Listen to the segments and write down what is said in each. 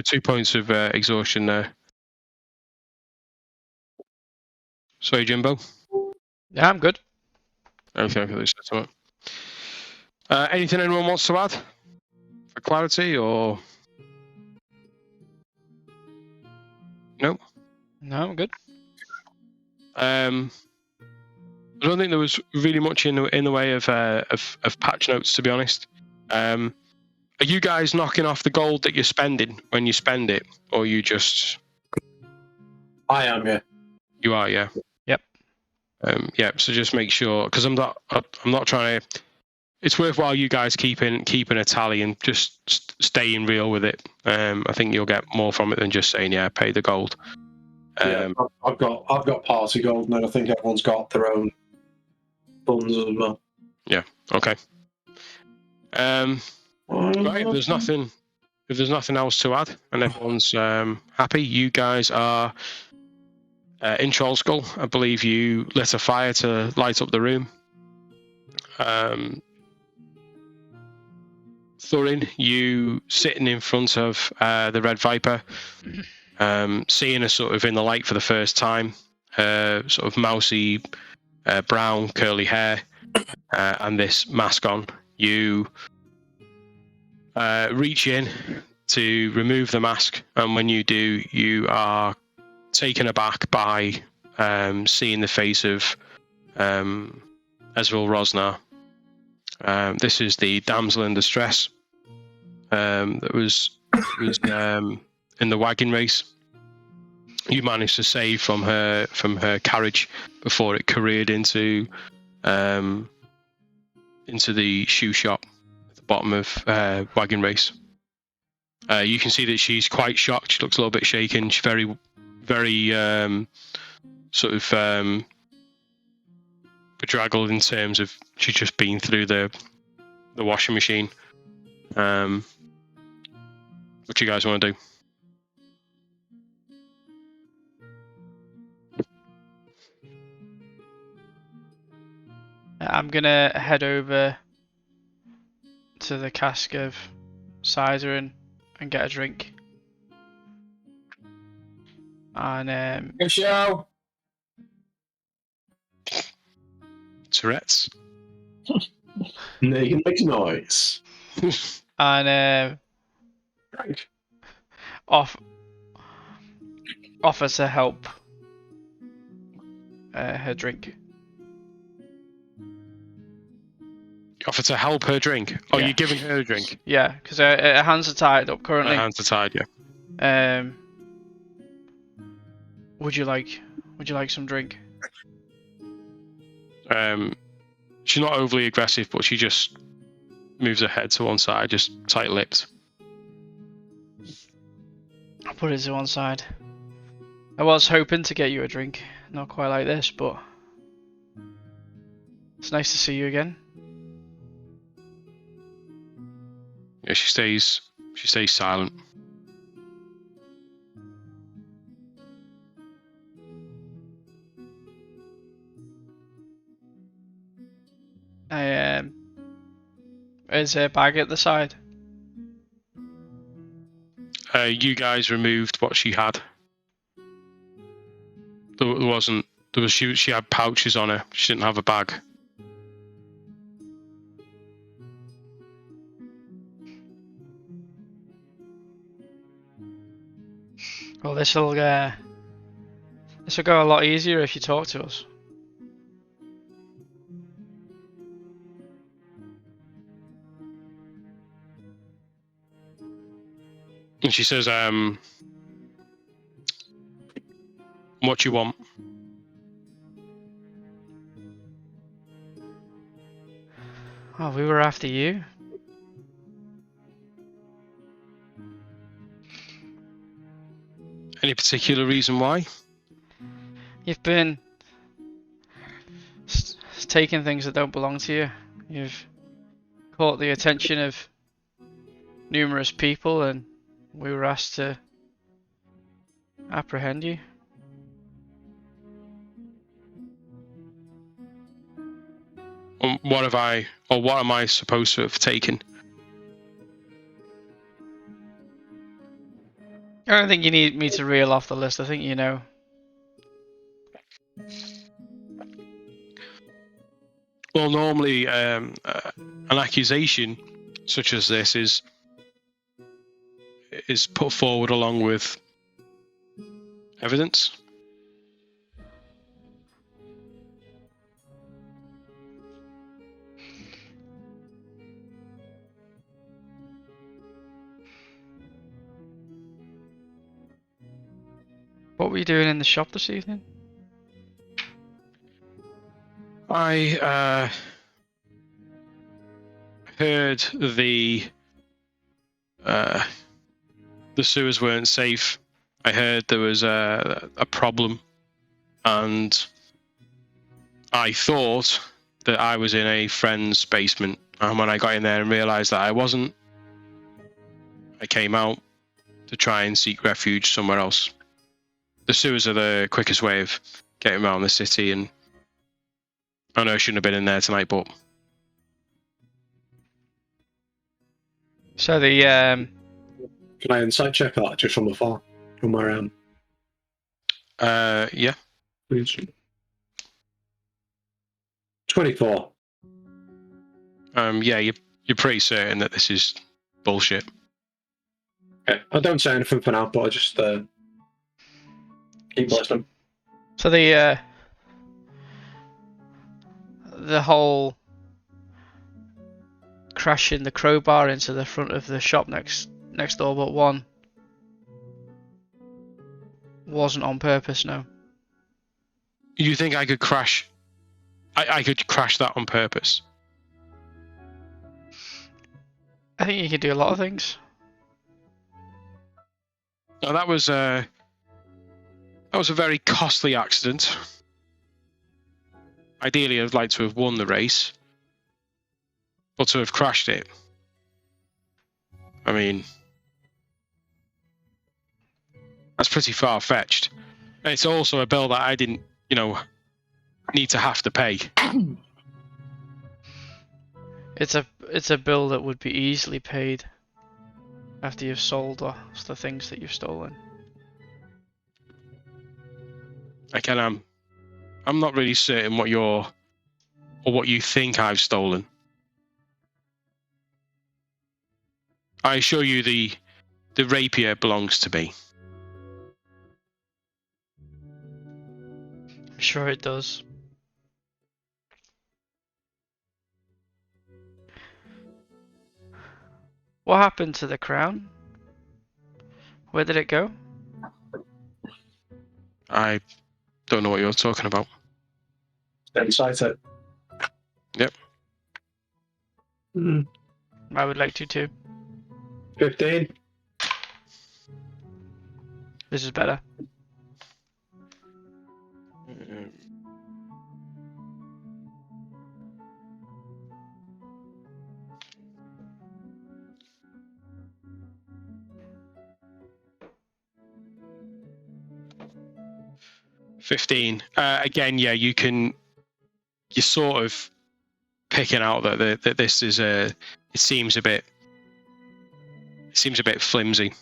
2 points of exhaustion there. Sorry, Jimbo. Yeah, I'm good. Okay, anything anyone wants to add for clarity, or no? No, I'm good. I don't think there was really much in the way of patch notes, to be honest. Are you guys knocking off the gold that you're spending when you spend it, or you just? I am, yeah. You are, yeah. Yep. Yeah. So just make sure, because I'm not trying to. It's worthwhile you guys keeping a tally and just staying real with it. I think you'll get more from it than just saying, yeah, pay the gold. Yeah, I've got party gold, and I think everyone's got their own funds as well. Yeah. Okay. Right. If there's nothing else to add, and everyone's happy, you guys are in Trollskull. I believe you lit a fire to light up the room. Thorin, you sitting in front of the Red Viper, seeing her sort of in the light for the first time, sort of mousy, brown, curly hair, and this mask on. You reach in to remove the mask, and when you do, you are taken aback by seeing the face of Ezreal Rosnar. This is the damsel in distress that was in the wagon race. You managed to save from her carriage before it careered into the shoe shop at the bottom of wagon race. You can see that she's quite shocked. She looks a little bit shaken. She's very, very sort of bedraggled in terms of she's just been through the washing machine. What do you guys want to do? I'm gonna head over to the cask of cider and get a drink. And Good show. Tourette's. Make noise. and Drink. offer to help her drink. Offer to help her drink. Oh, Yeah. you're giving her a drink. Yeah, because her hands are tied up currently. Her hands are tied. Yeah. Would you like some drink? She's not overly aggressive, but she just moves her head to one side, just tight-lipped. I'll put it to one side. I was hoping to get you a drink, not quite like this, but it's nice to see you again. Yeah, she stays silent. Is a bag at the side? You guys removed what she had. She had pouches on her. She didn't have a bag. Well, this'll go a lot easier if you talk to us. And she says, what you want? Oh, we were after you. Any particular reason why? You've been taking things that don't belong to you. You've caught the attention of numerous people, and we were asked to apprehend you. What am I supposed to have taken? I don't think you need me to reel off the list. I think you know. Well, normally an accusation such as this is put forward along with evidence. What were you doing in the shop this evening? I heard the sewers weren't safe. I heard there was a problem, and I thought that I was in a friend's basement. And when I got in there and realised that I wasn't, I came out to try and seek refuge somewhere else. The sewers are the quickest way of getting around the city, and I know I shouldn't have been in there tonight, but So the Can I insight check that just from afar, from where I am? yeah. Please. 24. Yeah, you're pretty certain that this is bullshit. Okay. I don't say anything for now, but I just keep listening. so the whole crashing the crowbar into the front of the shop next door, but one wasn't on purpose. No. You think I could crash? I could crash that on purpose. I think you could do a lot of things. Now that was a very costly accident. Ideally, I'd like to have won the race, but to have crashed it, I mean, that's pretty far-fetched. And it's also a bill that I didn't, need to have to pay. It's a bill that would be easily paid after you've sold the things that you've stolen. Again, I'm not really certain what you think I've stolen. I assure you the rapier belongs to me. I'm sure it does. What happened to the crown? Where did it go? I don't know what you're talking about. Insight it. Yep. I would like to too. 15. This is better. $15. Again, yeah, you're sort of picking out that this is it seems a bit flimsy.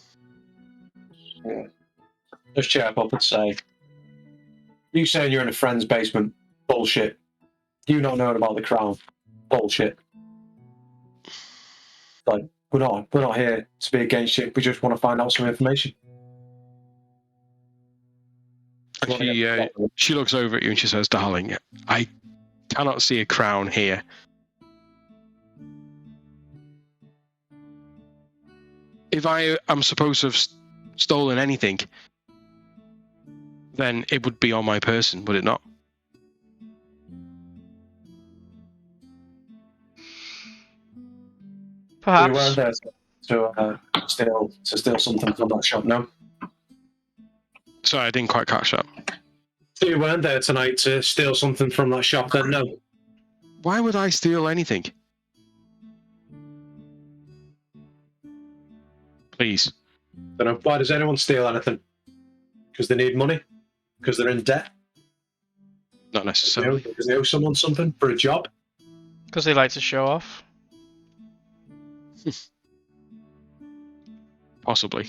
Just check up and say, you saying you're in a friend's basement? Bullshit. You not knowing about the crown? Bullshit. Like, we're not here to be against you. We just want to find out some information. She looks over at you and she says, "Darling, I cannot see a crown here." If I am supposed to have stolen anything, then it would be on my person, would it not? Perhaps. You weren't there to steal something from that shop, no? Sorry, I didn't quite catch that. So you weren't there tonight to steal something from that shop, then, no? Why would I steal anything? Please. Don't know. Why does anyone steal anything? Because they need money? Because they're in debt? Not necessarily. Because they owe someone something for a job? Because they like to show off. Possibly.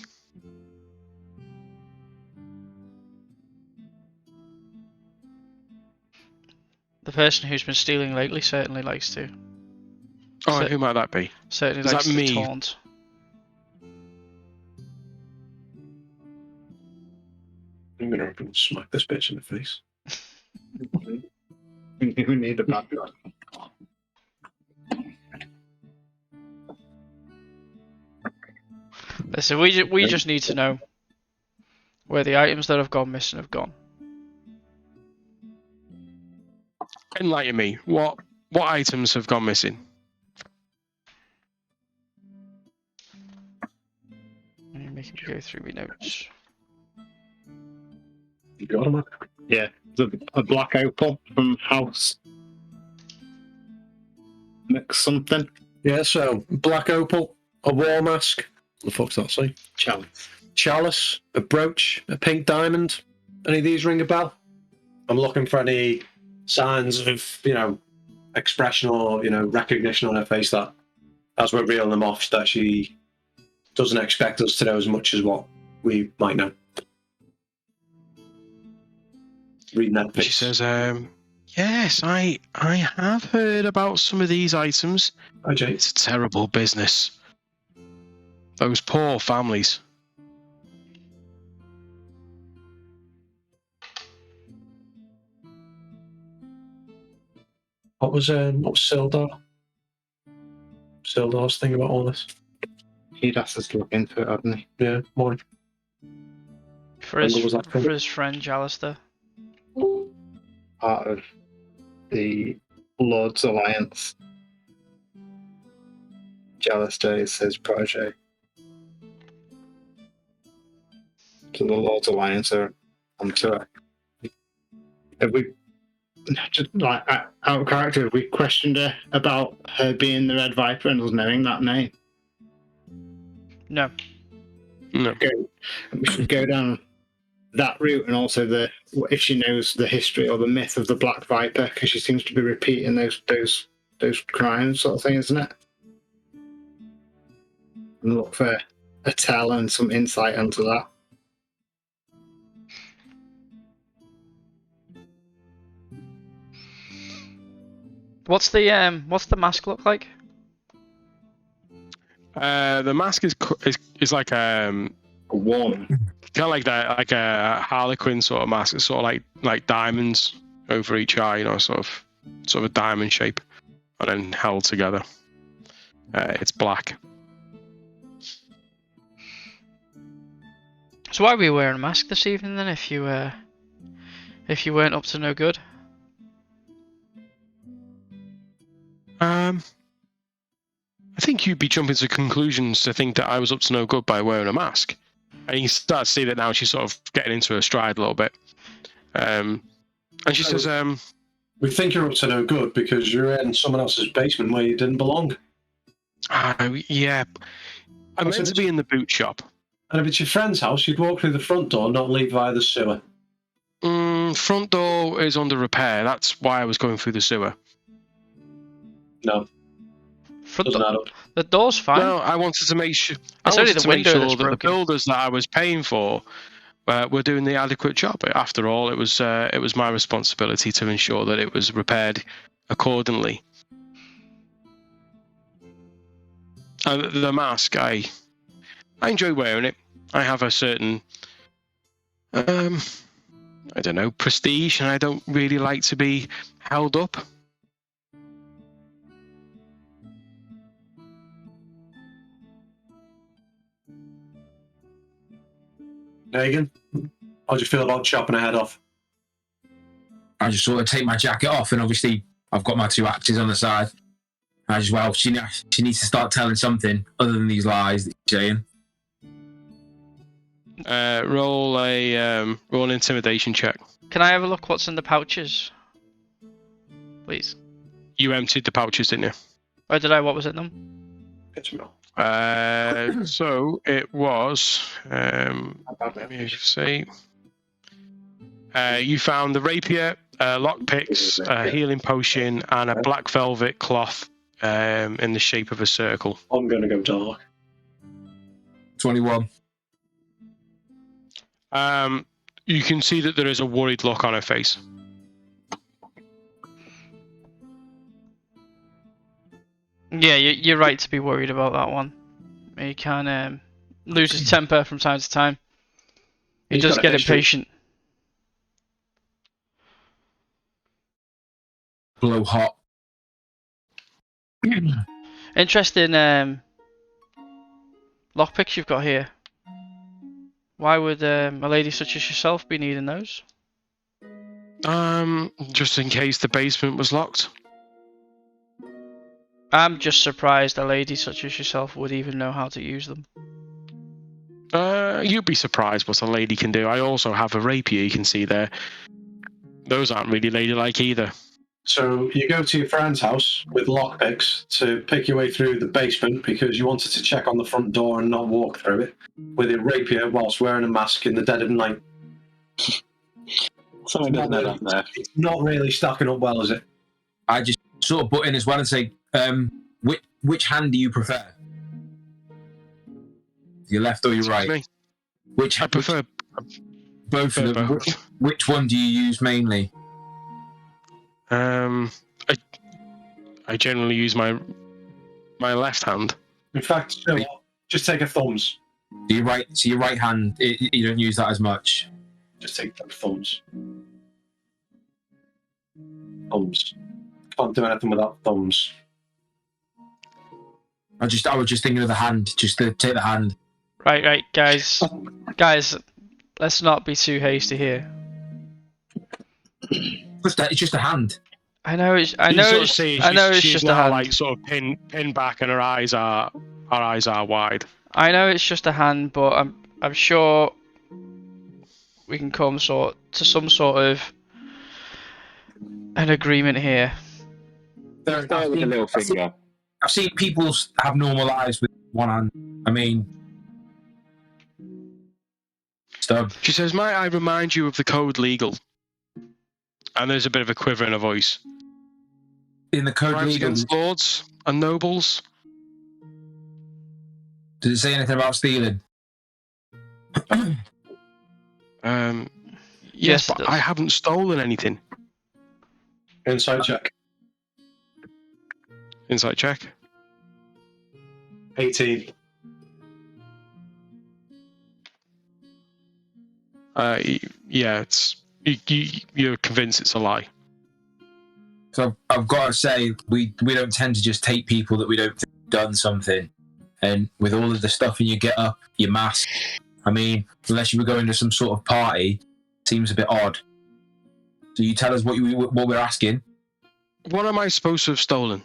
The person who's been stealing lately certainly likes to. Oh, who might that be? Certainly Is likes that to me? taunt. I'm gonna open and smack this bitch in the face. You need a background. Listen, we just need to know where the items that have gone missing have gone. Enlighten me. What items have gone missing? Let me make me go through my notes. You got him? Yeah, a black opal from House Mix something. Yeah, so black opal, a war mask. What the fuck's that say? Chalice, a brooch, a pink diamond. Any of these ring a bell? I'm looking for any signs of, expression or, recognition on her face that as we're reeling them off, that she doesn't expect us to know as much as what we might know. Reading that face. She says, yes, I have heard about some of these items. Hi, Jay. It's a terrible business. Those poor families. What was Sildar? Sildar's thing about all this? He'd asked us to look into it, hadn't he? Yeah, more. For his friend Alistair. Part of the Lord's Alliance. Alistair is his protege. So the Lord's Alliance are on tour. Have we, just like out of character, have we questioned her about her being the Red Viper and us knowing that name? No. No. We should go down that route, and also if she knows the history or the myth of the Black Viper, because she seems to be repeating those crimes, sort of thing, isn't it? And look for a tell and some insight into that. What's the mask look like? The mask is like A warm. kind of like that, like a Harlequin sort of mask. It's sort of like diamonds over each eye, sort of a diamond shape, and then held together. It's black. So why were you wearing a mask this evening then? If you weren't up to no good. I think you'd be jumping to conclusions to think that I was up to no good by wearing a mask. And you start to see that now she's sort of getting into her stride a little bit. And she says, We think you're up to no good because you're in someone else's basement where you didn't belong. yeah, I'm meant to be in the boot shop. And if it's your friend's house, you'd walk through the front door, not leave via the sewer. Front door is under repair. That's why I was going through the sewer. No. Doesn't add up. The door's fine. No, I wanted to make sure. It's only the window that's that the broken. builders that I was paying for were doing the adequate job. After all, it was my responsibility to ensure that it was repaired accordingly. The mask, I enjoy wearing it. I have a certain, I don't know, prestige, and I don't really like to be held up. Megan, how do you feel about chopping her head off? I just sort of take my jacket off, and obviously I've got my two axes on the side. I just, well, she needs to start telling something other than these lies that you're saying. Roll an intimidation check. Can I have a look what's in the pouches? Please. You emptied the pouches, didn't you? Or did I? What was in them? It's real. So it was. Let me just see. You found the rapier, lockpicks, a healing potion, and a black velvet cloth in the shape of a circle. I'm going to go dark. 21. You can see that there is a worried look on her face. Yeah, you're right to be worried about that one. He can lose his temper from time to time. He He's does got a get history. impatient. Blow hot. Interesting lockpicks you've got here. Why would a lady such as yourself be needing those? Just in case the basement was locked. I'm just surprised a lady such as yourself would even know how to use them. You'd be surprised what a lady can do. I also have a rapier, you can see there. Those aren't really ladylike either. So you go to your friend's house with lockpicks to pick your way through the basement because you wanted to check on the front door and not walk through it with your rapier whilst wearing a mask in the dead of night. Something doesn't add up there. It's not really stacking up well, is it? I just sort of butt in as well and say, which hand do you prefer? Your left or your right? Me. Which I prefer both of them. both. Which one do you use mainly? I generally use my left hand. In fact, you know what? Just take a thumbs. Your right hand, you don't use that as much. Just take them thumbs. Thumbs. Can't do anything without thumbs. I was just thinking of the hand, just to take the hand. Right, guys, let's not be too hasty here. It's just a hand. I know it's She's just a now hand. like sort of pinned back, and her eyes are wide. I know it's just a hand, but I'm sure we can come to some sort of an agreement here. Start with a little finger. I've seen people have normal eyes with one hand. I mean, Stub. She says, "Might I remind you of the code legal?" And there's a bit of a quiver in her voice. In the code Crimes legal, against lords and nobles. does it say anything about stealing? Yes, it but does. I haven't stolen anything. Inside check. Insight check. 18. Yeah, it's you're convinced it's a lie. So I've got to say, we don't tend to just take people that we don't think have done something. And with all of the stuff in your get up, your mask, I mean, unless you were going to some sort of party, seems a bit odd. So you tell us what we're asking. What am I supposed to have stolen?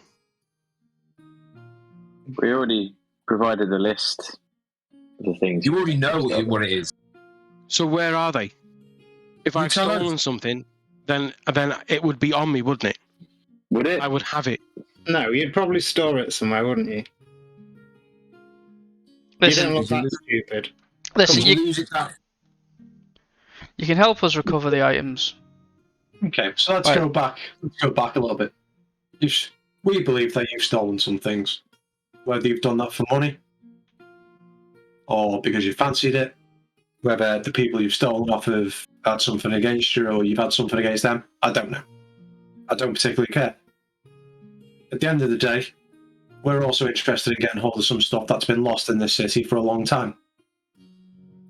We already provided a list of the things. You already know what it is. So where are they? If You I've tell us. stolen something, then it would be on me, wouldn't it? Would it? I would have it. No, you'd probably store it somewhere, wouldn't you? Listen, You don't look that stupid. listen, Come, you lose it down. can help us recover the items. Okay, so let's Right. go back. Let's go back a little bit. We believe that you've stolen some things, whether you've done that for money or because you fancied it, whether the people you've stolen off have had something against you or you've had something against them. I don't know. I don't particularly care. At the end of the day, we're also interested in getting hold of some stuff that's been lost in this city for a long time.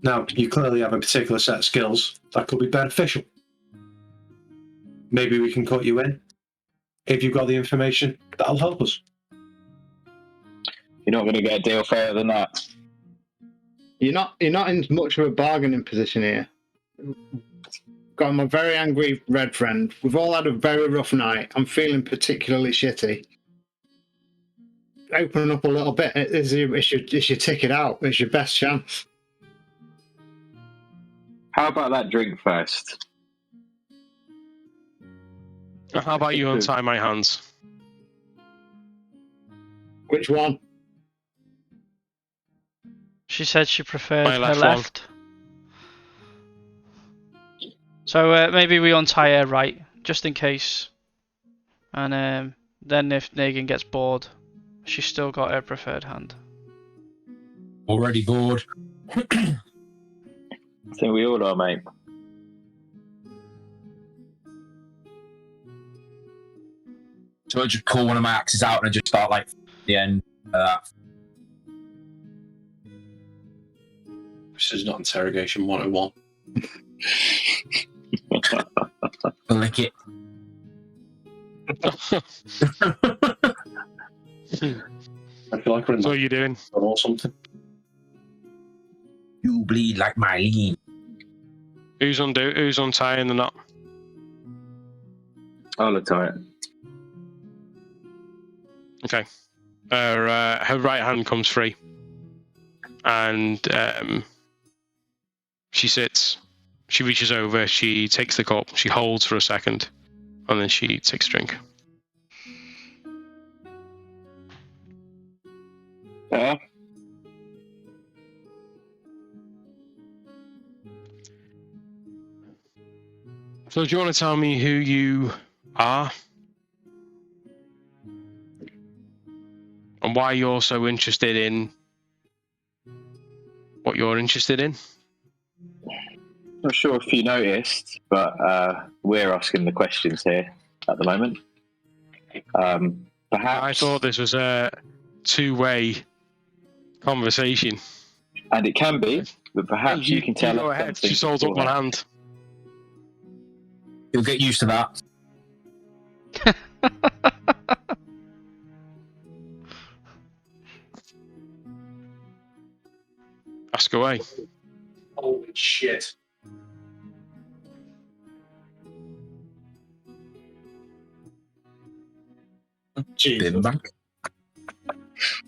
Now, you clearly have a particular set of skills that could be beneficial. Maybe we can cut you in. If you've got the information, that'll help us. You're not going to get a deal fairer than that. You're not in much of a bargaining position here. Got my very angry red friend. We've all had a very rough night. I'm feeling particularly shitty. Open up a little bit. It's your ticket out. It's your best chance. How about that drink first? How about you untie my hands? Which one? She said she preferred My her left one. left. So maybe we untie her right, just in case. And then if Negan gets bored, she's still got her preferred hand. Already bored. I think we all are, mate. So I just pull one of my axes out and I just start like the end of that. This is not interrogation 101. Lick it. I feel like we're in So what are you doing? or something. You bleed like Mylene. Who's untying the knot? I'll attire it. Okay. Her right hand comes free, and she sits. She reaches over. She takes the cup. She holds for a second, and then she takes a drink. Yeah. So, do you want to tell me who you are? And why you're so interested in what you're interested in? Not sure if you noticed, but we're asking the questions here at the moment. Perhaps. I thought this was a two-way conversation. And it can be, but perhaps you can tell go us ahead. something She holds up one beforehand. hand. You'll get used to that. Ask away. Holy shit. Jesus. Bim bang.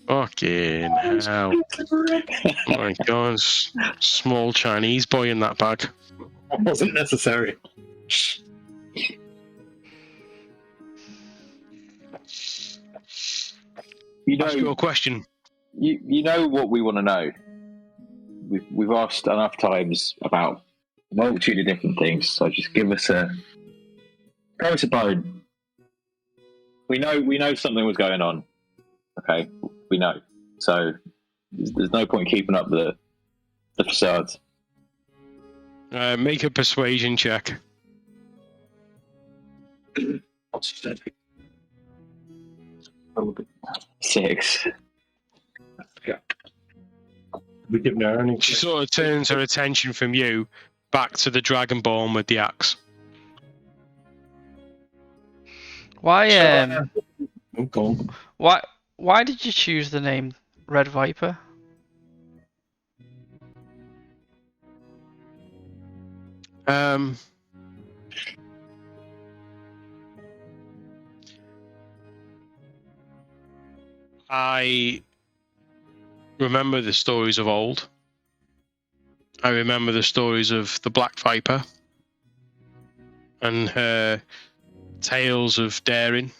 Fucking hell. Oh my god. Small Chinese boy in that bag. Wasn't necessary. You Ask your know, question. you know what we want to know. We've asked enough times about a multitude of different things, so just give us a bone. We know something was going on. Okay, we know. So there's no point keeping up the facade. Make a persuasion check. What's he said? 6. We give her any. She sort of turns her attention from you back to the Dragonborn with the axe. Why Oh, go on. why did you choose the name Red Viper? I remember the stories of old. I remember the stories of the Black Viper and her tales of daring.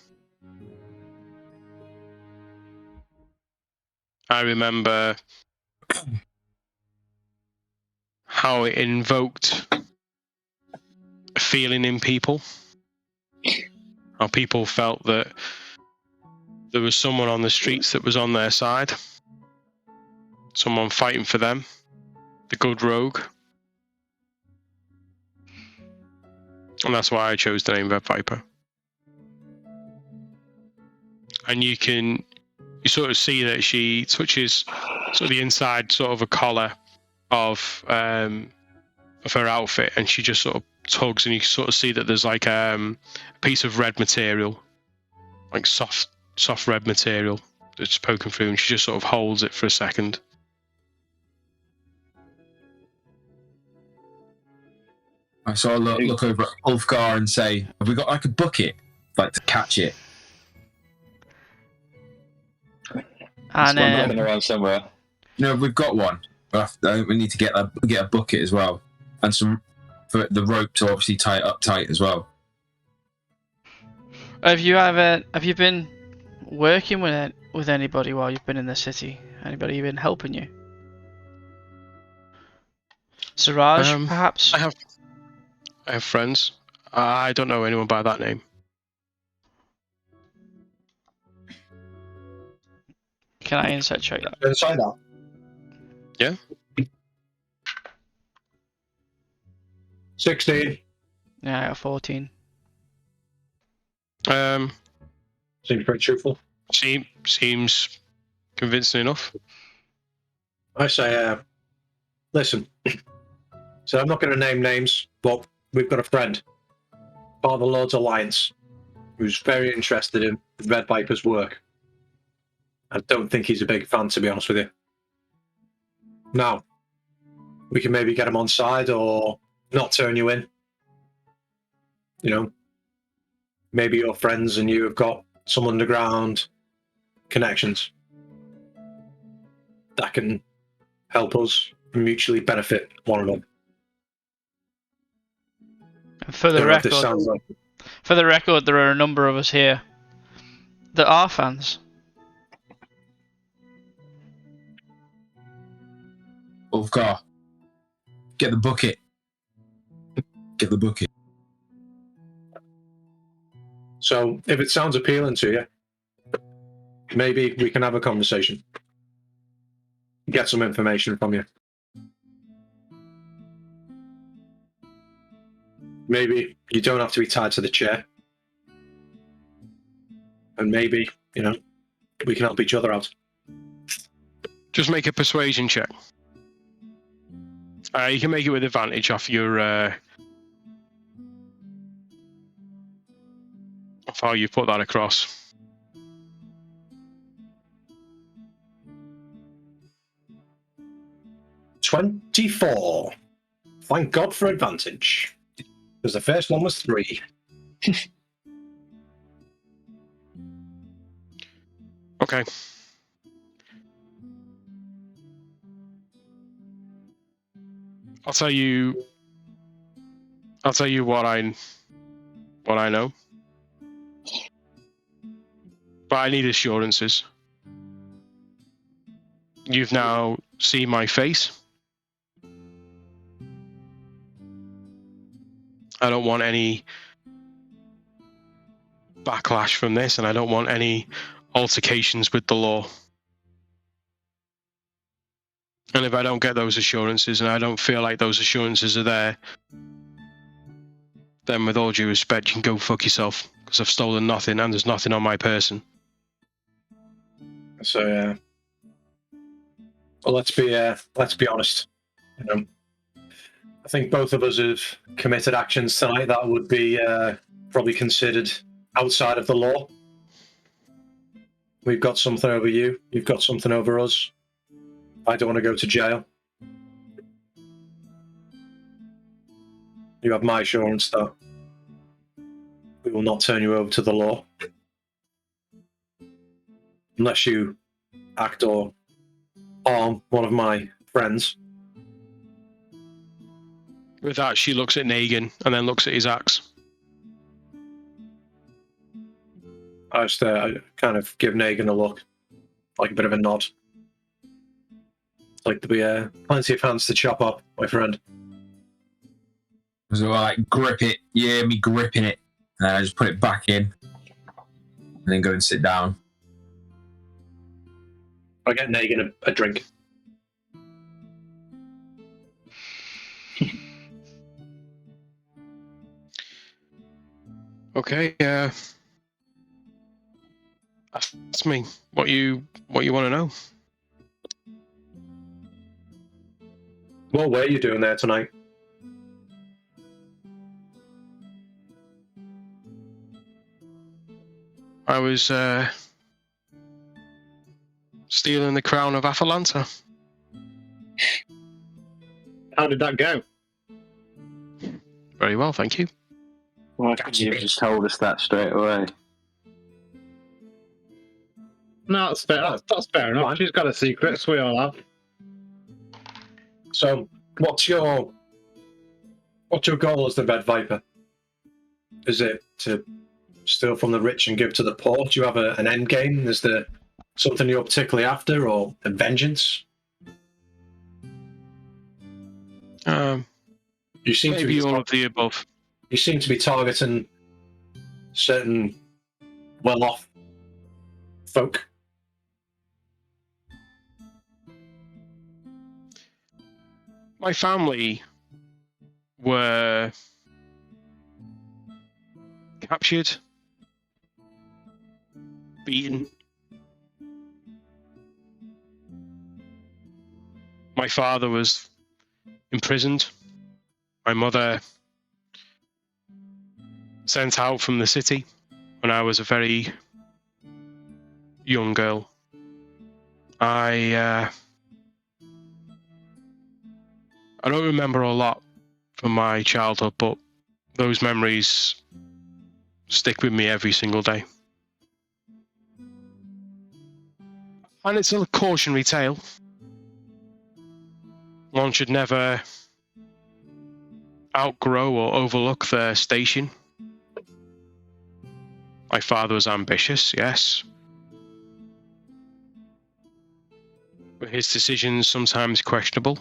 I remember how it invoked a feeling in people. How people felt that there was someone on the streets that was on their side. Someone fighting for them. The good rogue. And that's why I chose the name Red Viper. And you sort of see that she touches sort of the inside sort of a collar of her outfit, and she just sort of tugs, and you sort of see that there's like a piece of red material, like soft red material that's poking through, and she just sort of holds it for a second. I saw look over at Ulfgar and say, "Have we got like a bucket, like to catch it?" And Running around somewhere. No, we've got one. We need to get a bucket as well, and some for the rope to obviously tie it up tight as well. have you been working with anybody while you've been in the city? Anybody been helping you? Siraj, perhaps? I have friends. I don't know anyone by that name. Can I insight check that? Try that. Yeah. 16. Yeah, I got 14. Seems pretty truthful. Seems convincing enough. I say, listen. So I'm not going to name names, but we've got a friend, part of the Lord's Alliance, who's very interested in Red Viper's work. I don't think he's a big fan, to be honest with you. Now, we can maybe get him on side or not turn you in. You know, maybe your friends and you have got some underground connections that can help us mutually benefit one another. And for the Don't know if this record, sounds like there are a number of us here that are fans. Ulfgar, get the bucket. Get the bucket. so. If it sounds appealing to you, maybe we can have a conversation. Get some information from you. Maybe you don't have to be tied to the chair. And maybe, you know, we can help each other out. Just make a persuasion check. You can make it with advantage off your off how you put that across. $24. Thank God for advantage. Because the first one was 3. Okay. I'll tell you what I know. But I need assurances. You've now seen my face. I don't want any backlash from this, and I don't want any altercations with the law. And if I don't get those assurances, and I don't feel like those assurances are there, then with all due respect, you can go fuck yourself, because I've stolen nothing, and there's nothing on my person. So, well, let's be honest. You know, I think both of us have committed actions tonight that would be probably considered outside of the law. We've got something over you. You've got something over us. I don't want to go to jail. You have my assurance that we will not turn you over to the law. Unless you act or harm one of my friends. With that, she looks at Negan and then looks at his axe. I kind of give Negan a look, like a bit of a nod. Like to be plenty of hands to chop up, my friend. So I like grip it. Yeah, me gripping it. And I just put it back in. And then go and sit down. I get Negan a drink. Okay, ask me what you want to know. What were you doing there tonight? I was stealing the crown of Atalanta. How did that go? Very well, thank you. Why couldn't you have just told us that straight away? No, that's fair. That's fair enough. Fine. She's got a secret, so we all have. So, what's your goal as the Red Viper? Is it to steal from the rich and give to the poor? Do you have an end game? Is there something you're particularly after, or a vengeance? You seem to Maybe be all of the above. you seem to be targeting certain well-off folk. My family were captured, beaten, My father was imprisoned. My mother sent out from the city when I was a very young girl. I don't remember a lot from my childhood, but those memories stick with me every single day. And it's a cautionary tale. One should never outgrow or overlook their station. My father was ambitious, yes. But his decisions sometimes questionable.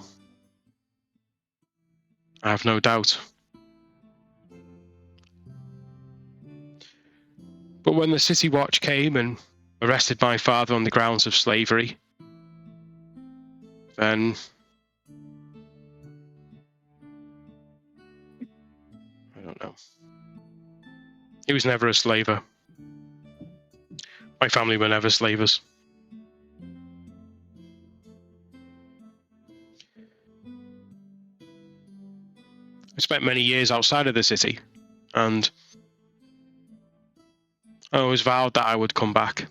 I have no doubt. But when the City Watch came and arrested my father on the grounds of slavery, then I don't know. He was never a slaver. My family were never slavers. I spent many years outside of the city, and I always vowed that I would come back.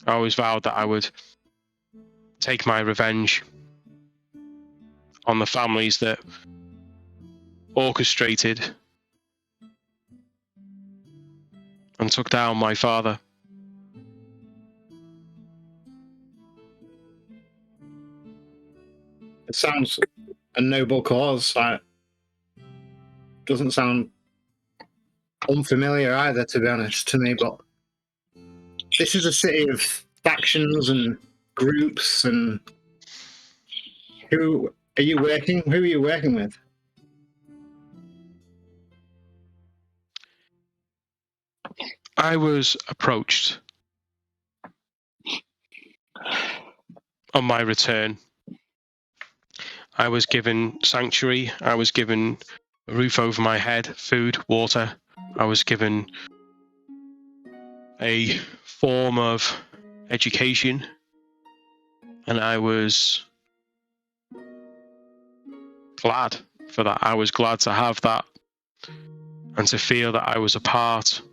I always vowed that I would take my revenge on the families that orchestrated and took down my father. It sounds a noble cause. Doesn't sound unfamiliar either, to be honest, to me. But this is a city of factions and groups. And who are you working? Who are you working with? I was approached on my return. I was given sanctuary. I was given a roof over my head, food, water. I was given a form of education, and I was glad for that. I was glad to have that and to feel that I was a part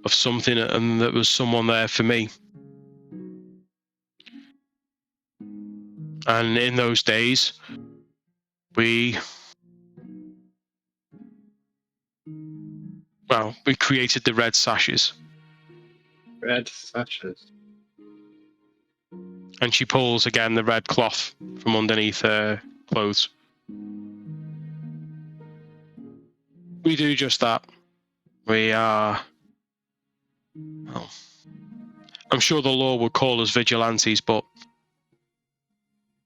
of something and that was someone there for me. And in those days, we created the red sashes. Red sashes. And she pulls again the red cloth from underneath her clothes. We do just that. We are... Well, I'm sure the law would call us vigilantes, but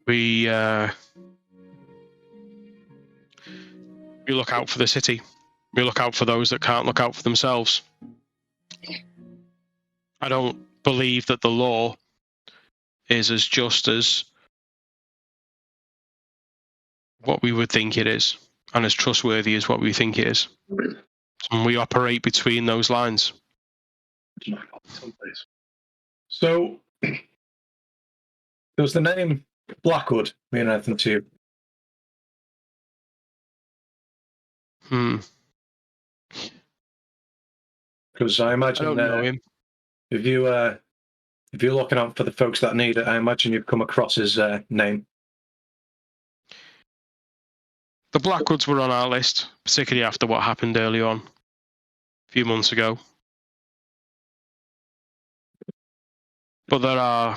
we look out for the city. We look out for those that can't look out for themselves. I don't believe that the law is as just as what we would think it is, and as trustworthy as what we think it is. And we operate between those lines. So, does the name Blackwood mean anything to you? Because I I imagine don't know him. if you're looking out for the folks that need it, I imagine you've come across his name. The Blackwoods were on our list, particularly after what happened early on, a few months ago. But there are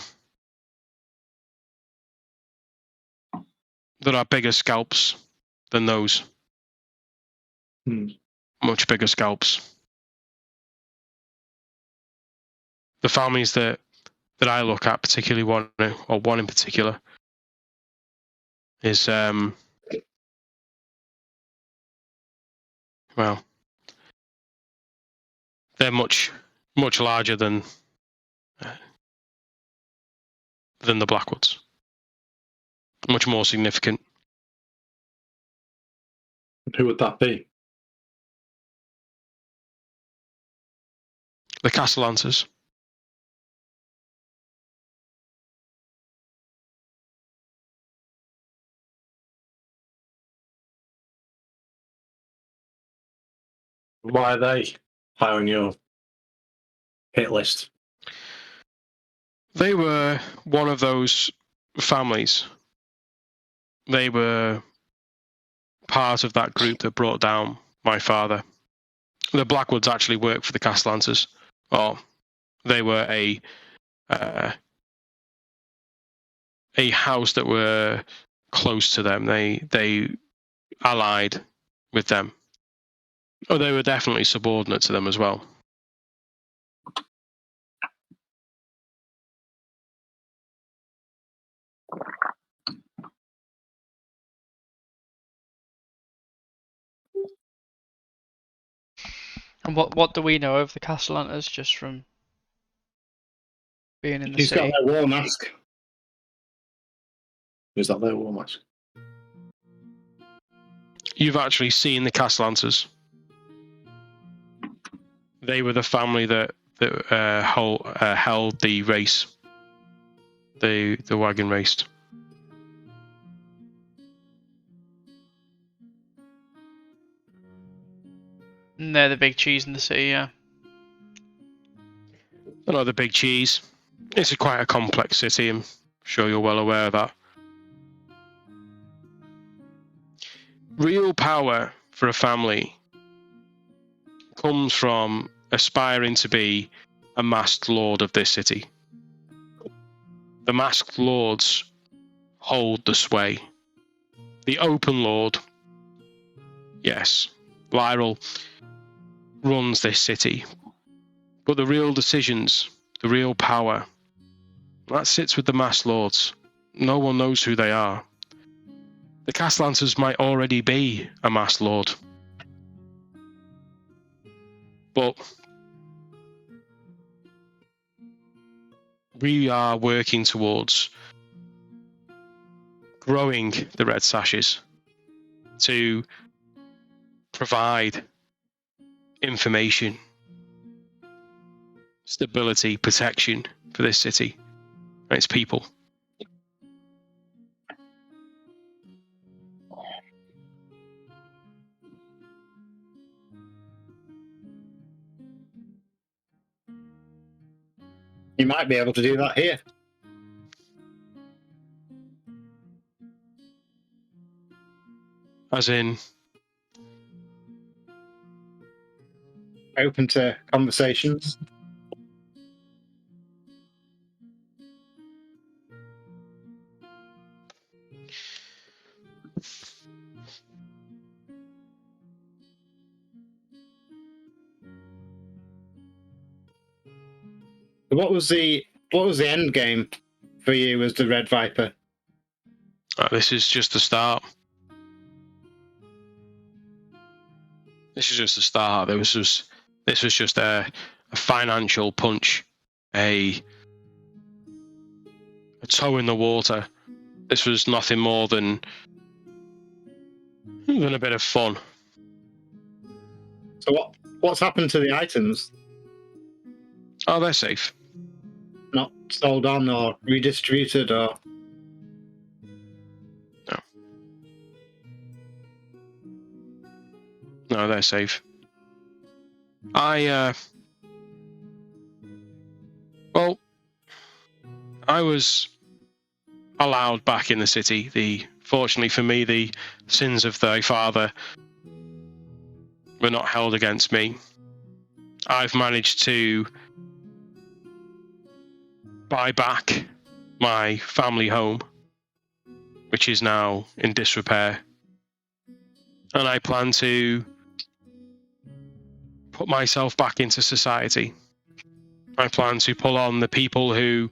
bigger scalps than those. Much bigger scalps. The families that I look at, particularly one in particular, is they're much larger than the Blackwoods. Much more significant. Who would that be? The Castellances. Why are they high on your hit list? They were one of those families. They were part of that group that brought down my father. The Blackwoods actually worked for the Castellances, or they were a house that were close to them. They allied with them. Oh, they were definitely subordinate to them as well. And what do we know of the Castellantas just from being in the He's got city? that war mask. Is that their war mask? You've actually seen the Castellances. They were the family that held the race, the wagon race. And they're the big cheese in the city, yeah. Another big cheese. It's quite a complex city. I'm sure you're well aware of that. Real power for a family comes from aspiring to be a masked lord of this city. The masked lords hold the sway. The open lord, yes, Lyril runs this city. But the real decisions, the real power, that sits with the masked lords. No one knows who they are. The Castellances might already be a masked lord. But we are working towards growing the Red Sashes to provide information, stability, protection for this city and its people. You might be able to do that here. As in, Open to conversations. What was the end game for you as the Red Viper? this is just the start. This is just the start. This was just a financial punch, a toe in the water. This was nothing more than a bit of fun. So what's happened to the items? Oh, they're safe. Not sold on or redistributed or... No, they're safe. I was allowed back in the city. Fortunately for me, the sins of thy father were not held against me. I've managed to buy back my family home, which is now in disrepair. And I plan to put myself back into society. I plan to pull on the people who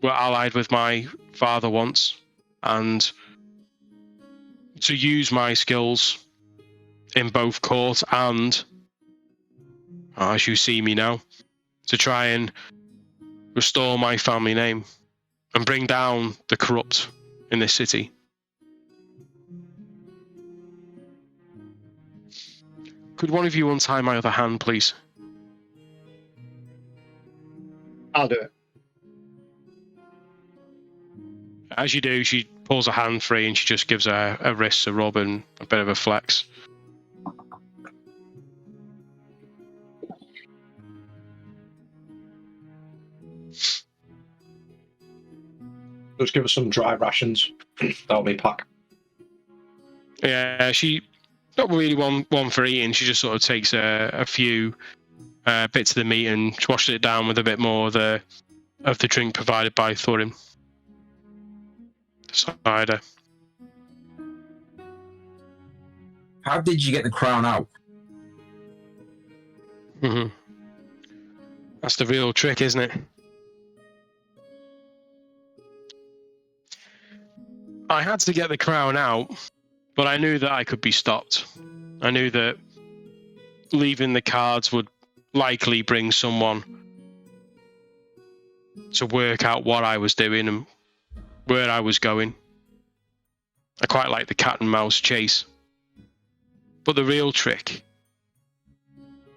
were allied with my father once, and to use my skills in both court and, as you see me now, to try and restore my family name and bring down the corrupt in this city. Could one of you untie my other hand, please? I'll do it. As you do, she pulls her hand free and she just gives her wrists a rub and a bit of a flex. Just give us some dry rations. That'll be pack. Yeah, she not really one for eating. She just sort of takes a few bits of the meat and washes it down with a bit more of the drink provided by Thorin. Cider. How did you get the crown out? Mm-hmm. That's the real trick, isn't it? I had to get the crown out, but I knew that I could be stopped. I knew that leaving the cards would likely bring someone to work out what I was doing and where I was going. I quite like the cat and mouse chase. But the real trick,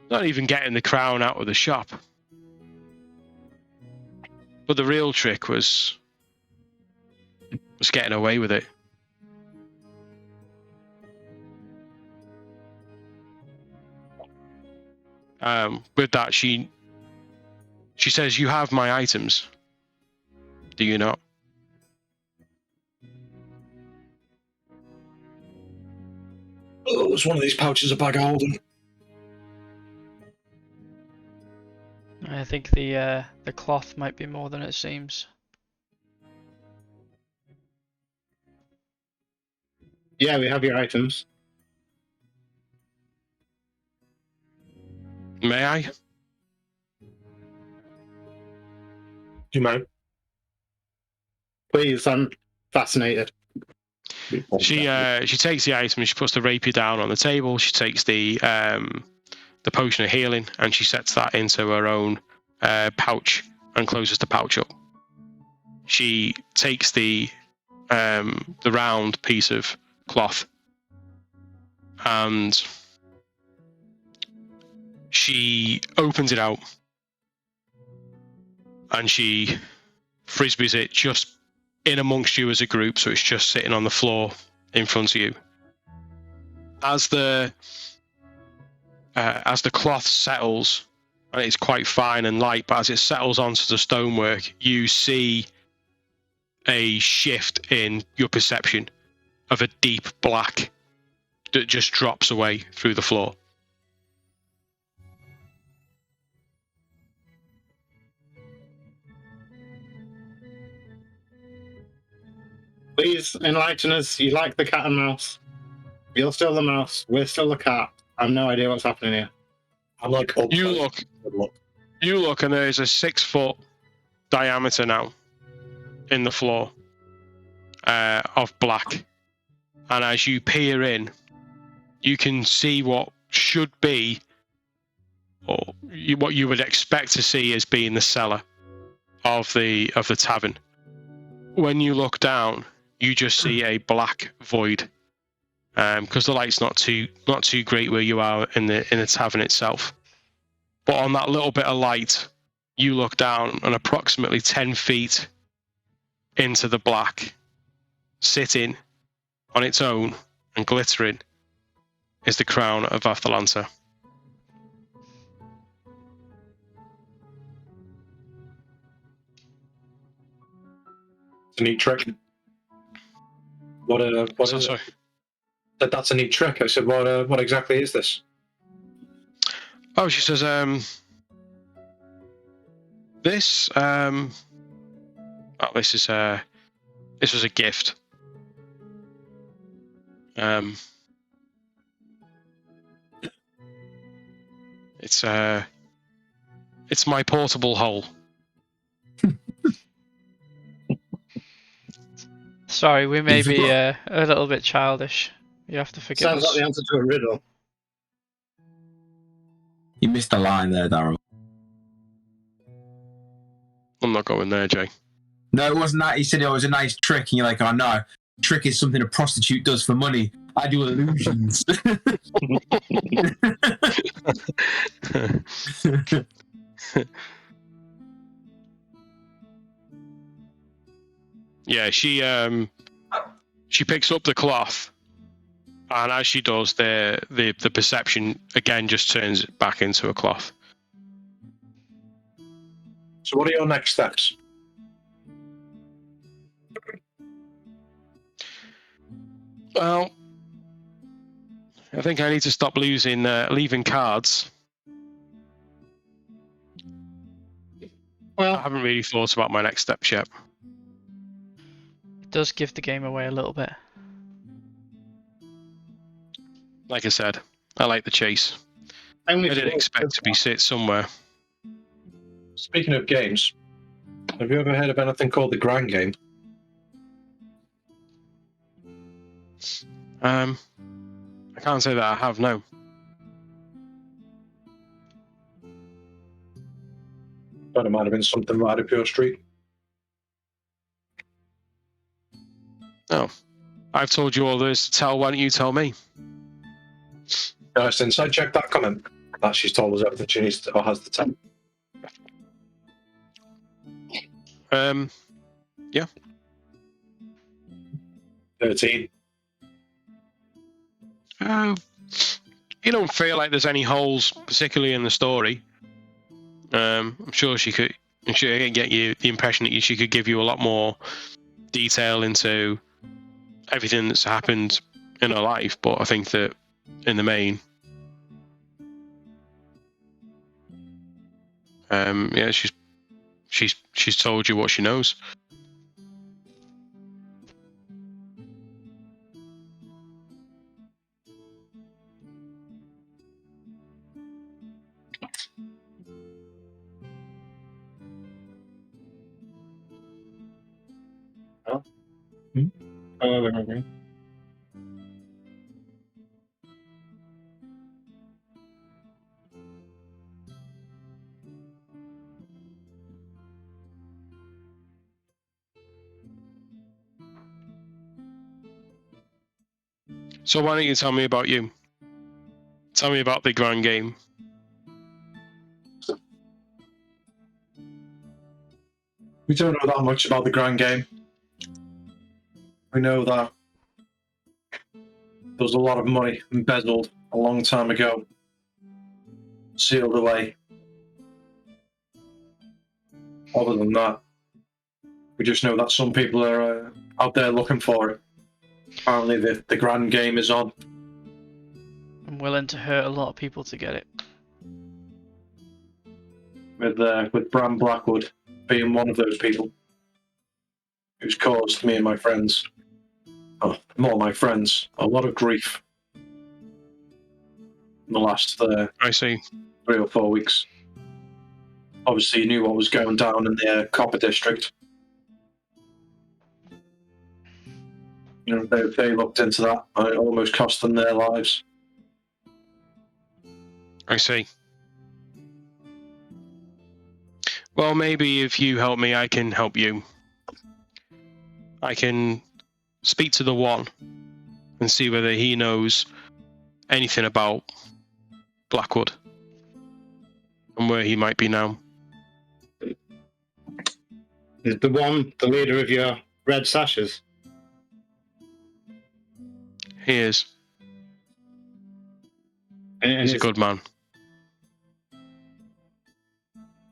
not even getting the crown out of the shop, but the real trick was getting away with it. With that, she says, "You have my items, do you not?" Oh, was one of these pouches a bag of holding? I think the cloth might be more than it seems. Yeah, we have your items. May I? Do you mind? Please, I'm fascinated. She takes the item and she puts the rapier down on the table. She takes the potion of healing and she sets that into her own pouch and closes the pouch up. She takes the round piece of cloth and she opens it out and she frisbees it just in amongst you as a group, so it's just sitting on the floor in front of you. As the cloth settles, and it's quite fine and light, but as it settles onto the stonework, you see a shift in your perception of a deep black that just drops away through the floor. Please enlighten us. You like the cat and mouse. You're still the mouse. We're still the cat. I have no idea what's happening here. I'm like, oh, You look, and there's a 6-foot diameter now in the floor of black. And as you peer in, you can see what should be, or what you would expect to see as being the cellar of the tavern. When you look down, you just see a black void, because the light's not too great where you are in the tavern itself. But on that little bit of light, you look down, and approximately 10 feet into the black, sitting on its own and glittering, is the crown of Atalanta. It's a neat trick. What So, is sorry. it? That's a neat trick. I said, what exactly is this? Oh, she says, this was a gift. It's my portable hole. Sorry, we may be a little bit childish. You have to forgive Sounds us. like the answer to a riddle. You missed a line there, Daryl. I'm not going there, Jay. No, it wasn't that. He said it was a nice trick, and you're like, oh no, trick is something a prostitute does for money. I do illusions. Yeah, she picks up the cloth, and as she does, the perception again just turns it back into a cloth. So what are your next steps? Well, I think I need to stop leaving cards. I Well, haven't really thought about my next steps yet. It does give the game away a little bit. Like I said, I like the chase. I didn't expect to be sit somewhere. Speaking of games, have you ever heard of anything called the Grand Game? I can't say that I have, no. Thought it might have been something right up your street. No. I've told you all there is to tell, why don't you tell me? Nice inside check that comment. That she's told us everything she needs to, or has to tell. Yeah. 13. You don't feel like there's any holes, particularly in the story. I'm sure she could. I'm sure I can get you the impression that she could give you a lot more detail into everything that's happened in her life. But I think that in the main, yeah, she's told you what she knows. okay. So why don't you tell me about you? Tell me about the Grand Game. We don't know that much about the Grand Game. We know that there was a lot of money embezzled a long time ago, sealed away. Other than that, we just know that some people are out there looking for it. Apparently the Grand Game is on. I'm willing to hurt a lot of people to get it. With Bram Blackwood being one of those people who's caused me and my friends, more my friends, a lot of grief in the last I see. 3 or 4 weeks. Obviously, you knew what was going down in the Copper District. You know, they looked into that, and it almost cost them their lives. I see. Well, maybe if you help me, I can help you. I can speak to the One and see whether he knows anything about Blackwood and where he might be now. Is the One the leader of your red sashes? He is. And He's a good man.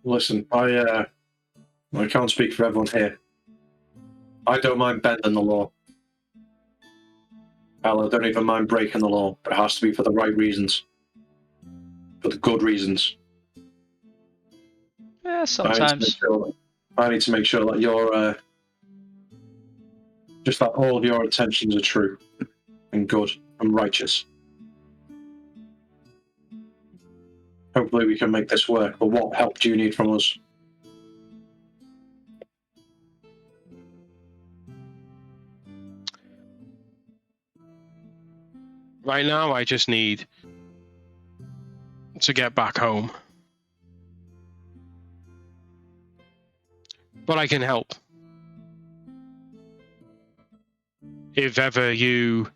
Listen, I can't speak for everyone here. I don't mind bending the law. Hell, I don't even mind breaking the law, but it has to be for the right reasons. For the good reasons. Yeah, sometimes. I need to make sure that you're just that all of your intentions are true and good and righteous. Hopefully we can make this work, but what help do you need from us? Right now, I just need to get back home. But I can help. If ever you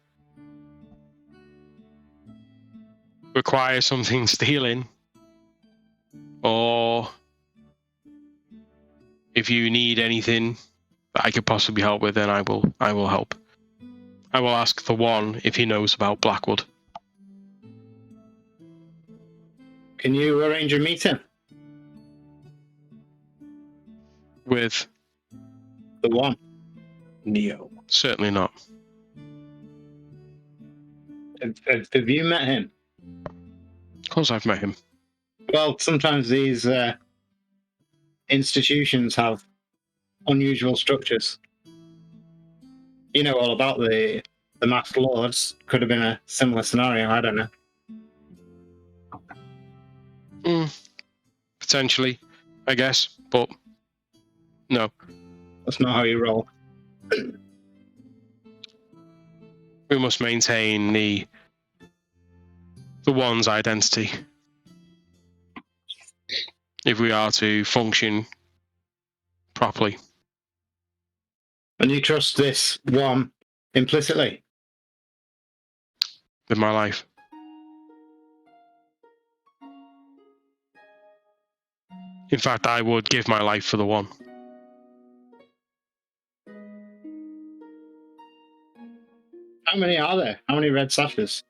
require something stealing, or if you need anything that I could possibly help with, then I will help. I will ask the One if he knows about Blackwood. Can you arrange a meeting? With The One. Neo. certainly not. Have you met him? Of course, I've met him. Well, sometimes these institutions have unusual structures. You know all about the masked lords. Could have been a similar scenario. I don't know. Potentially, I guess, but no. That's not how you roll. We must maintain the one's identity if we are to function properly. And you trust this one implicitly? With my life. In fact, I would give my life for the one. How many are there? How many red sashes?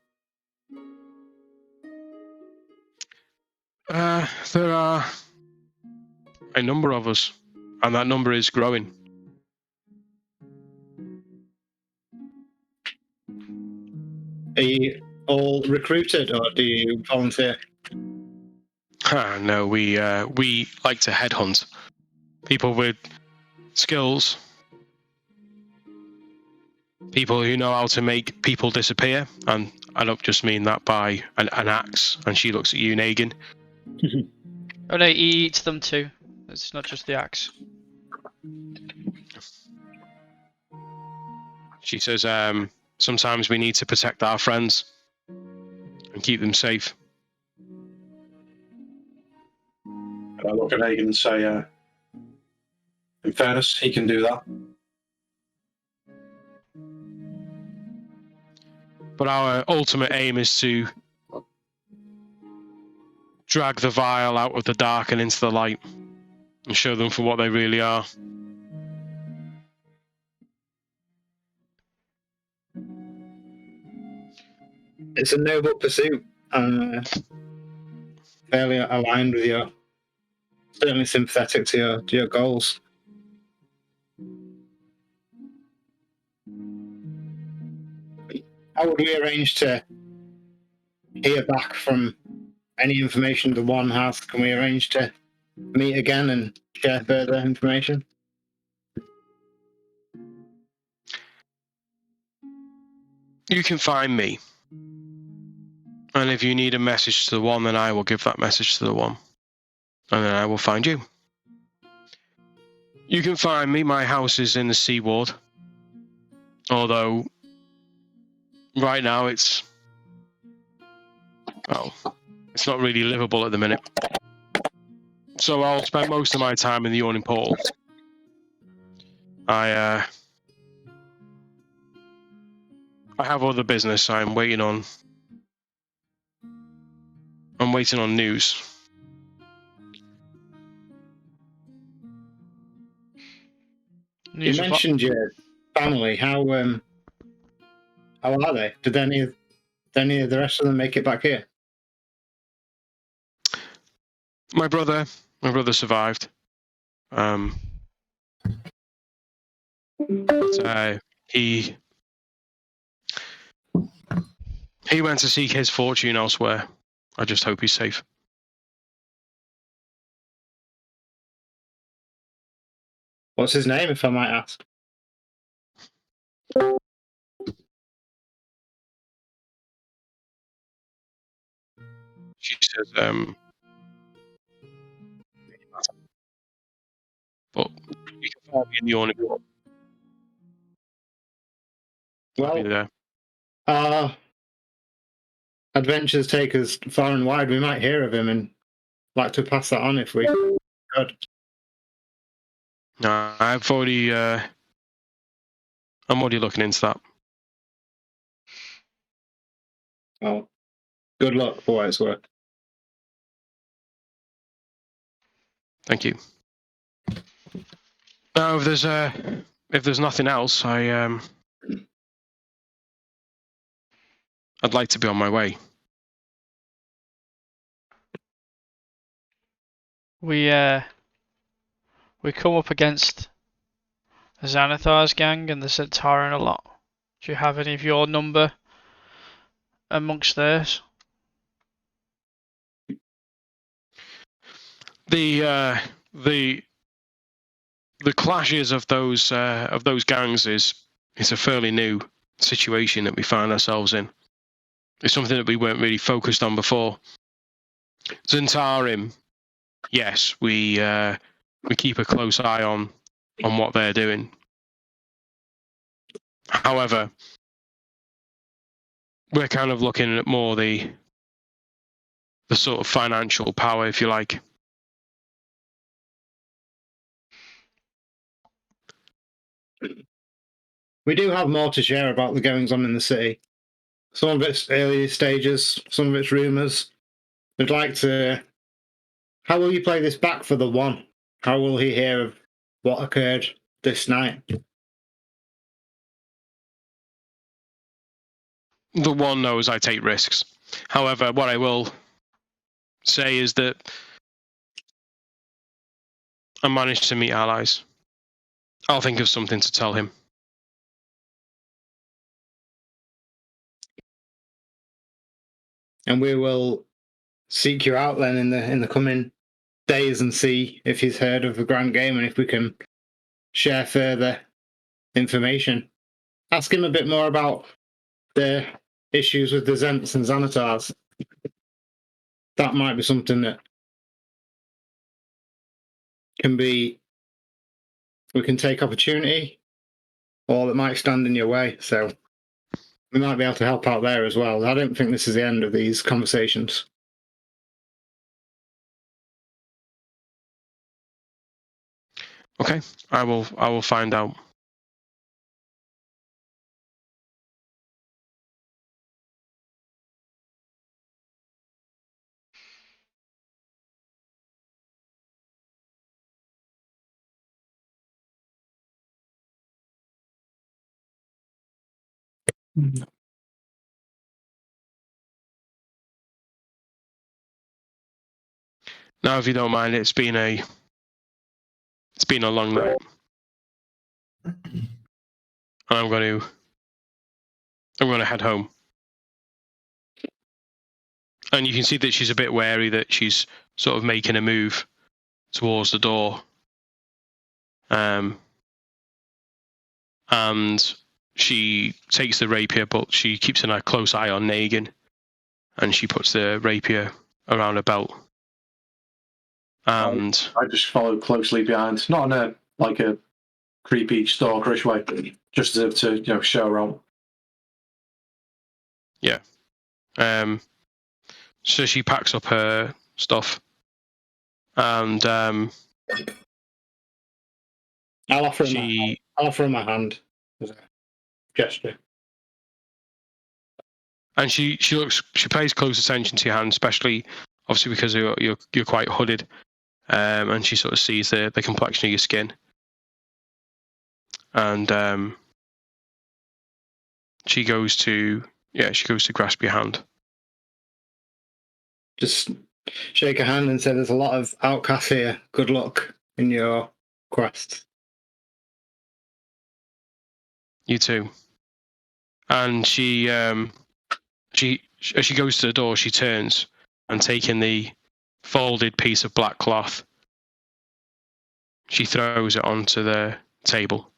There are a number of us, and that number is growing. Are you all recruited, or do you volunteer? No, we like to headhunt people with skills, people who know how to make people disappear, and I don't just mean that by an axe. And she looks at you, Nagin. Oh no, he eats them too. It's not just the axe. She says, sometimes we need to protect our friends and keep them safe. And I look at Hagen and say, in fairness, he can do that. But our ultimate aim is to drag the vile out of the dark and into the light and show them for what they really are. It's a noble pursuit. Fairly aligned with your, certainly sympathetic to your goals. How would we arrange to hear back from any information the one has? Can we arrange to meet again and share further information? You can find me. And if you need a message to the one, then I will give that message to the one. And then I will find you. You can find me. My house is in the Sea Ward. Although, right now it's not really livable at the minute. So I'll spend most of my time in the Yawning Portal. I have other business I'm waiting on. I'm waiting on news. News You of what? mentioned your family. How are they? Did any of the rest of them make it back here? My brother survived. But he went to seek his fortune elsewhere. I just hope he's safe. What's his name, if I might ask? She says, but you can find me in the Yawning Portal. I'll be Well, there. our adventures take us far and wide. We might hear of him and like to pass that on if we could. No, I've already. I'm already looking into that. Well, good luck for what it's worth. Thank you. Now, if there's nothing else, I'd like to be on my way. We come up against Xanathar's gang and the Centauran a lot. Do you have any of your number amongst theirs? The clashes of those gangs is a fairly new situation that we find ourselves in. It's something that we weren't really focused on before. Zentarim, yes, we keep a close eye on what they're doing. However, we're kind of looking at more the sort of financial power, if you like. We do have more to share about the goings on in the city. Some of it's early stages, some of it's rumours. We'd like to. How will you play this back for the one? How will he hear of what occurred this night? The one knows I take risks. However, what I will say is that I managed to meet allies. I'll think of something to tell him. And we will seek you out then in the coming days and see if he's heard of the grand game and if we can share further information. Ask him a bit more about the issues with the Zents and Xanatars. That might be something that we can take opportunity, or that might stand in your way. So we might be able to help out there as well. I don't think this is the end of these conversations. Okay, I will find out. Now, if you don't mind, it's been a long night, and I'm going to head home. And you can see that she's a bit wary, that she's sort of making a move towards the door. And she takes the rapier, but she keeps a close eye on Negan, and she puts the rapier around her belt. And I just follow closely behind, not in a creepy stalkerish way, just as if to show her out. Yeah. So she packs up her stuff, and I'll offer him my hand as a gesture. And she pays close attention to your hand, especially obviously because you're quite hooded, and she sort of sees the complexion of your skin, and she goes to grasp your hand. Just shake a hand and say, "There's a lot of outcasts here. Good luck in your quest." You too. And she as she goes to the door, she turns and, taking the folded piece of black cloth, she throws it onto the table.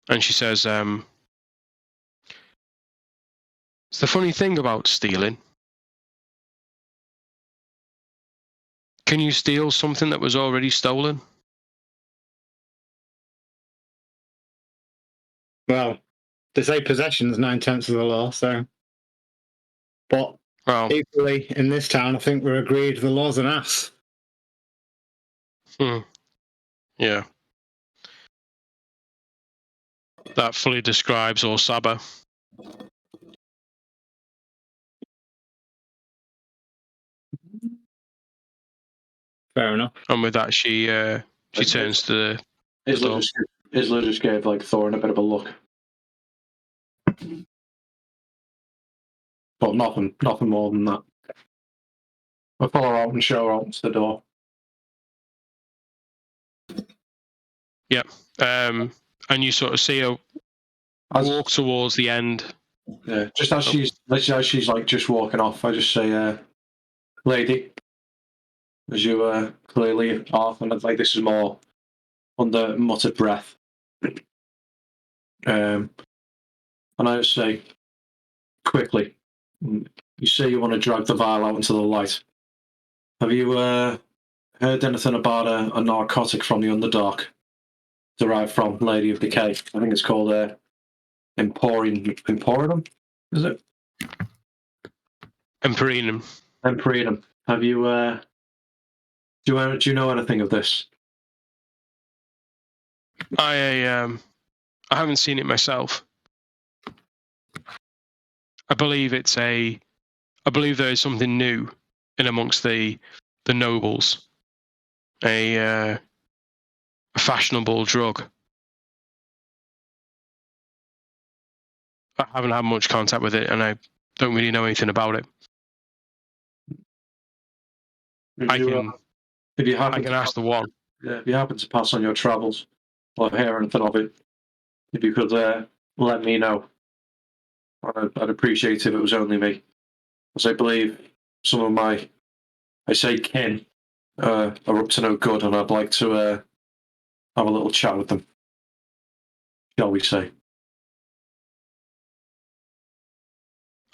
And she says, it's the funny thing about stealing. Can you steal something that was already stolen? Well, they say possession's 9/10 of the law, so. But equally, in this town, I think we're agreed the law's an ass. Yeah. That fully describes Orsaba. Fair enough. And with that, she turns to the door. Isla just gave Thorin a bit of a look, but nothing more than that. I follow her out and show her out to the door. Yeah. And you sort of see her walk towards the end. Yeah, just as she's like just walking off, I just say, "Lady," as you clearly are, and like this is more under muttered breath. And I just say, quickly, you say you want to drag the vial out into the light. Have you heard anything about a narcotic from the Underdark derived from Lady of Decay? I think it's called Emporium, is it? Empyrean. Emporium. Have you do you know anything of this? I haven't seen it myself. I believe there is something new in amongst the nobles. A fashionable drug. I haven't had much contact with it, and I don't really know anything about it. I can ask the one. Yeah, if you happen to pass on your travels or hear anything of it, if you could let me know. I'd appreciate if it was only me, as I believe some of my, I say kin, are up to no good, and I'd like to have a little chat with them, shall we say.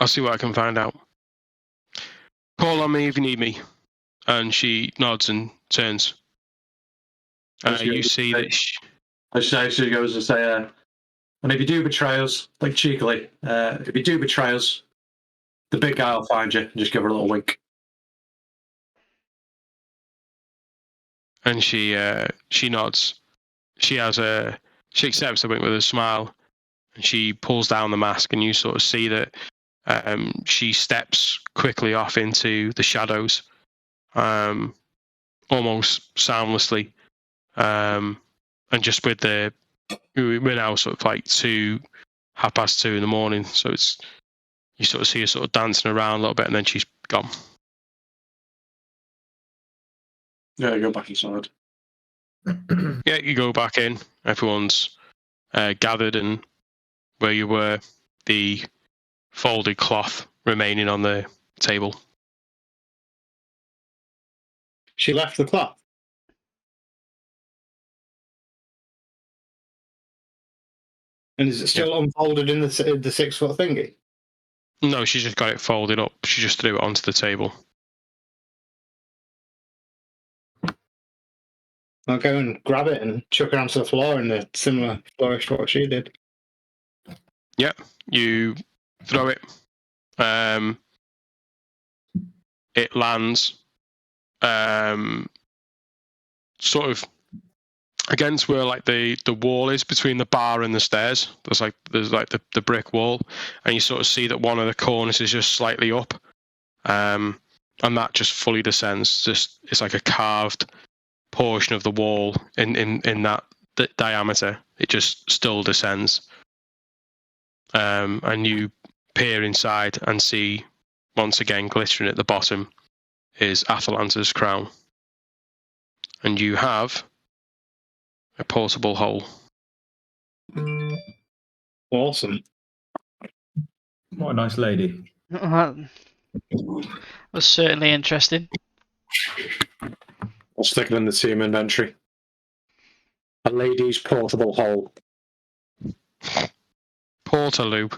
I'll see what I can find out. Call on me if you need me. And she nods and turns. You see that she goes and say, and if you do betray us, like cheekily, if you do betray us, the big guy will find you, and just give her a little wink. And she nods. She accepts the wink with a smile, and she pulls down the mask, and you sort of see that she steps quickly off into the shadows, almost soundlessly, and just with we're now sort of like 2:30 in the morning, so you sort of see her sort of dancing around a little bit, and then she's gone. Yeah, go back inside. Yeah, you go back in. Everyone's gathered, and where you were, the folded cloth remaining on the table. She left the cloth. And is it still unfolded in the 6-foot thingy? No, she just got it folded up. She just threw it onto the table. I'll go and grab it and chuck it onto the floor in a similar flourish to what she did. Yeah, you throw it. It lands sort of against where like the wall is between the bar and the stairs. There's like the brick wall, and you sort of see that one of the corners is just slightly up, and that just fully descends. Just it's like a carved portion of the wall in that diameter. It just still descends, and you peer inside and see once again glittering at the bottom is Atalanta's crown, and you have a portable hole. Awesome. What a nice lady. That was certainly interesting. I'll stick it in the team inventory. A lady's portable hole. Portaloo.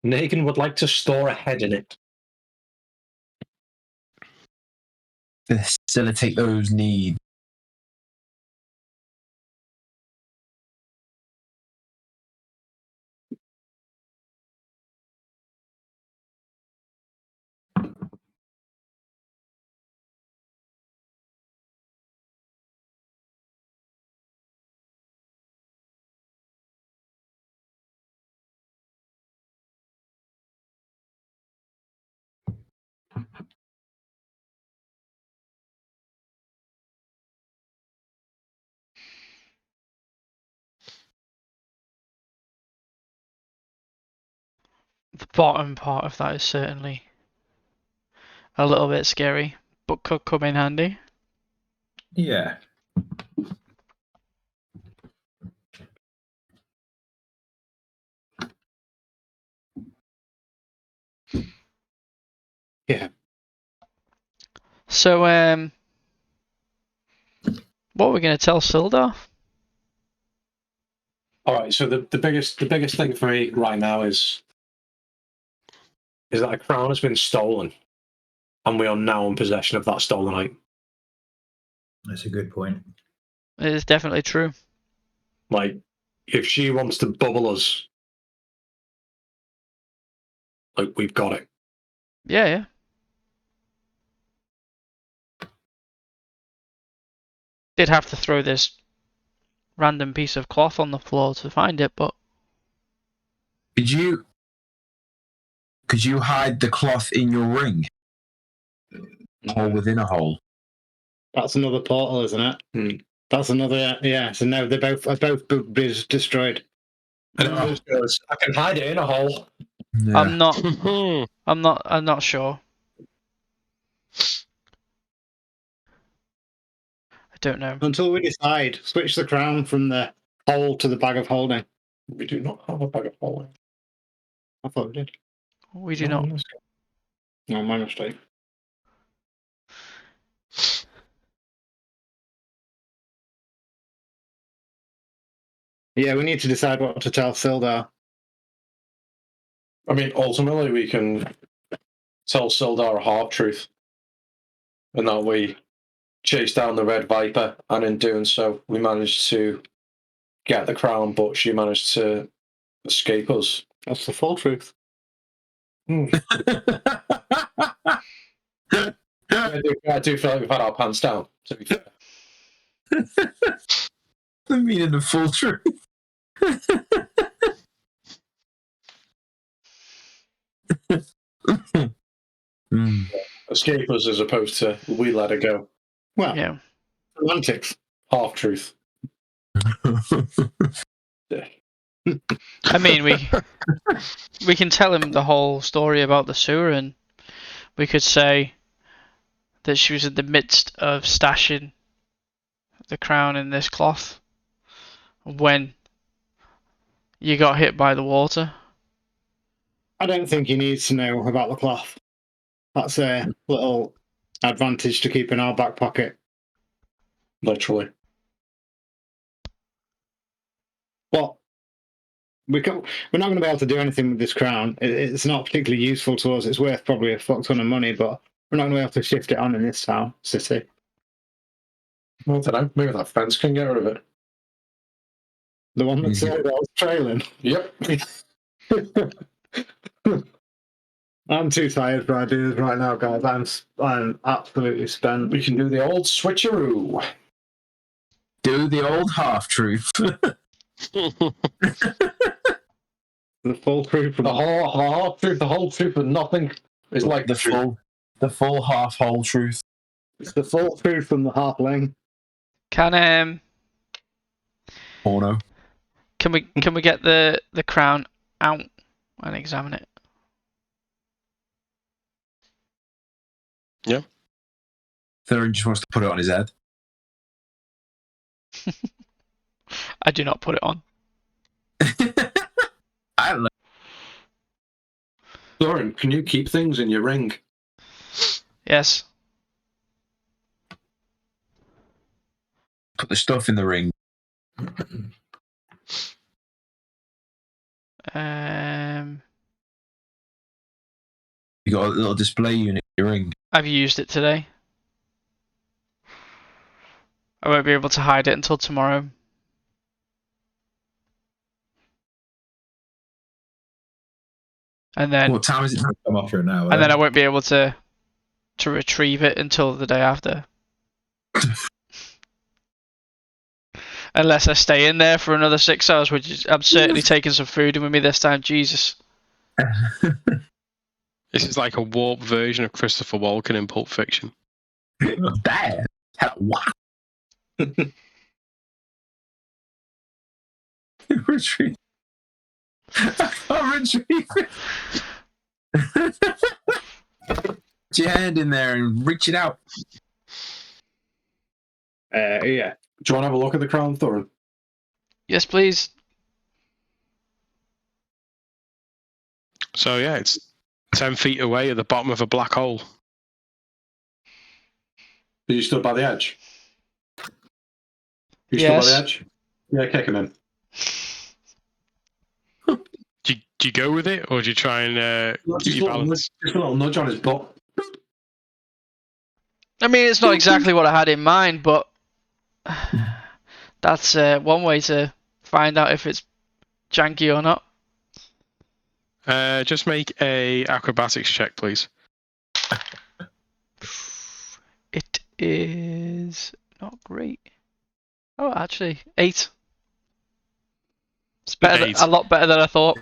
Negan would like to store a head in it. Facilitate those needs. The bottom part of that is certainly a little bit scary, but could come in handy. Yeah. So, what are we going to tell Sildar? All right. So the biggest thing for me right now is that a crown has been stolen, and we are now in possession of that stolen item. That's a good point. It is definitely true. Like, if she wants to bubble us, like, we've got it. Yeah, yeah. Did have to throw this random piece of cloth on the floor to find it, but Could you hide the cloth in your ring? Or within a hole? That's another portal, isn't it? Hmm. That's another. Yeah. So now they're both been destroyed. And it always goes, I can hide it in a hole. Yeah. I'm not sure. I don't know. Until we decide, switch the crown from the hole to the bag of holding. We do not have a bag of holding. I thought we did. We do not. No, my mistake. Yeah, we need to decide what to tell Sildar. I mean, ultimately, we can tell Sildar a half truth, and that we chased down the Red Viper, and in doing so, we managed to get the crown, but she managed to escape us. That's the full truth. I do feel like we've had our pants down, to be fair. The meaning of full truth. Escape us as opposed to we let her go. Well, Yeah. semantics. Half truth. I mean, we can tell him the whole story about the sewer, and we could say that she was in the midst of stashing the crown in this cloth when you got hit by the water. I don't think he needs to know about the cloth. That's a little advantage to keep in our back pocket. Literally. Well, we're not going to be able to do anything with this crown. It's not particularly useful to us. It's worth probably a fuck ton of money, but we're not going to be able to shift it on in this town, city. I don't know. Maybe that fence can get rid of it. The one that said I was trailing. Yep. I'm too tired for ideas right now, guys. I'm absolutely spent. We can do the old switcheroo. Do the old half truth. The full truth from The whole truth, but nothing is like the full half whole truth. It's the full truth from the halfling. Can Porno. Can we get the crown out and examine it? Yeah. Theron just wants to put it on his head. I do not put it on. I don't know. Lauren, can you keep things in your ring? Yes. Put the stuff in the ring. You got a little display unit in your ring. I've used it today. I won't be able to hide it until tomorrow. And then What time is it? I'm off for an hour. and then I won't be able to retrieve it until the day after. Unless I stay in there for another 6 hours, which is, I'm certainly taking some food in with me this time. Jesus. This is like a warped version of Christopher Walken in Pulp Fiction. Damn. What? Retreat. Retreat. Put your hand in there and reach it out. Yeah. Do you want to have a look at the crown, Thorin? Yes, please. So yeah, it's 10 feet away at the bottom of a black hole. Are you stood by the edge? You stood by Yes. the edge? Yeah, kick him in. Do you go with it, or do you try and keep your balance? Just a little nudge on his butt. I mean, it's not exactly what I had in mind, but that's one way to find out if it's janky or not. Just make a acrobatics check, please. It is not great. Oh, actually, 8. It's better, 8. a lot better than I thought.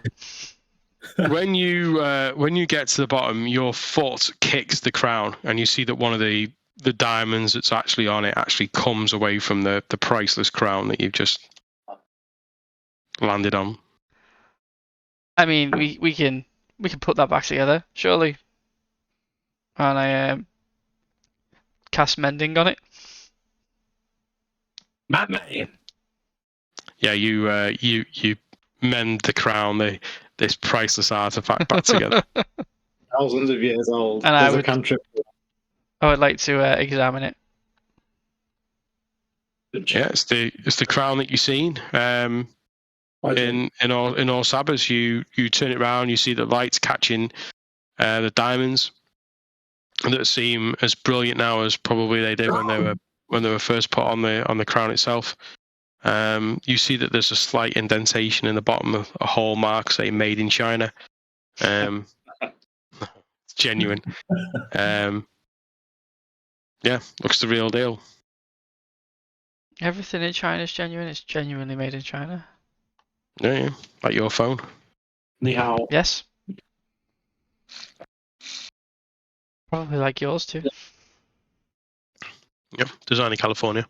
When you get to the bottom, your foot kicks the crown, and you see that one of the diamonds that's actually on it actually comes away from the priceless crown that you've just landed on. I mean, we can put that back together, surely. And I cast mending on it. Madman. Yeah, you mend the crown, this priceless artifact back together. Thousands of years old. And There's a cantrip. I would like to examine it. Yeah, it's the crown that you've seen. In all Sabbaths, you turn it around, you see the lights catching the diamonds that seem as brilliant now as probably they did when they were first put on the crown itself. You see that there's a slight indentation in the bottom of a hallmark, say "Made in China." It's genuine. Yeah, looks the real deal. Everything in China is genuine. It's genuinely made in China. Yeah, like your phone. Ni hao. Yes. Probably like yours too. Yep, designed in California.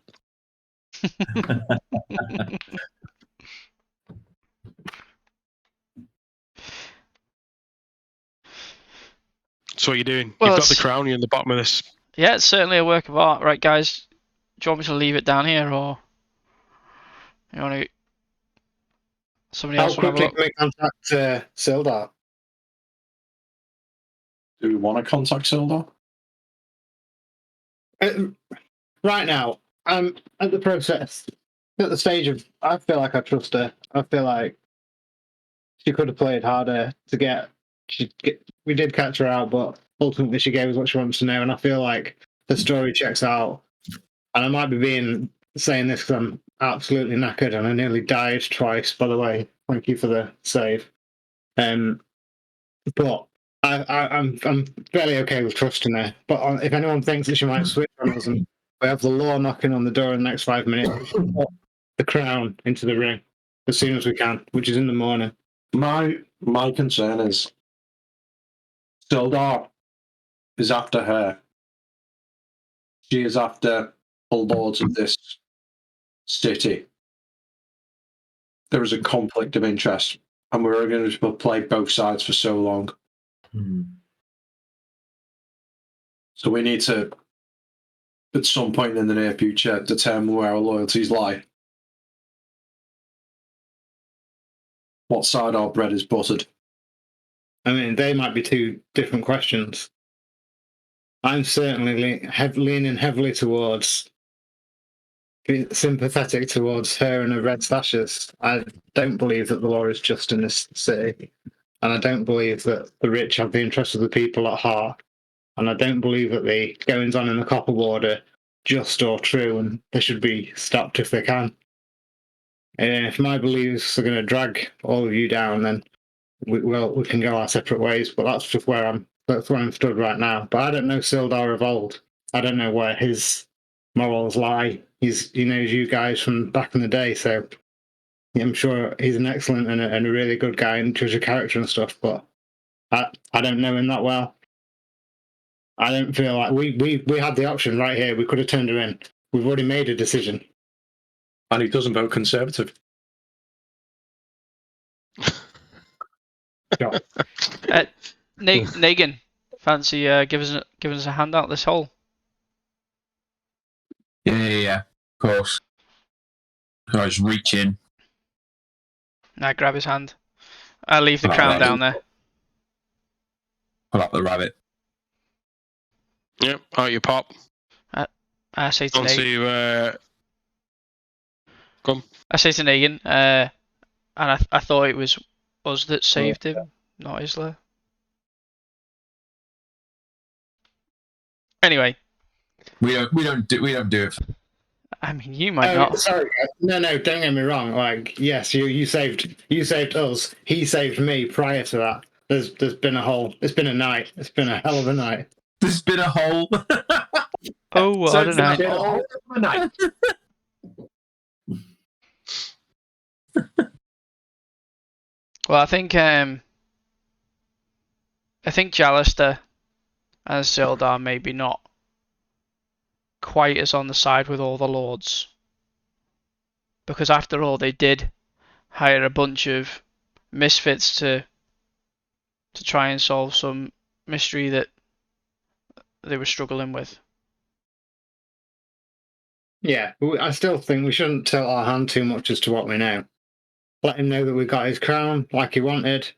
So what are you doing? Well, You've got the crown. You're in the bottom of this. Yeah, it's certainly a work of art. Right, guys? Do you want me to leave it down here, or you want to? Somebody How else want to have a quickly look? can we contact Sildar? Do we want to contact Sildar? Right now, I'm at the stage of. I feel like I trust her. I feel like she could have played harder to get. We did catch her out, but ultimately she gave us what she wants to know, and I feel like the story checks out. And I might be saying this because I'm absolutely knackered, and I nearly died twice. By the way, thank you for the save. But I'm fairly okay with trusting her. But if anyone thinks that she might switch on us, and we have the law knocking on the door in the next 5 minutes, we'll put the crown into the ring as soon as we can, which is in the morning. My concern is Sildar is after her. She is after the lords of this city. There is a conflict of interest, and we're going to play both sides for so long. So we need to, at some point in the near future, determine where our loyalties lie. What side our bread is buttered. I mean, they might be two different questions. I'm certainly leaning heavily towards being sympathetic towards her and her red stashes. I don't believe that the law is just in this city, and I don't believe that the rich have the interests of the people at heart, and I don't believe that the goings on in the copper ward are just or true, and they should be stopped if they can. And if my beliefs are going to drag all of you down, then we can go our separate ways. But that's just where I'm stood right now. But I don't know Sildar of old. I don't know where his morals lie. He knows you guys from back in the day, so I'm sure he's an excellent and a really good guy and judge of character and stuff. But I don't know him that well. I don't feel like we had the option right here. We could have turned her in. We've already made a decision. And he doesn't vote Conservative. Negan, fancy giving us a hand out this hole? Yeah, of course. So I just reach in. I grab his hand. I leave the crown down there. Pull up the rabbit. Yep, out you pop. I say to On Negan. to I say to Negan, and I thought it was us that saved him, not Isla. Anyway, We don't do it. I mean, you might Oh, not. sorry. No, don't get me wrong. Like, yes, you saved us. He saved me prior to that. There's been a whole. It's been a night. It's been a hell of a night. There's been a hole. Oh, what So a it's night. a hole. Well, I think Jallister and Sildar maybe not quite as on the side with all the lords, because after all, they did hire a bunch of misfits to try and solve some mystery that they were struggling with. Yeah, I still think we shouldn't tilt our hand too much as to what we know. Let him know that we got his crown like he wanted.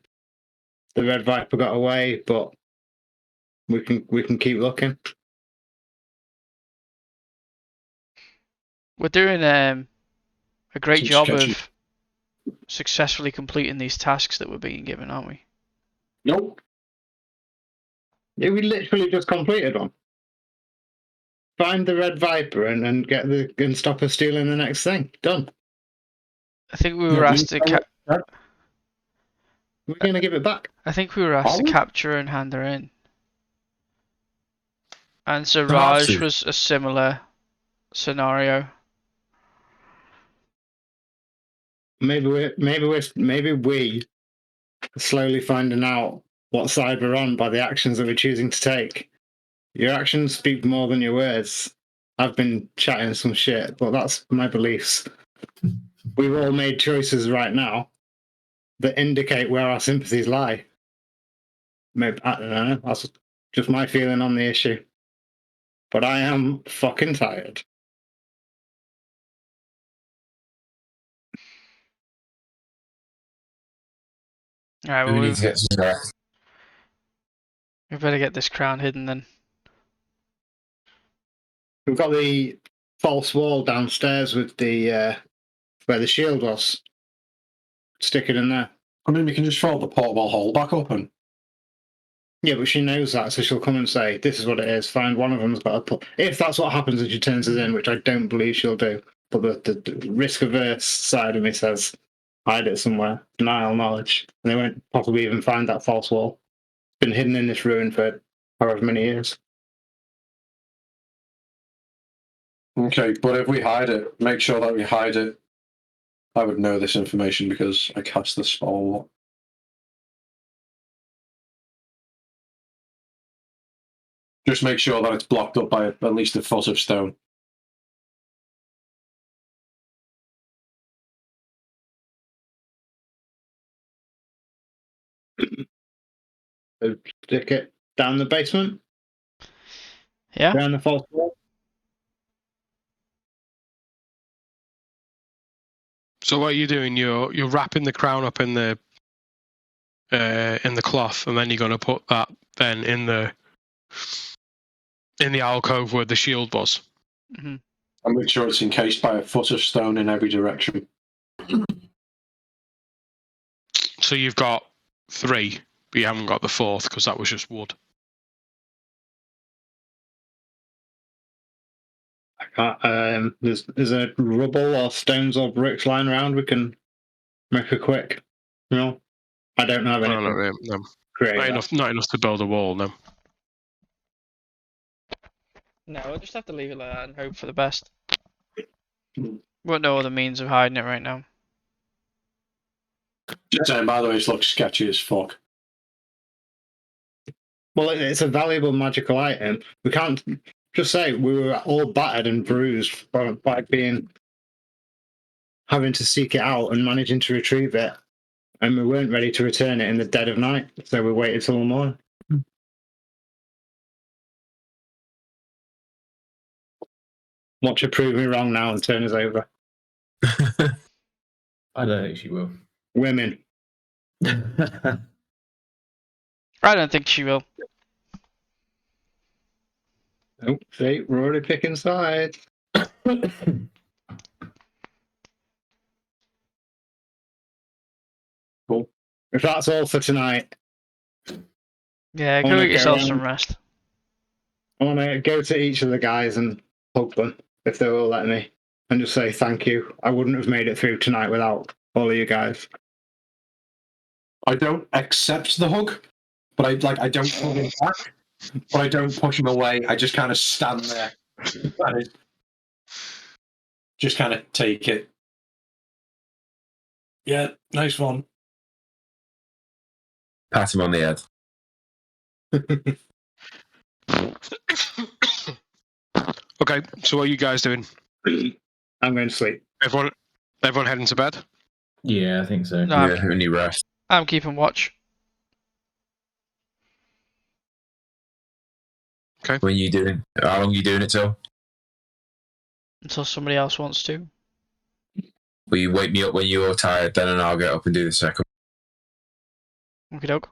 The Red Viper got away, but we can keep looking. We're doing a great Some job sketchy- of successfully completing these tasks that we're being given, aren't we? Nope. Yeah, we literally just completed one. Find the Red Viper and get and stop us stealing the next thing. Done. I think we were asked to. We're going to give it back. I think we were asked to Are we? capture and hand her in. And so No, Raj absolutely. was a similar scenario. Maybe we are slowly finding out what side we're on by the actions that we're choosing to take. Your actions speak more than your words. I've been chatting some shit, but that's my beliefs. We've all made choices right now that indicate where our sympathies lie. Maybe, I don't know. That's just my feeling on the issue. But I am fucking tired. Alright, We well, need to get some rest. we better get this crown hidden then. We've got the false wall downstairs with the where the shield was. Stick it in there. I mean, we can just throw the portable hole back open. Yeah, but she knows that, so she'll come and say, "This is what it is." Find one of them's got to put. If that's what happens and she turns us in, which I don't believe she'll do, but the risk-averse side of me says, hide it somewhere, denial knowledge, and they won't probably even find that false wall. It's been hidden in this ruin for however many years. Okay, but if we hide it, make sure that we hide it. I would know this information because I cast the spell. Just make sure that it's blocked up by at least a foot of stone. So stick it down the basement, Yeah? down the false wall. So what are you doing? You're wrapping the crown up in the cloth, and then you're going to put that then in the alcove where the shield was. Mm-hmm. And make sure it's encased by a foot of stone in every direction. So you've got 3, but you haven't got the 4th because that was just wood. I can't. There's a rubble or stones or bricks lying around. We can make a quick. I don't have No, anything. not really, no. Create Not enough to build a wall. No. No, we'll just have to leave it like that and hope for the best. Won't no other means of hiding it right now. Just saying, by the way, it looks sketchy as fuck. Well, it's a valuable magical item. We can't just say we were all battered and bruised by having to seek it out and managing to retrieve it, and we weren't ready to return it in the dead of night, so we waited till the morning. Watch her prove me wrong now and turn us over. I don't think she will. Women. I don't think she will. Oh, see, we're already picking sides. Cool. If that's all for tonight, Yeah, I go wanna get yourself go some around. rest. I want to go to each of the guys and hug them if they will let me, and just say thank you. I wouldn't have made it through tonight without all of you guys. I don't accept the hug, but I don't hug him back, but I don't push him away. I just kind of stand there and just kind of take it. Yeah, nice one. Pat him on the head. Okay, so what are you guys doing? I'm going to sleep. Everyone heading to bed? Yeah, I think so. No, Yeah, only rest. I'm keeping watch. When you doing? How long are you doing it till? Until somebody else wants to. Will you wake me up when you're tired then, and I'll get up and do the second? Okie doke.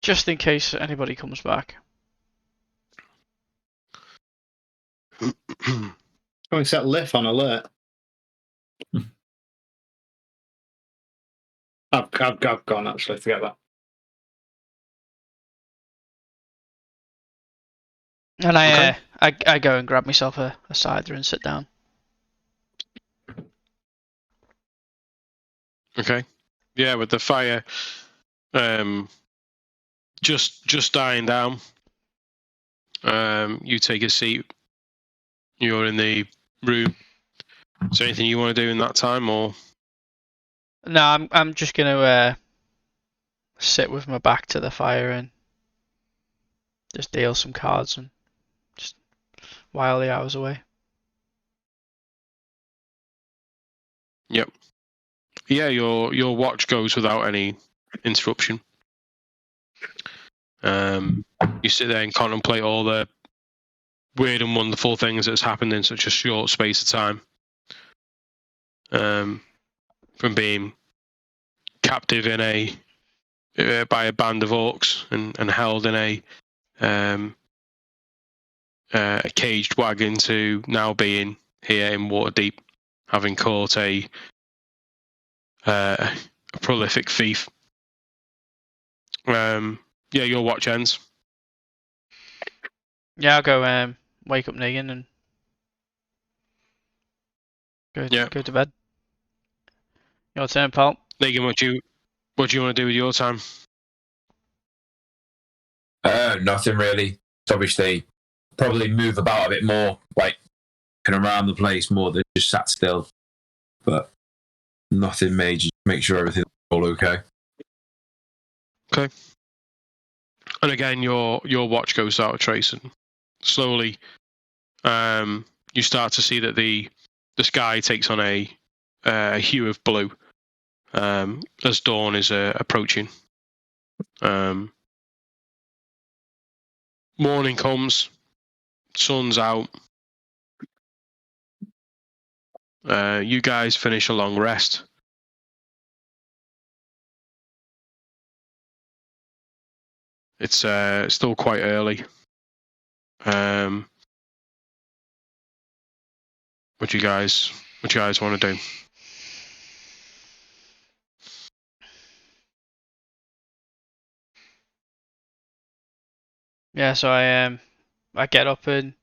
Just in case anybody comes back. I'm going to set Liff on alert. I've gone, actually, forget that. And Okay. I go and grab myself a cider and sit down. Okay. Yeah, with the fire just dying down, you take a seat. You're in the room. Is there anything you want to do in that time, or? No, I'm just gonna sit with my back to the fire and just deal some cards and just while the hours away. Yep. Yeah, your watch goes without any interruption. You sit there and contemplate all the weird and wonderful things that's happened in such a short space of time. From being captive in by a band of orcs and held in a caged wagon to now being here in Waterdeep, having caught a prolific thief. Yeah, your watch ends. Yeah, I'll go wake up Negan and go to bed. Your turn, pal. Negan, what do you want to do with your time? Nothing really. Obviously, probably move about a bit more, like kind of around the place more than just sat still. But nothing major. Make sure everything's all okay. Okay. And again, your watch goes out of trace, and slowly, you start to see that the sky takes on a hue of blue as dawn is approaching. Morning comes, sun's out. You guys finish a long rest. It's still quite early. What do you guys want to do? Yeah, so I get up and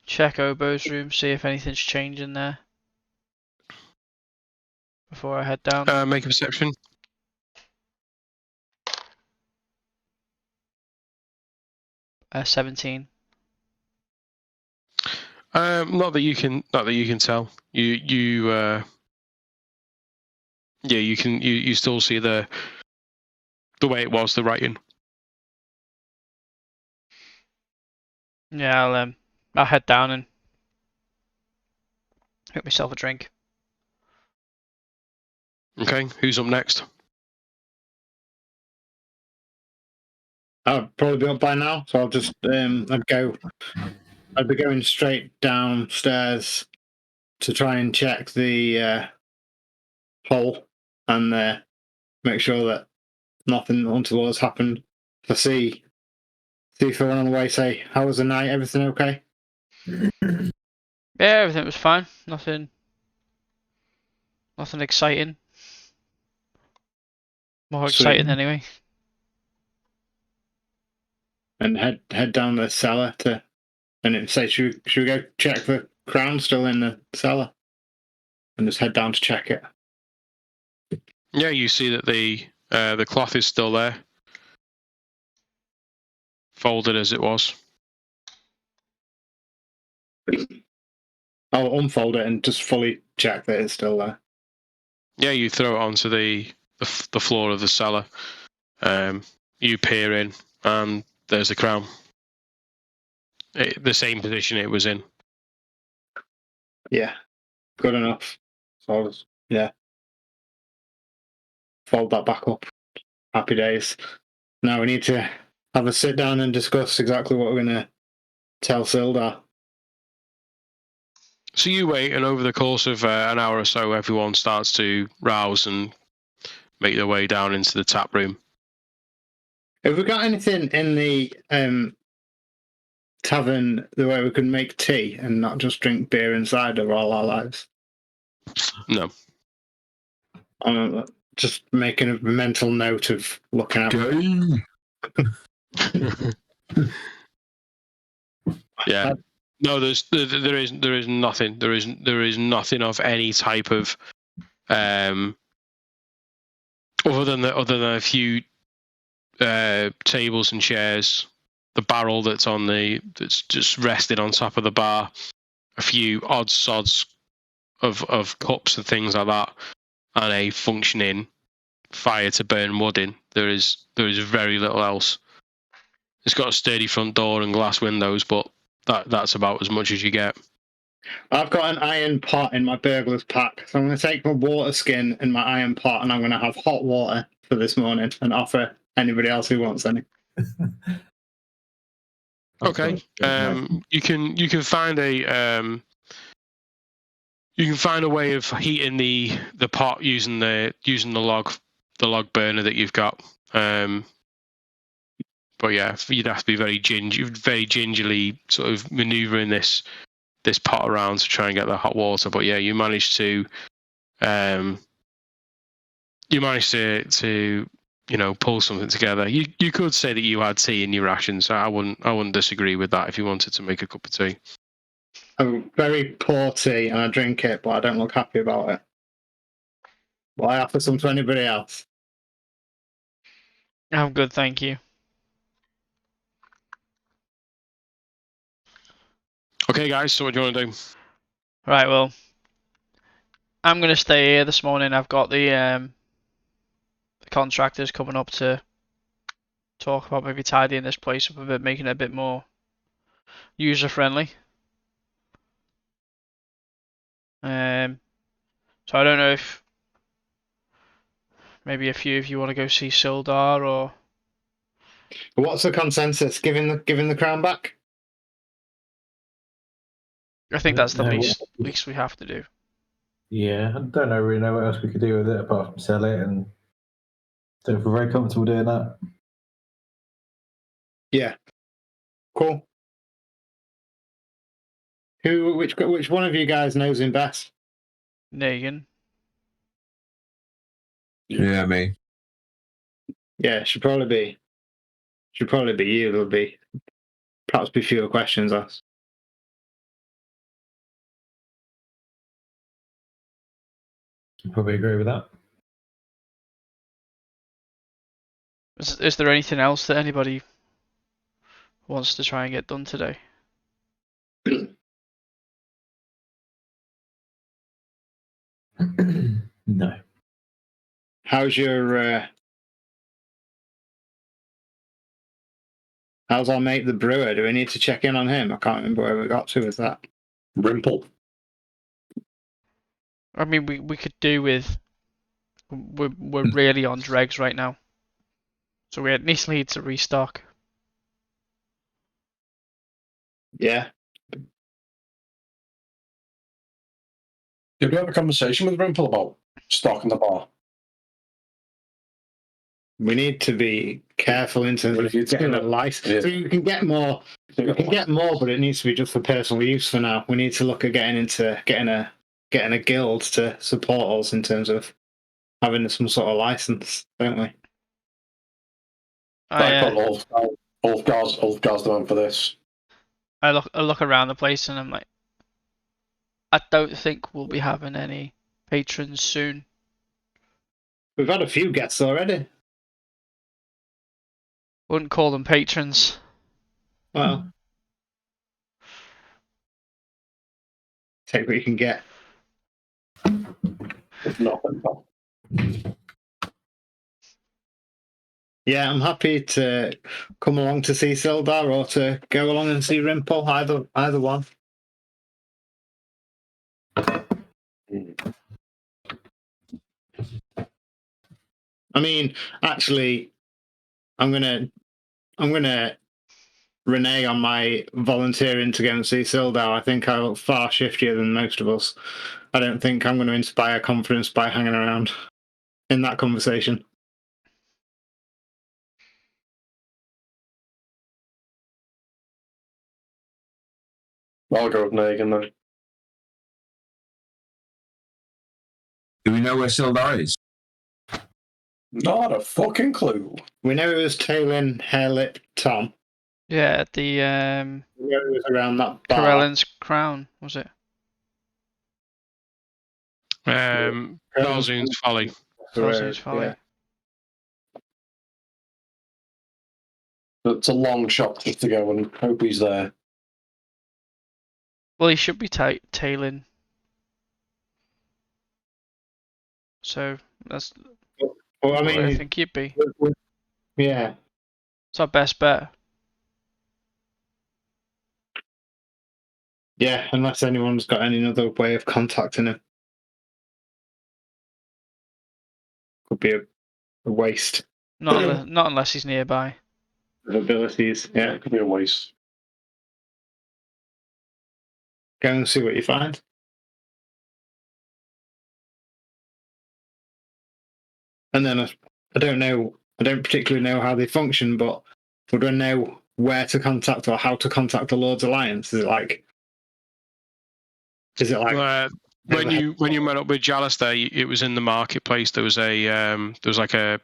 check Obo's room, see if anything's changed in there before I head down. Make a perception. 17. Not that you can tell. You still see the way it was, the writing. Yeah, I'll head down and get myself a drink. Okay, who's up next? I'll probably be up by now, so I'll just I'd be going straight downstairs to try and check the hole and make sure that nothing untoward has happened. I see everyone on the way say, how was the night? Everything okay? Yeah, everything was fine. Nothing exciting. More Sweet. exciting anyway. And head down the cellar and say, should we go check the crown still in the cellar? And just head down to check it. Yeah, you see that the cloth is still there, folded as it was. I'll unfold it and just fully check that it's still there. Yeah, you throw it onto the floor of the cellar. You peer in, and there's the crown. The same position it was in. Yeah, good enough. So I'll just, fold that back up. Happy days. Now we need to have a sit down and discuss exactly what we're going to tell Sildar. So you wait, and over the course of an hour or so, everyone starts to rouse and make their way down into the tap room. Have we got anything in the tavern the way we can make tea and not just drink beer and cider all our lives? No. I'm just making a mental note of looking at. Yeah. No, there is nothing. There is nothing of any type of other than a few tables and chairs, the barrel that's just rested on top of the bar, a few odd sods of cups and things like that, and a functioning fire to burn wood in. There is very little else. It's got a sturdy front door and glass windows, but that's about as much as you get. I've got an iron pot in my burglar's pack, so I'm going to take my water skin in my iron pot and I'm going to have hot water for this morning and offer anybody else who wants any. Okay. You can find a way of heating the pot using the log burner that you've got. But yeah, you'd have to be very gingerly sort of manoeuvring this pot around to try and get the hot water. But yeah, you managed to pull something together. You could say that you had tea in your rations. So I wouldn't disagree with that if you wanted to make a cup of tea. I'm very poor tea and I drink it, but I don't look happy about it. Will I offer some to anybody else? I'm good, thank you. Okay, guys. So what do you want to do? Right, well, I'm gonna stay here this morning. I've got the contractors coming up to talk about maybe tidying this place up a bit, making it a bit more user friendly. So I don't know if maybe a few of you want to go see Sildar or. What's the consensus? Giving the crown back? I think that's the No. least we have to do. Yeah, I don't really know what else we could do with it apart from sell it, and don't feel very comfortable doing that. Yeah. Cool. Which one of you guys knows him best? Negan. Yeah, me. Yeah, should probably be you. There'll be perhaps be fewer questions asked. Probably agree with that. Is there anything else that anybody wants to try and get done today? No. How's our mate the brewer? Do we need to check in on him? I can't remember where we got to with that. Rimple. I mean, we could do with. We're really on dregs right now, so we at least need to restock. Yeah. Did we have a conversation with Rimple about stocking the bar? We need to be careful in terms of getting a license. Yeah. So we can get more. We can get more, but it needs to be just for personal use for now. We need to look at getting a guild to support us in terms of having some sort of license, don't we? Like Ulfgar's the one for this. I look around the place and I'm like, I don't think we'll be having any patrons soon. We've had a few guests already. Wouldn't call them patrons. Well, take what you can get. It's not. Yeah, I'm happy to come along to see Sildar or to go along and see Rimple. Either one. I mean, actually, I'm gonna renege on my volunteering to go and see Sildar. I think I look far shiftier than most of us. I don't think I'm going to inspire confidence by hanging around in that conversation. I'll go with Negan then. Do we know where Sildar is? Not a fucking clue. We know it was Taylin, Hairlip, Tom. Yeah, the We know it was around that bar. Corellin's Crown, was it? Balzoon's Folly. Balzoon's Folly. Yeah. It's a long shot just to go and hope he's there. Well, he should be tailing. So that's Well, I what I mean, think he'd be. yeah. It's our best bet. Yeah, unless anyone's got any other way of contacting him. Could be a waste Not unless he's nearby. of abilities. Yeah. It could be a waste. Go and see what you find. And then I don't know. I don't particularly know how they function, but would I know where to contact or how to contact the Lord's Alliance? Is it like? When you met up with Jalis there, it was in the marketplace. There was like a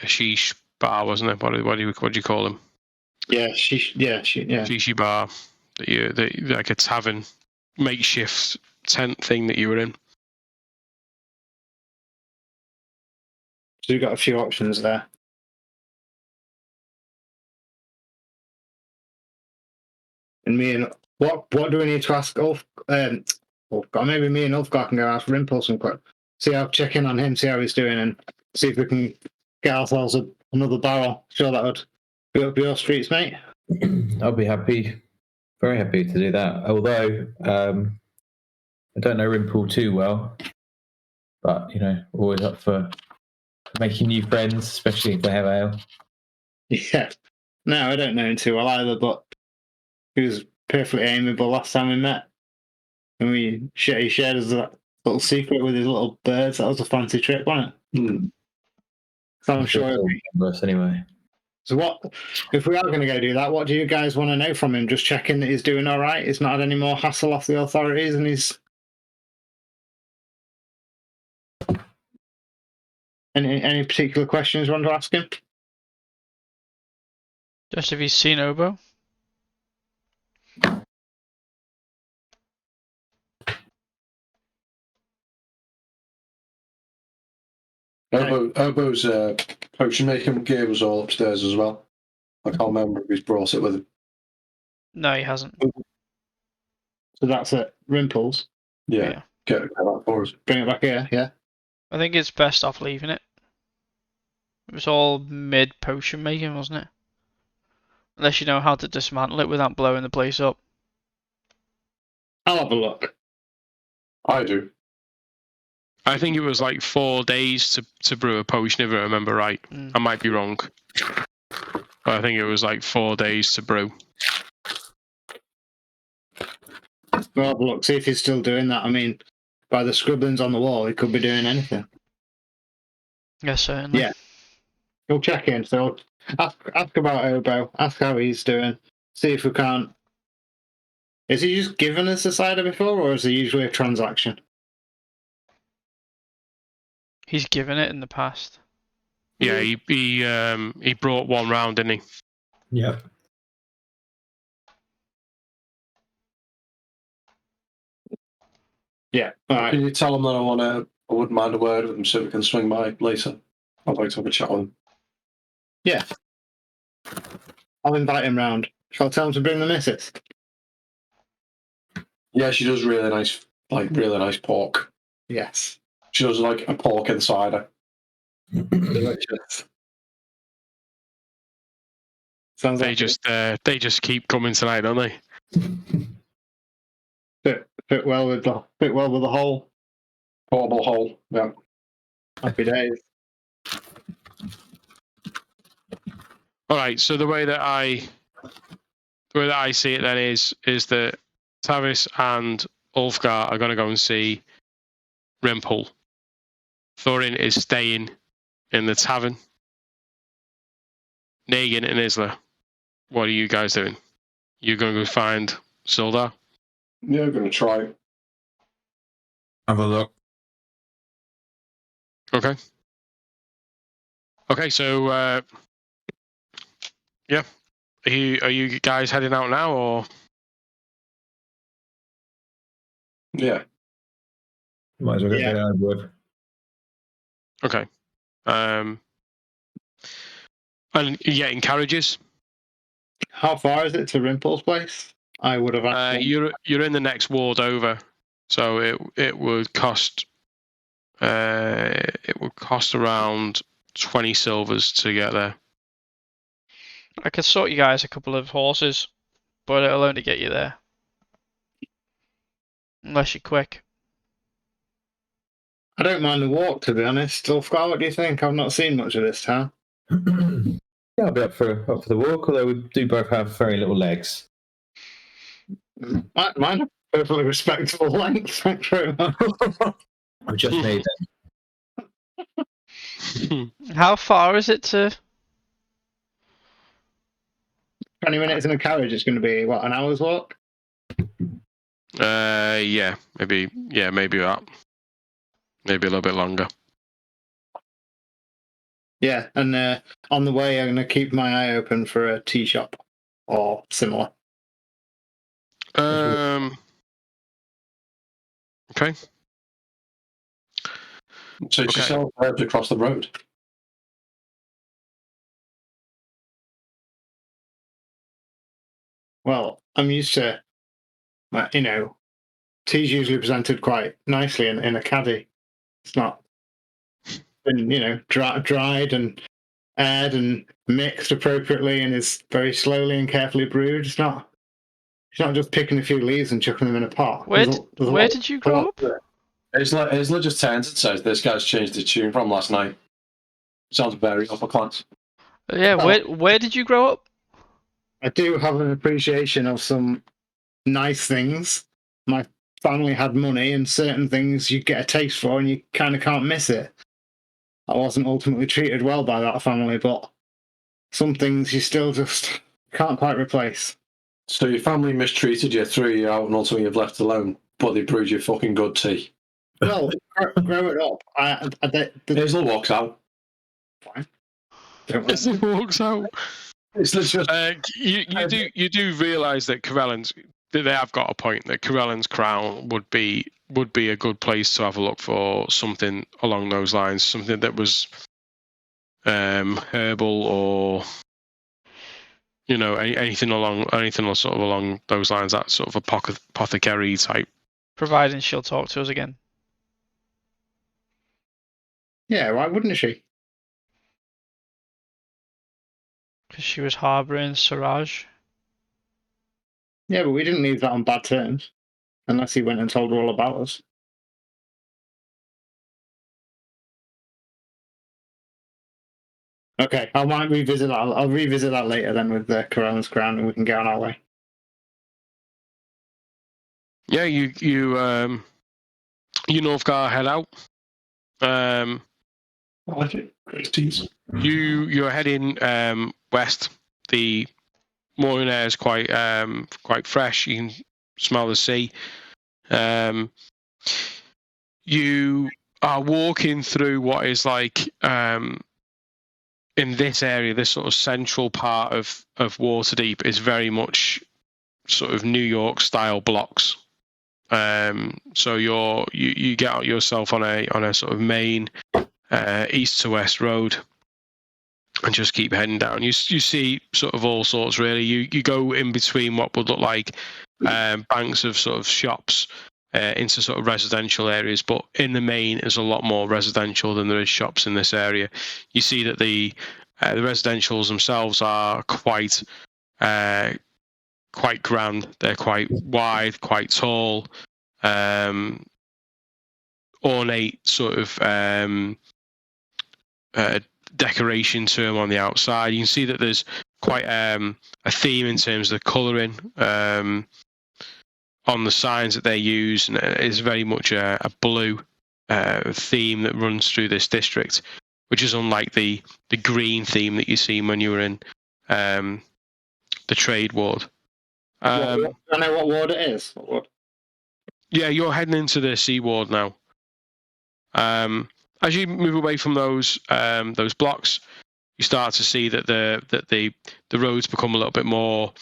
sheesh bar, wasn't it? What do you call them? Yeah, Shishi bar. Like a tavern, makeshift tent thing that you were in. So you've got a few options there. And what do we need to ask Ulf? Maybe me and Ulfgar can go ask Rimple some quick. Check in on him, see how he's doing, and see if we can get ourselves another barrel. Sure, that would be up your streets, mate. I'll be happy, very happy to do that. Although I don't know Rimple too well, but always up for making new friends, especially if they have ale. Yeah. No, I don't know him too well either, but he was perfectly amiable last time we met. And he shared us that little secret with his little birds. That was a fancy trip, wasn't it? Mm. So I'm sure. Anyway. So what if we are going to go do that? What do you guys want to know from him? Just checking that he's doing all right. He's not had any more hassle off the authorities, and he's. Any particular questions you want to ask him? Just if he's seen Obo. Obo's potion making gear was all upstairs as well. I can't remember if he's brought it with him. No, he hasn't. So that's it. Rimples. Yeah. Get that for us. Bring it back here. Yeah. I think it's best off leaving it. It was all mid potion making, wasn't it? Unless you know how to dismantle it without blowing the place up. I'll have a look. I do. I think it was like 4 days to brew a potion, if I remember right. I might be wrong. But I think it was like 4 days to brew. Well, have a look. See if he's still doing that. I mean, by the scribblings on the wall, he could be doing anything. Yes, certainly. Yeah. We'll check in. So ask about Obo. Ask how he's doing. See if we can't. Is he just given us a cider before, or is it usually a transaction? He's given it in the past. Yeah, he brought one round, didn't he? Yep. Yeah. All right. Can you tell them that I wouldn't mind a word with them so we can swing by later? I'd like to have a chat with them. Yeah. I'll invite him round. Shall I tell him to bring the missus? Yeah, she does really nice pork. Yes. She does like a pork and cider. Delicious. Sounds They like they just keep coming tonight, don't they? fit well with the whole. Portable hole. Yeah. Happy days. All right. So the way that I see it then is that Tavis and Ulfgar are going to go and see Rimple. Thorin is staying in the tavern. Negan and Isla, what are you guys doing? You're going to go find Sildar? Yeah, I'm going to try. Have a look. Okay. Okay, so yeah. Are you guys heading out now, or? Yeah. Might as well Yeah. get out of wood. Okay. And you're getting carriages? How far is it to Rimple's place? I would have asked. You're in the next ward over, so it would cost around 20 silvers to get there. I could sort you guys a couple of horses, but it'll only get you there. Unless you're quick. I don't mind the walk, to be honest. Ulfgar, what do you think? I've not seen much of this town. Yeah, I'll be up for the walk, although we do both have very little legs. Mine are perfectly respectable length. Thanks very much. I've just made them. How far is it to? 20 minutes in a carriage, it's going to be, what, an hour's walk? Yeah, maybe that. Maybe a little bit longer. Yeah, and on the way, I'm going to keep my eye open for a tea shop or similar. Okay. So it's yourself across the road. Well, I'm used to, tea's usually presented quite nicely in a caddy. It's not been, dried and aired and mixed appropriately and is very slowly and carefully brewed. It's not just picking a few leaves and chucking them in a pot. Where did you grow up? Isla just turns and says, "This guy's changed the tune from last night." Sounds very upper class. Yeah, where did you grow up? I do have an appreciation of some nice things. My family had money, and certain things you get a taste for, and you kind of can't miss it. I wasn't ultimately treated well by that family, but some things you still just can't quite replace. So your family mistreated you, threw you out, and ultimately you've left alone, but they brewed you fucking good tea. Well, growing up, Isla walks out. Fine. Isla walks out. Isla just... you do realise that they have got a point, that Corellan's Crown would be a good place to have a look for something along those lines, something that was herbal or anything sort of along those lines, that sort of apothecary type. Providing she'll talk to us again. Yeah, why wouldn't she? Because she was harbouring Siraj. Yeah, but we didn't leave that on bad terms, unless he went and told her all about us. Okay, I might revisit that. I'll revisit that later then with the Corellan's Crown, and we can get on our way. Yeah, you you Northgar head out. I like it. Great teams. You're heading west. The morning air is quite fresh. You can smell the sea. You are walking through what is like in this area, this sort of central part of Waterdeep is very much sort of New York style blocks. So you get out yourself on a sort of main east to west road and just keep heading down. You see sort of all sorts really. You go in between what would look like banks of sort of shops into sort of residential areas, but in the main there's a lot more residential than there is shops in this area. You see that the residentials themselves are quite grand. They're quite wide, quite tall, ornate sort of decoration to them on the outside. You can see that there's quite a theme in terms of the colouring on the signs that they use, and it's very much a blue theme that runs through this district, which is unlike the green theme that you see when you were in the trade ward. I know what ward it is. What ward? Yeah, you're heading into the sea ward now. As you move away from those blocks, you start to see that the roads become a little bit more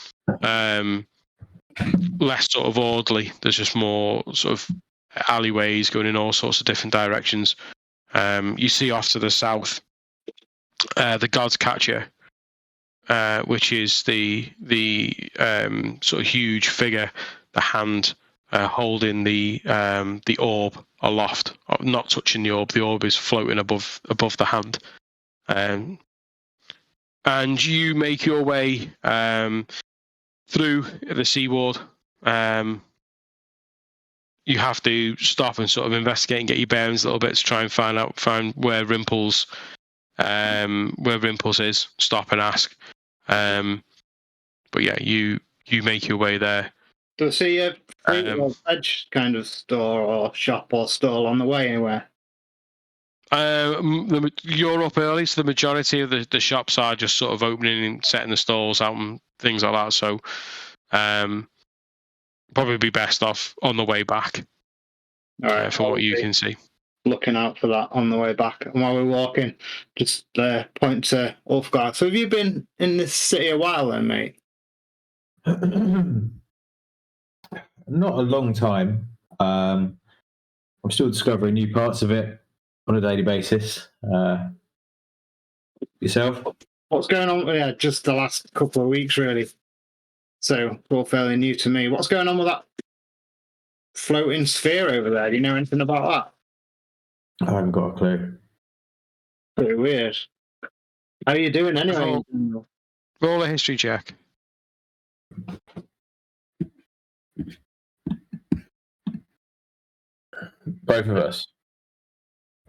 less sort of orderly. There's just more sort of alleyways going in all sorts of different directions. You see off to the south the God's Catcher, which is the sort of huge figure, the hand holding the orb aloft, not touching the orb. The orb is floating above the hand. And you make your way through the sea ward. You have to stop and sort of investigate and get your bearings a little bit to try and find where Rimples is. Stop and ask. But yeah, you make your way there. Do I see a fruit or veg kind of store or shop or stall on the way anywhere? You're up early, so the majority of the shops are just sort of opening and setting the stalls out and things like that. So probably be best off on the way back. All right, from what you can see. Looking out for that on the way back. And while we're walking, just point to Ulfgar. So have you been in this city a while then, mate? Not a long time. I'm still discovering new parts of it on a daily basis. Yourself? What's going on? Yeah, just the last couple of weeks, really. So it's all fairly new to me. What's going on with that floating sphere over there? Do you know anything about that? I haven't got a clue. Pretty weird. How are you doing anyway? Roll a history check. Both of us.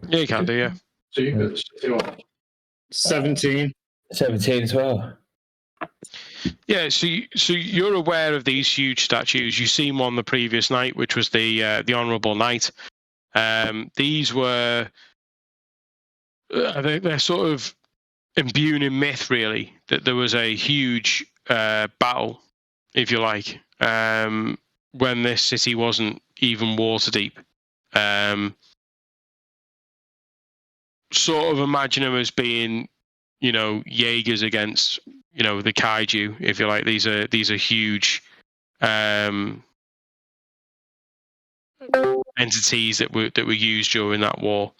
Yeah, you can do, yeah. So you could 17. 17 as well. Yeah, so you're aware of these huge statues. You've seen one the previous night, which was the Honourable Knight. These were they're sort of imbued in myth, really, that there was a huge battle, if you like, when this city wasn't even Waterdeep. Sort of imagine them as being, Jaegers against, the kaiju, if you like. These are huge entities that were used during that war.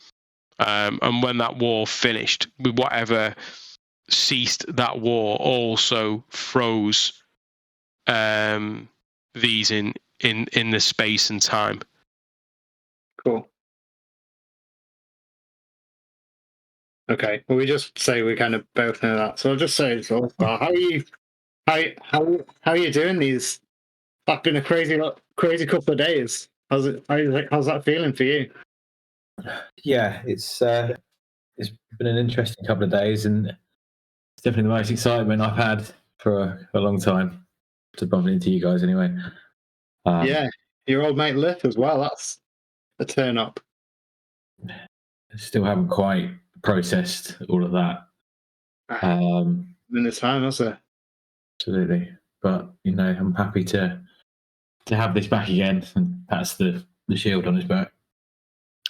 And when that war finished, whatever ceased that war also froze these in the space and time. Cool. Okay. Well, we just say we kind of both know that, so I'll just say it's all. How are you? How are you doing these? That's been a crazy couple of days. How's that feeling for you? Yeah, it's been an interesting couple of days, and it's definitely the most excitement I've had for a long time. To bump into you guys, anyway. Yeah, your old mate Lith as well. a turn up. Still haven't quite processed all of that. In the time, has there? Absolutely, but I'm happy to have this back again, and that's the shield on his back.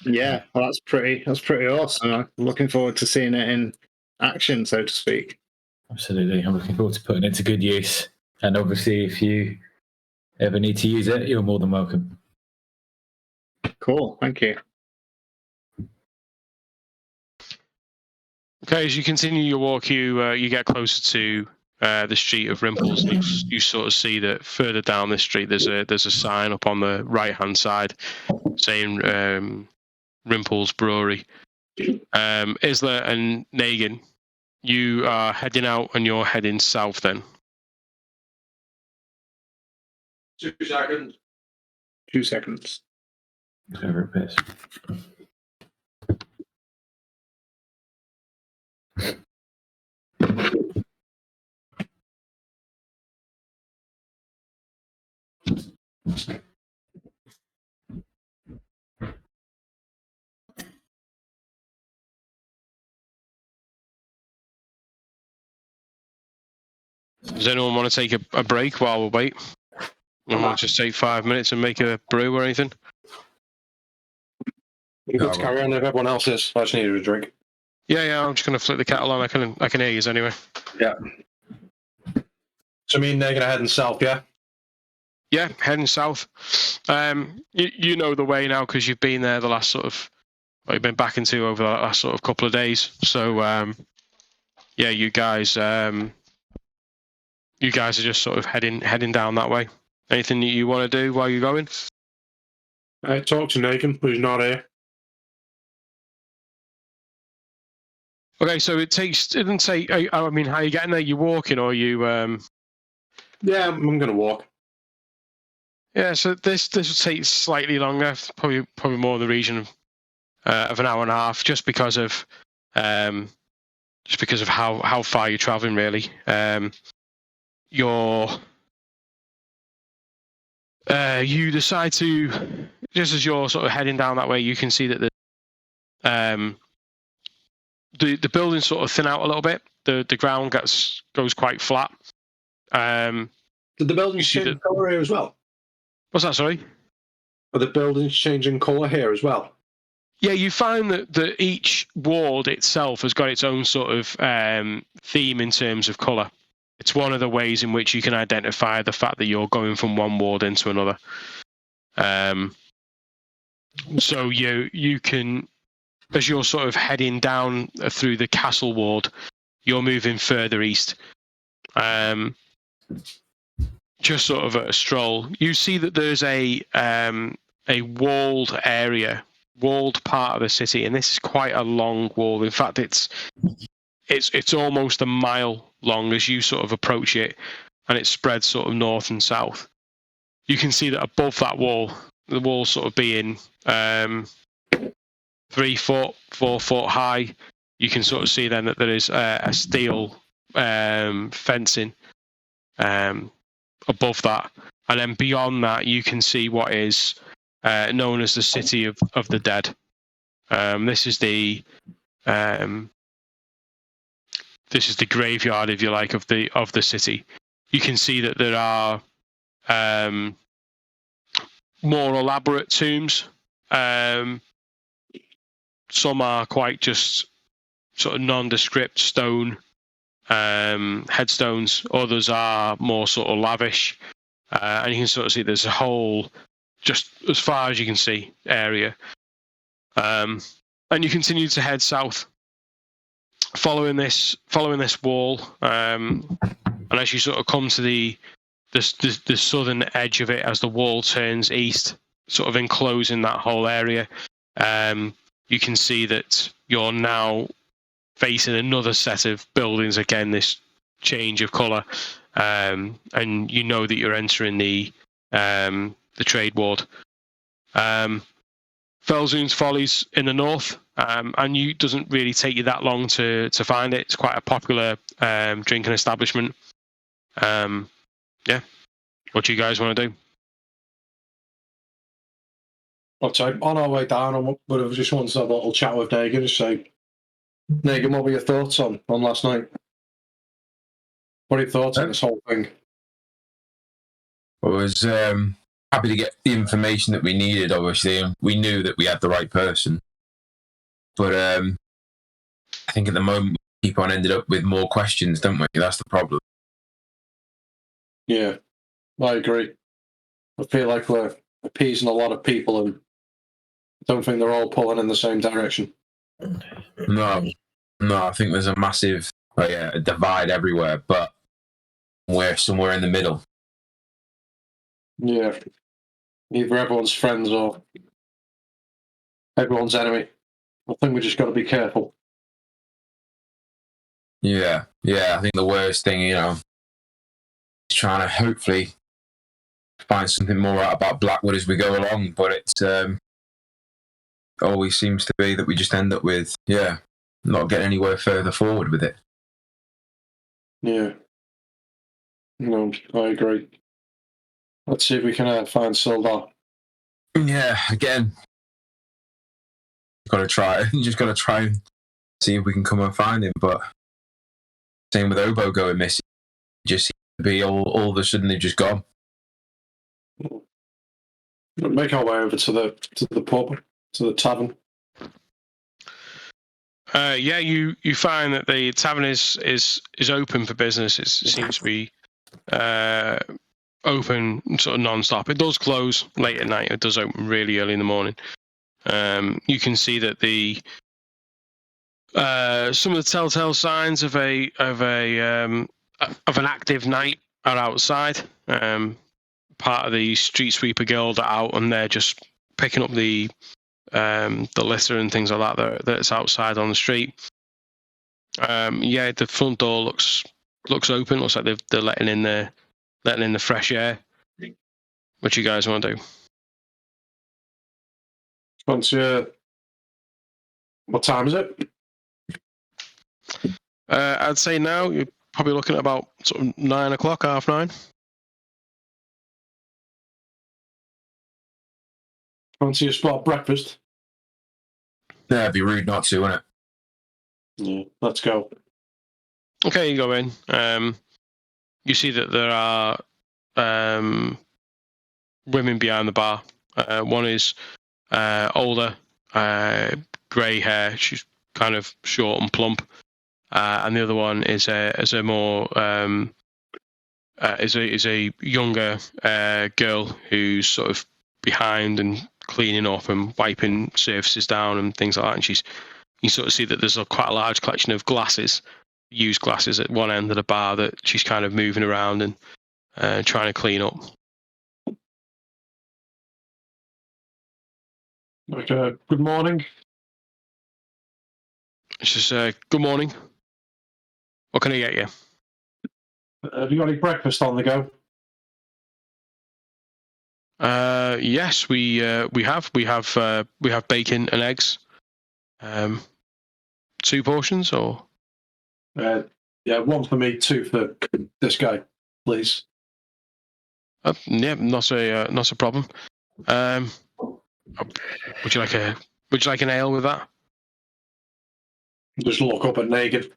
Yeah, well, that's pretty awesome. I'm looking forward to seeing it in action, so to speak. Absolutely, I'm looking forward to putting it to good use. And obviously, if you ever need to use it, you're more than welcome. Cool, thank you. Okay, as you continue your walk, you get closer to the street of Rimples, and you sort of see that further down this street there's a sign up on the right hand side saying Rimples Brewery. Isla and Nagin, you are heading out and you're heading south then. 2 seconds. 2 seconds. Whatever it is. Does anyone want to take a break while we wait? I want to just take 5 minutes and make a brew or anything? You got to carry on if everyone else is. I just needed a drink. Yeah, I'm just going to flick the kettle on. I can hear you anyway. Yeah. So me and they're going to head south, yeah? Yeah, heading south. You know the way now because you've been there the last you've been back into over the last sort of couple of days. So yeah, you guys are just sort of heading down that way. Anything that you want to do while you're going? Talk to Nathan, who's not here. Okay, so it didn't say. I mean, how are you getting there? You walking or you? Yeah, I'm going to walk. Yeah, so this will take slightly longer, probably more in the region of an hour and a half, just because of how far you're traveling. Really, you decide to, just as you're sort of heading down that way, you can see that the buildings sort of thin out a little bit. The ground goes quite flat. Did the buildings change colour here as well? What's that, sorry? Are the buildings changing colour here as well? Yeah, you find that each ward itself has got its own sort of theme in terms of colour. It's one of the ways in which you can identify the fact that you're going from one ward into another. So you can, as you're sort of heading down through the castle ward, you're moving further east. Just sort of a stroll. You see that there's a walled area, walled part of the city, and this is quite a long wall. In fact, it's almost a mile long as you sort of approach it, and it spreads sort of north and south. You can see that above that wall, the wall sort of being 3 foot, 4 foot high, you can sort of see then that there is a steel fencing above that, and then beyond that you can see what is known as the City of the Dead. This is the graveyard, if you like, of the city. You can see that there are more elaborate tombs. Some are quite just sort of nondescript stone headstones. Others are more sort of lavish, and you can sort of see there's a whole, just as far as you can see, area. And you continue to head south, following this wall, and as you sort of come to the southern edge of it, as the wall turns east, sort of enclosing that whole area, you can see that you're now facing another set of buildings. Again, this change of colour, and you know that you're entering the trade ward. Felzoon's Follies in the north, and it doesn't really take you that long to find it. It's quite a popular drinking establishment. Yeah, what do you guys want to do? But on our way down, I would have just wanted to have a little chat with Negan and say, Negan, what were your thoughts on last night? What are your thoughts on this whole thing? I was happy to get the information that we needed, obviously, and we knew that we had the right person. But I think at the moment, we keep on ended up with more questions, don't we? That's the problem. Yeah, I agree. I feel like we're appeasing a lot of people and don't think they're all pulling in the same direction. No, I think there's a massive a divide everywhere, but we're somewhere in the middle. Yeah. Either everyone's friends or everyone's enemy. I think we just got to be careful. Yeah. I think the worst thing, is trying to hopefully find something more out about Blackwood as we go along, but it's always seems to be that we just end up with not getting anywhere further forward with it. Yeah. No, I agree. Let's see if we can find Sildar. Yeah, again, got to try. Just got to try and see if we can come and find him. But same with Obo going missing. Just seems to be all of a sudden they've just gone. We'll make our way over to the pub, to the tavern. You find that the tavern is open for business. It seems to be open sort of non-stop. It does close late at night. It does open really early in the morning. You can see that the some of the telltale signs of an active night are outside. Part of the street sweeper guild are out, and they're just picking up the litter and things like that that's outside on the street. The front door looks open. Looks like they're letting in the fresh air. What you guys want to do? What time is it? I'd say now you're probably looking at about sort of 9 o'clock, 9:30. Fancy a spot breakfast? Yeah, it'd be rude not to, wouldn't it? Yeah, let's go. Okay, you go in. You see that there are women behind the bar. One is older, grey hair. She's kind of short and plump, and the other one is a more is a younger girl who's sort of behind and cleaning up and wiping surfaces down and things like that. And you sort of see that there's quite a large collection of glasses, used glasses, at one end of the bar that she's kind of moving around and trying to clean up. Good morning. She says, good morning. What can I get you? Have you got any breakfast on the go? Yes, we have bacon and eggs. 2 portions, or? One for me, 2 for this guy, please. Not a problem. Would you like an ale with that? Just look up at Negan.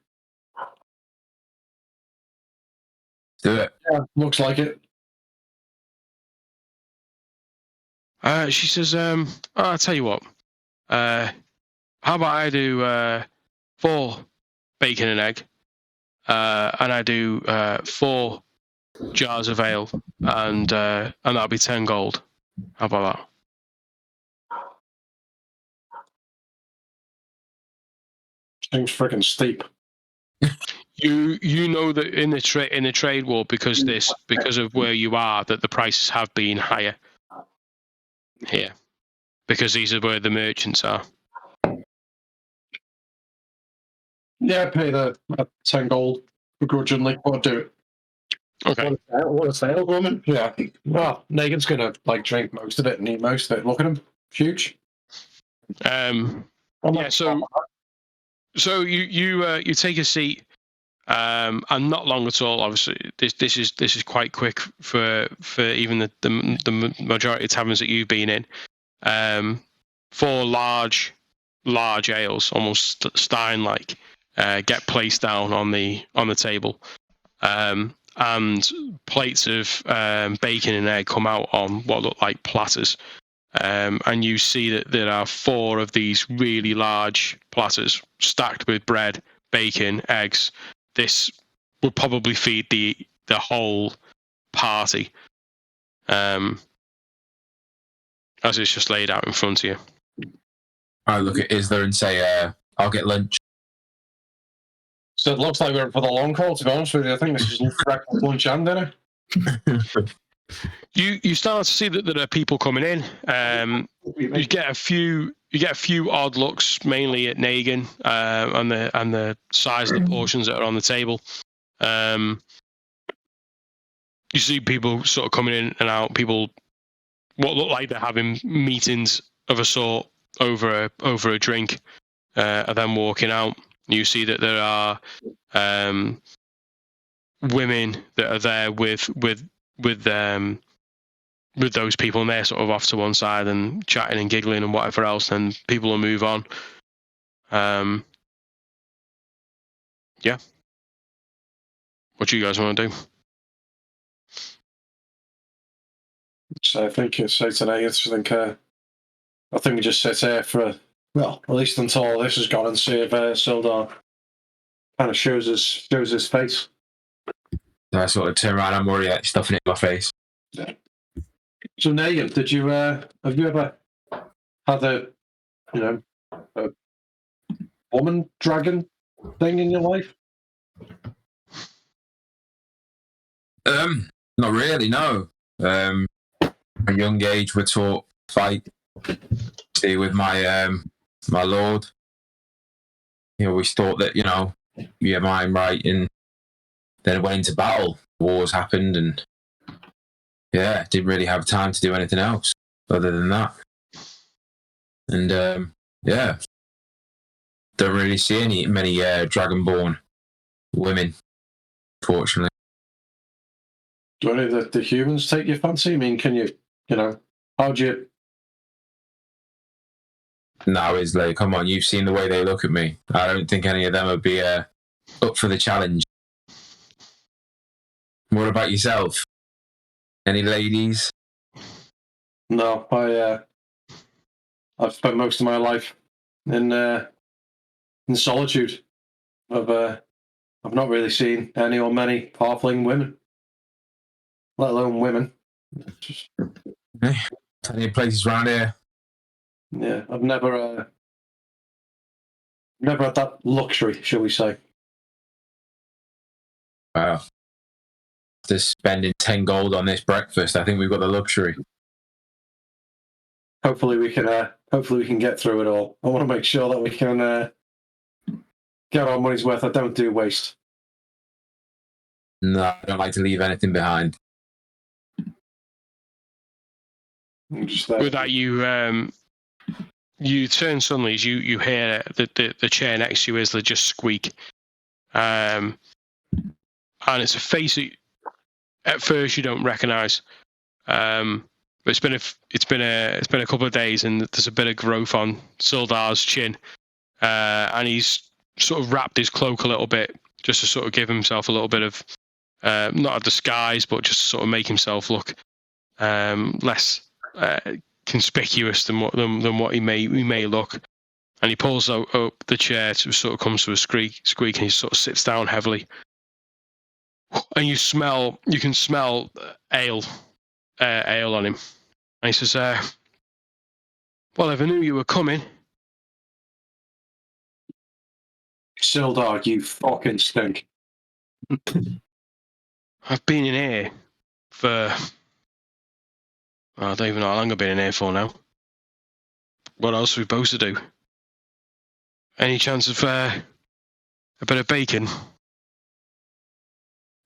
Do it. Yeah, looks like it. She says, I'll tell you what. How about I do 4 bacon and egg, and I do 4 jars of ale, and that'll be 10 gold. How about that? Seems freaking steep. You know that in the trade war, because of where you are, that the prices have been higher here, because these are where the merchants are. Yeah, pay the 10 gold begrudgingly. I'll do it. Okay. What a saleswoman. Yeah. Well, Negan's gonna drink most of it and eat most of it. Look at him. Huge. So you take a seat, and not long at all. Obviously, this is quite quick for even the majority of taverns that you've been in. four large ales, almost stein-like, get placed down on the table, and plates of bacon and egg come out on what look like platters. And you see that there are four of these really large platters stacked with bread, bacon, eggs. This would probably feed the whole party, as it's just laid out in front of you. I look at Isla and say, I'll get lunch. So it looks like we're in for the long haul, to be honest with you. I think this is breakfast, lunch, and dinner. You start to see that there are people coming in. You get a few odd looks, mainly at Negan, and the size of the portions that are on the table. You see people sort of coming in and out. People what look like they're having meetings of a sort over a drink, are then walking out. You see that there are women that are there with those people, and they're sort of off to one side and chatting and giggling and whatever else, and people will move on. Yeah. What do you guys want to do? So I think it's today. I think we just sit here for at least until this is gone, and see if Sildar kind of shows his face. So I sort of turn around. I'm already like, stuffing it in my face. Yeah. So Negan, have you ever had a woman dragon thing in your life? Not really, no. At a young age, we're taught fight. See, with my my lord, we always thought that mind right, and then it went into battle. Wars happened, and didn't really have time to do anything else other than that. And don't really see many dragonborn women, fortunately. Do any of the humans take your fancy? I mean, can you how do you? No, it's like, come on, you've seen the way they look at me. I don't think any of them would be up for the challenge. What about yourself? Any ladies? No, I've spent most of my life in solitude. I've not really seen any or many halfling women, let alone women. Just, Any places around here? yeah, I've never had that luxury, shall we say? Wow. After spending 10 gold on this breakfast, I think we've got the luxury. Hopefully we can get through it all. I want to make sure that we can get our money's worth. I don't do waste. No, I don't like to leave anything behind. With that, you turn suddenly as you hear the chair next to you, Isla, just squeak, and it's a face that at first you don't recognise. But it's been a couple of days, and there's a bit of growth on Sildar's chin, and he's sort of wrapped his cloak a little bit just to sort of give himself a little bit of not a disguise, but just to sort of make himself look less conspicuous than what he may look. And he pulls up the chair to sort of comes to a squeak, and he sort of sits down heavily. And you can smell ale on him. And he says, well, if I knew you were coming. Sildar, you fucking stink. I've been in here for... I don't even know how long I've been in here for now. What else are we supposed to do? Any chance of a bit of bacon?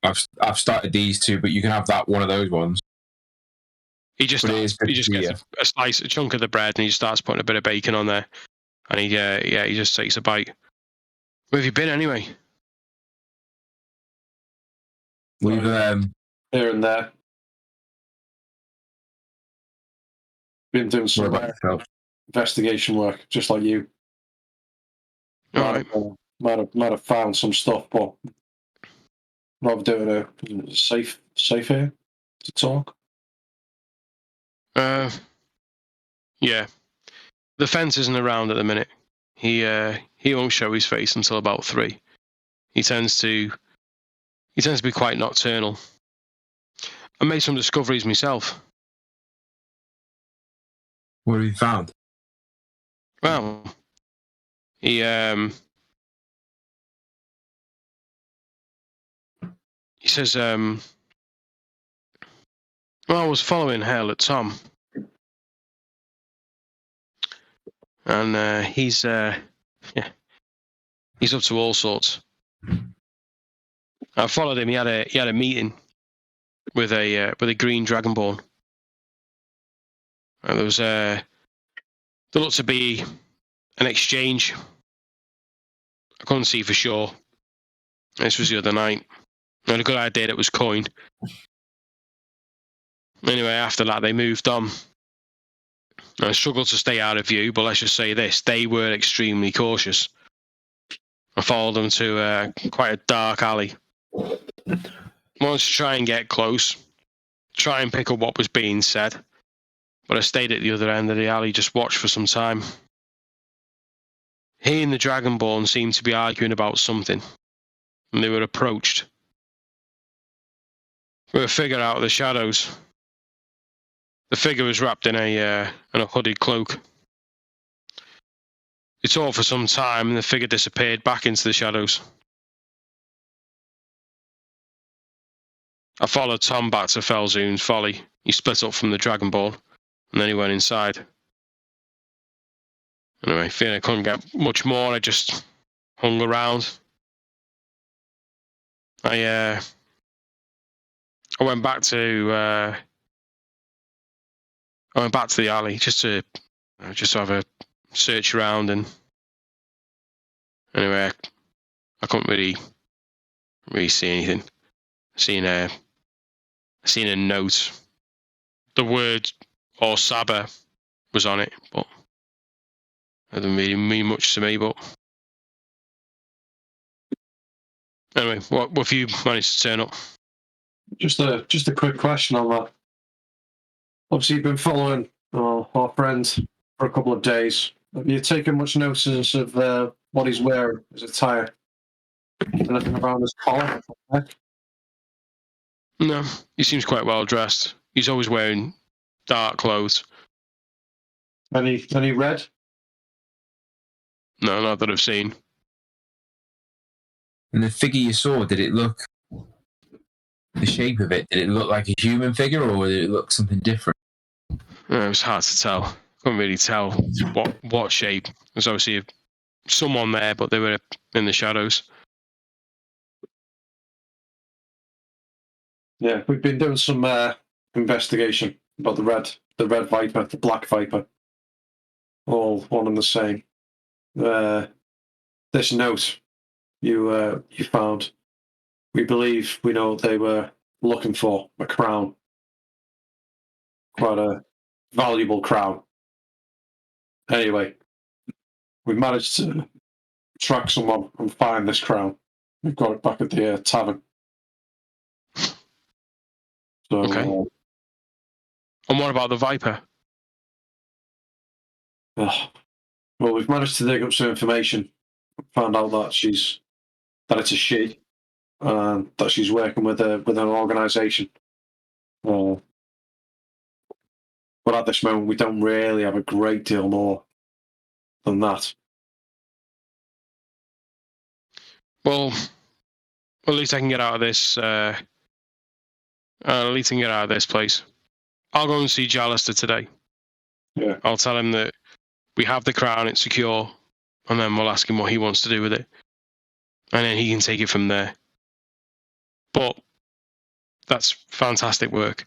I've started these two, but you can have one of those ones. He just gets a chunk of the bread, and he starts putting a bit of bacon on there, and he just takes a bite. Where have you been anyway? We've here and there. Been doing What some about yourself? investigation work, just like you. All right. Might have found some stuff, but rather do it safe here to talk. Yeah. The fence isn't around at the minute. He won't show his face until about 3. He tends to be quite nocturnal. I made some discoveries myself. What have you found? Well, he says, well, I was following hell at Tom, and he's up to all sorts. I followed him. He had a meeting with a green dragonborn. And there looked to be an exchange. I couldn't see for sure. This was the other night. I had a good idea that it was coin. Anyway, after that, they moved on. I struggled to stay out of view, but let's just say this: they were extremely cautious. I followed them to quite a dark alley. Wanted to try and get close, try and pick up what was being said, but I stayed at the other end of the alley, just watched for some time. He and the Dragonborn seemed to be arguing about something, and they were approached. With a figure out of the shadows. The figure was wrapped in a hooded cloak. They talked for some time, and the figure disappeared back into the shadows. I followed Tom back to Felzoon's Folly. He split up from the Dragonborn, and then he went inside. Anyway, feeling I couldn't get much more, I just hung around. I went back to the alley just to have a search around, and anyway, I couldn't really see anything. I seen a note. The word or Saba was on it, but it didn't really mean much to me. But anyway, what have you managed to turn up? Just a quick question on that. Obviously, you've been following our friend for a couple of days. Have you taken much notice of what he's wearing, his attire? Anything around his collar? No, he seems quite well dressed. He's always wearing dark clothes. Any red? No, not that I've seen. And the figure you saw, did it look, the shape of it, did it look like a human figure or did it look something different? It was hard to tell. Couldn't really tell what shape. There's obviously someone there, but they were in the shadows. Yeah, we've been doing some investigation about the red viper, the black viper, all one and the same. This note you found, we believe we know what they were looking for, a crown, quite a valuable crown. Anyway, we managed to track someone and find this crown. We've got it back at the tavern. So, Okay. And what about the viper? well, we've managed to dig up some information. Found out that it's a she, and that she's working with an organisation. But at this moment, we don't really have a great deal more than that. Well, at least I can get out of this. At least I can get out of this place. I'll go and see Jallister today. Yeah. I'll tell him that we have the crown, it's secure, and then we'll ask him what he wants to do with it. And then he can take it from there. But that's fantastic work.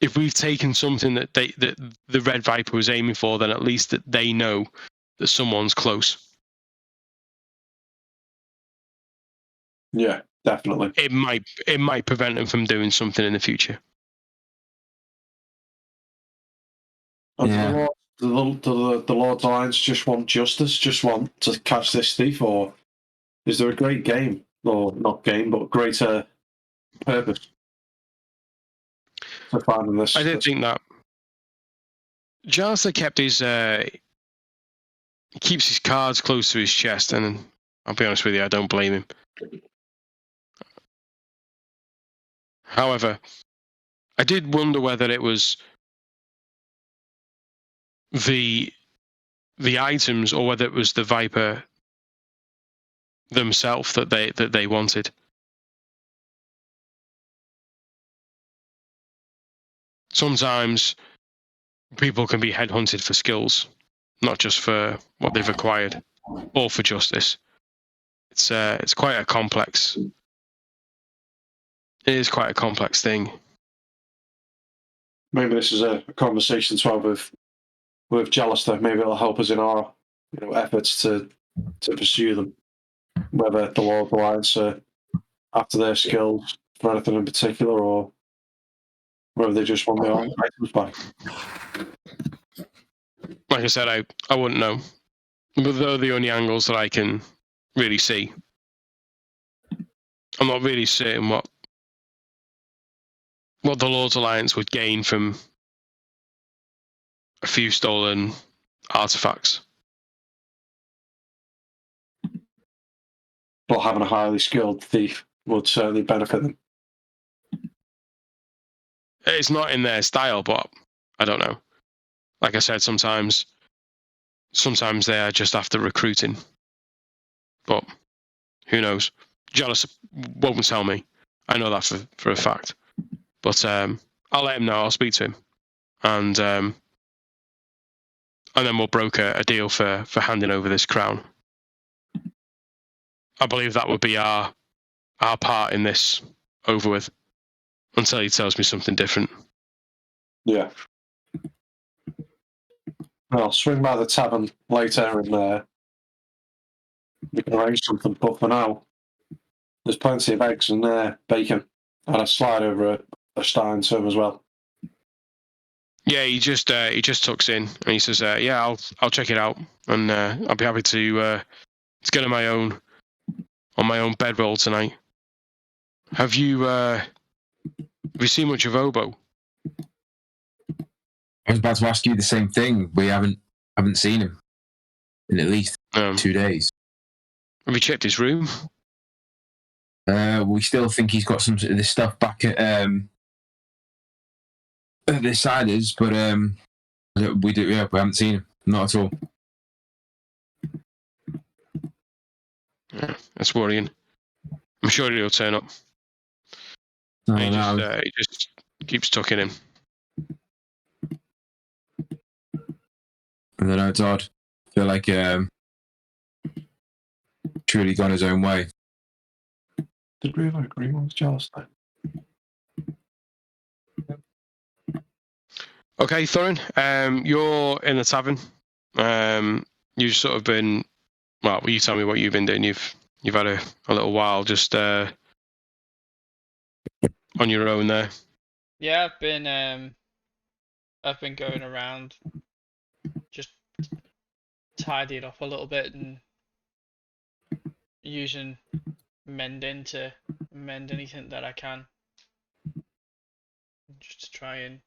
If we've taken something that the Red Viper was aiming for, then at least that they know that someone's close. Yeah, definitely. It might prevent them from doing something in the future. And Yeah. the Lord's Alliance just want justice, just want to catch this thief, or is there a great game, or not game, but greater purpose to finding this? I did think that. Jallister kept his he keeps his cards close to his chest, and I'll be honest with you, I don't blame him. However, I did wonder whether it was the items or whether it was the Viper themselves that they wanted. Sometimes people can be headhunted for skills, not just for what they've acquired, or for justice. It's quite a complex. It is quite a complex thing. Maybe this is a conversation to have with Jallister. Maybe it'll help us in our efforts to pursue them. Whether the Lord's Alliance are after their skills for anything in particular, or whether they just want their items back. Like I said, I wouldn't know. But they're the only angles that I can really see. I'm not really certain what the Lord's Alliance would gain from a few stolen artifacts. But having a highly skilled thief would certainly benefit them. It's not in their style, but I don't know. Like I said, sometimes they are just after recruiting. But who knows? Jealous won't tell me. I know that for a fact. But I'll let him know. I'll speak to him, and then we'll broker a deal for handing over this crown. I believe that would be our part in this over with, until he tells me something different. Yeah. I'll swing by the tavern later and we can arrange something. But for now, there's plenty of eggs and bacon, and a slide over a stein to him as well. Yeah, he just tucks in and he says, "Yeah, I'll check it out, and I'll be happy to get on my own bedroll tonight." Have you seen much of Obo? I was about to ask you the same thing. We haven't seen him in at least 2 days. Have you checked his room? We still think he's got some of this stuff back at the Siders, but we haven't seen him. Not at all. Yeah, that's worrying. I'm sure he'll turn up. He just keeps tucking him. I don't know, it's odd. I feel like truly gone his own way. Did we have an agreement with Jallister? Okay, Thorin, you're in the tavern. You've sort of been, well, you tell me what you've been doing. You've had a little while just on your own there. Yeah, I've been going around, just tidying up a little bit and using mending to mend anything that I can, just to try and.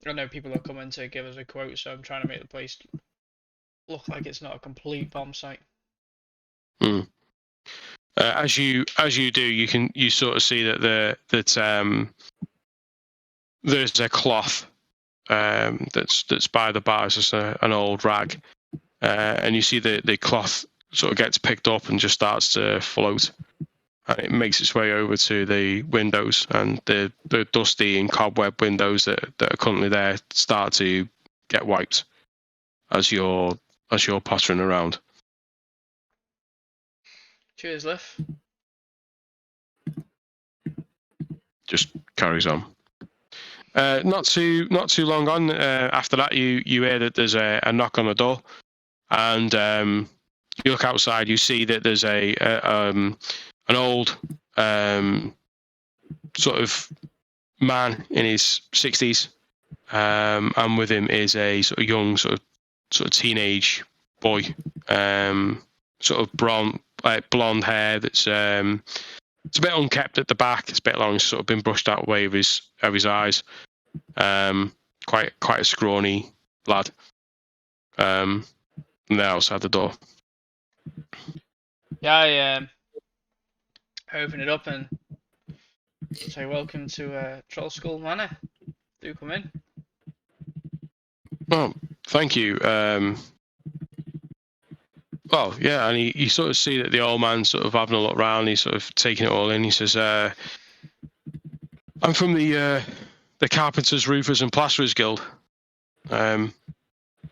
I know people are coming to give us a quote, so I'm trying to make the place look like it's not a complete bomb site. As you do, you sort of see that there's a cloth that's by the bar. It's just an old rag, and you see the cloth sort of gets picked up and just starts to float, and it makes its way over to the windows, and the dusty and cobweb windows that are currently there start to get wiped as you're pottering around. Cheers, Liff. Just carries on. Not too long on after that, you hear that there's a knock on the door, and you look outside. You see that there's an old sort of man in his 60s, and with him is a sort of young, sort of teenage boy, sort of blonde hair that's it's a bit unkept at the back. It's a bit long. It's sort of been brushed out away of his eyes. Quite a scrawny lad. And they're outside the door. Yeah, I open it up and say, "Welcome to Troll Skull Manor. Do come in." Oh, thank you. Well, yeah, and you sort of see that the old man's sort of having a look around. He's sort of taking it all in. He says, "I'm from the Carpenters, Roofers, and Plasterers Guild. I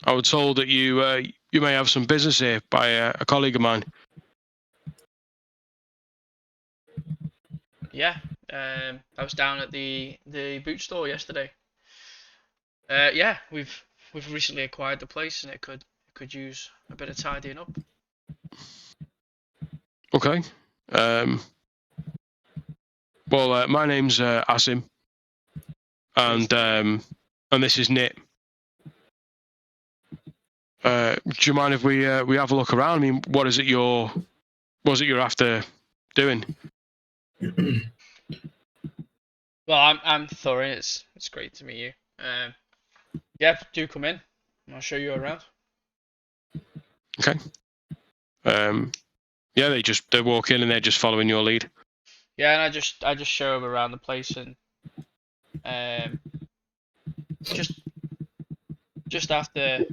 was told that you may have some business here by a colleague of mine." Yeah, I was down at the boot store yesterday. Yeah, we've recently acquired the place, and it could use a bit of tidying up. Okay. Well, my name's Asim, and this is Nit. Do you mind if we have a look around? I mean, what is it you're after doing? Well, I'm Thorin. It's great to meet you. Yeah, do come in. I'll show you around. Okay. Yeah, they walk in and they're just following your lead. Yeah, and I just show them around the place, and just after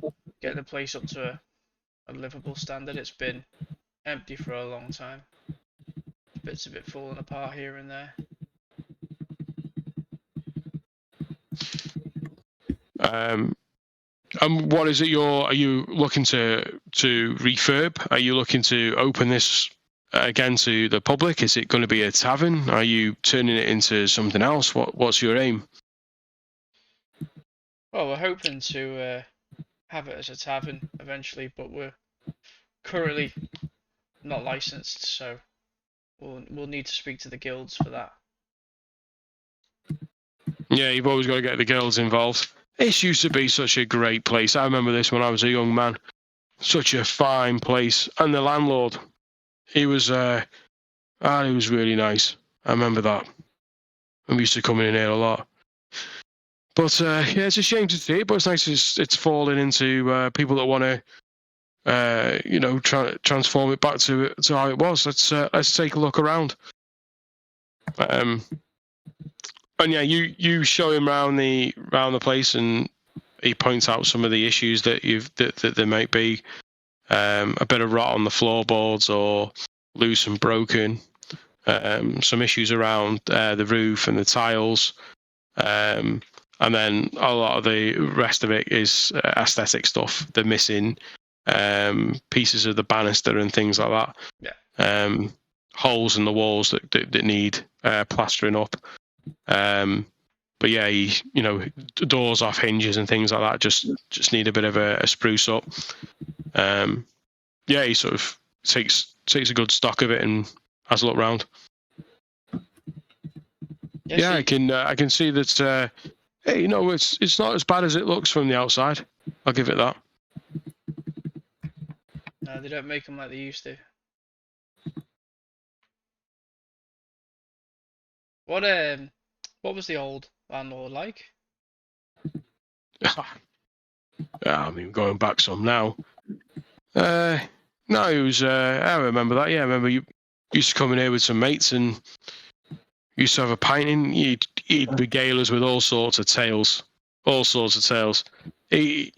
getting the place up to a livable standard, it's been empty for a long time. Bits of it falling apart here and there. And what is it are you looking to refurb? Are you looking to open this again to the public? Is it going to be a tavern? Are you turning it into something else? What's your aim? Well, we're hoping to have it as a tavern eventually, but we're currently not licensed, so we'll need to speak to the guilds for that. Yeah, you've always got to get the girls involved. This used to be such a great place. I remember this when I was a young man. Such a fine place, and the landlord, he was really nice. I remember that. I used to come in here a lot. But yeah, it's a shame to see it, but it's nice it's falling into people that want to, transform it back to how it was. Let's take a look around. And yeah, you show him around the place, and he points out some of the issues that that there might be. A bit of rot on the floorboards, or loose and broken. Some issues around the roof and the tiles. And then a lot of the rest of it is aesthetic stuff. The missing pieces of the banister and things like that. Yeah. Holes in the walls that need plastering up. But yeah, doors off hinges and things like that just need a bit of a spruce up. Yeah, he sort of takes a good stock of it and has a look round. Yes, yeah, I can see that. Hey, it's not as bad as it looks from the outside. I'll give it that. No, they don't make them like they used to. What was the old landlord like? Yeah, I mean, going back some now. No, it was. I remember that. Yeah, I remember you used to come in here with some mates and used to have a pint in. He'd regale us with all sorts of tales. All sorts of tales. You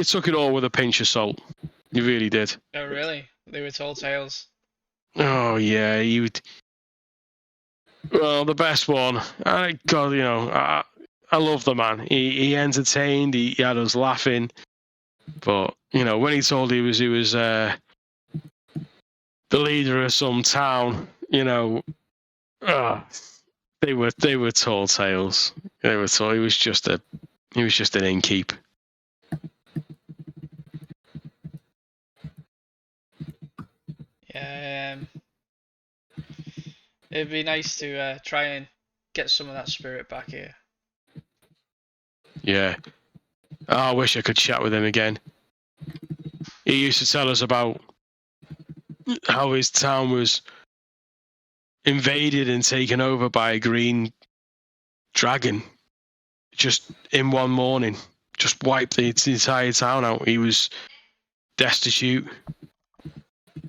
took it all with a pinch of salt. You really did. Oh, really? They were tall tales. Oh yeah, you would. Well, the best one. God, I love the man. He entertained. He had us laughing. But when he told he was the leader of some town, they were tall tales. They were tall. He was just an innkeep. Yeah. It'd be nice to try and get some of that spirit back here. Yeah. Oh, I wish I could chat with him again. He used to tell us about how his town was invaded and taken over by a green dragon just in one morning. Just wiped the entire town out. He was destitute.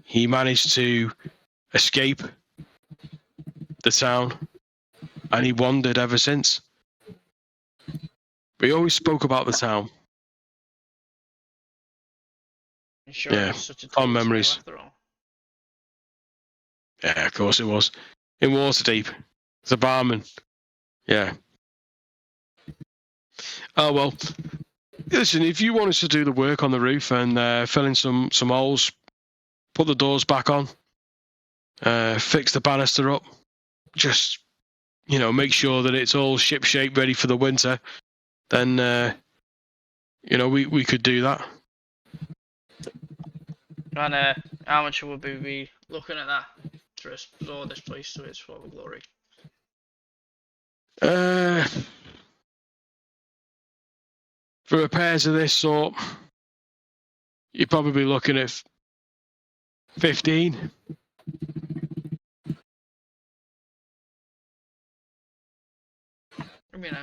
He managed to escape the town, and he wandered ever since. But he always spoke about the town. You sure Yeah, it was such a fond tall memories. tale after all? Yeah, of course it was. In Waterdeep. As a barman. Yeah. Oh, well. Listen, if you want us to do the work on the roof and fill in some holes, put the doors back on, fix the banister up, just, make sure that it's all ship-shape ready for the winter, then, we could do that. And how much would we be looking at that to restore this place to its former glory? For repairs of this sort, you're probably looking at 15. I mean,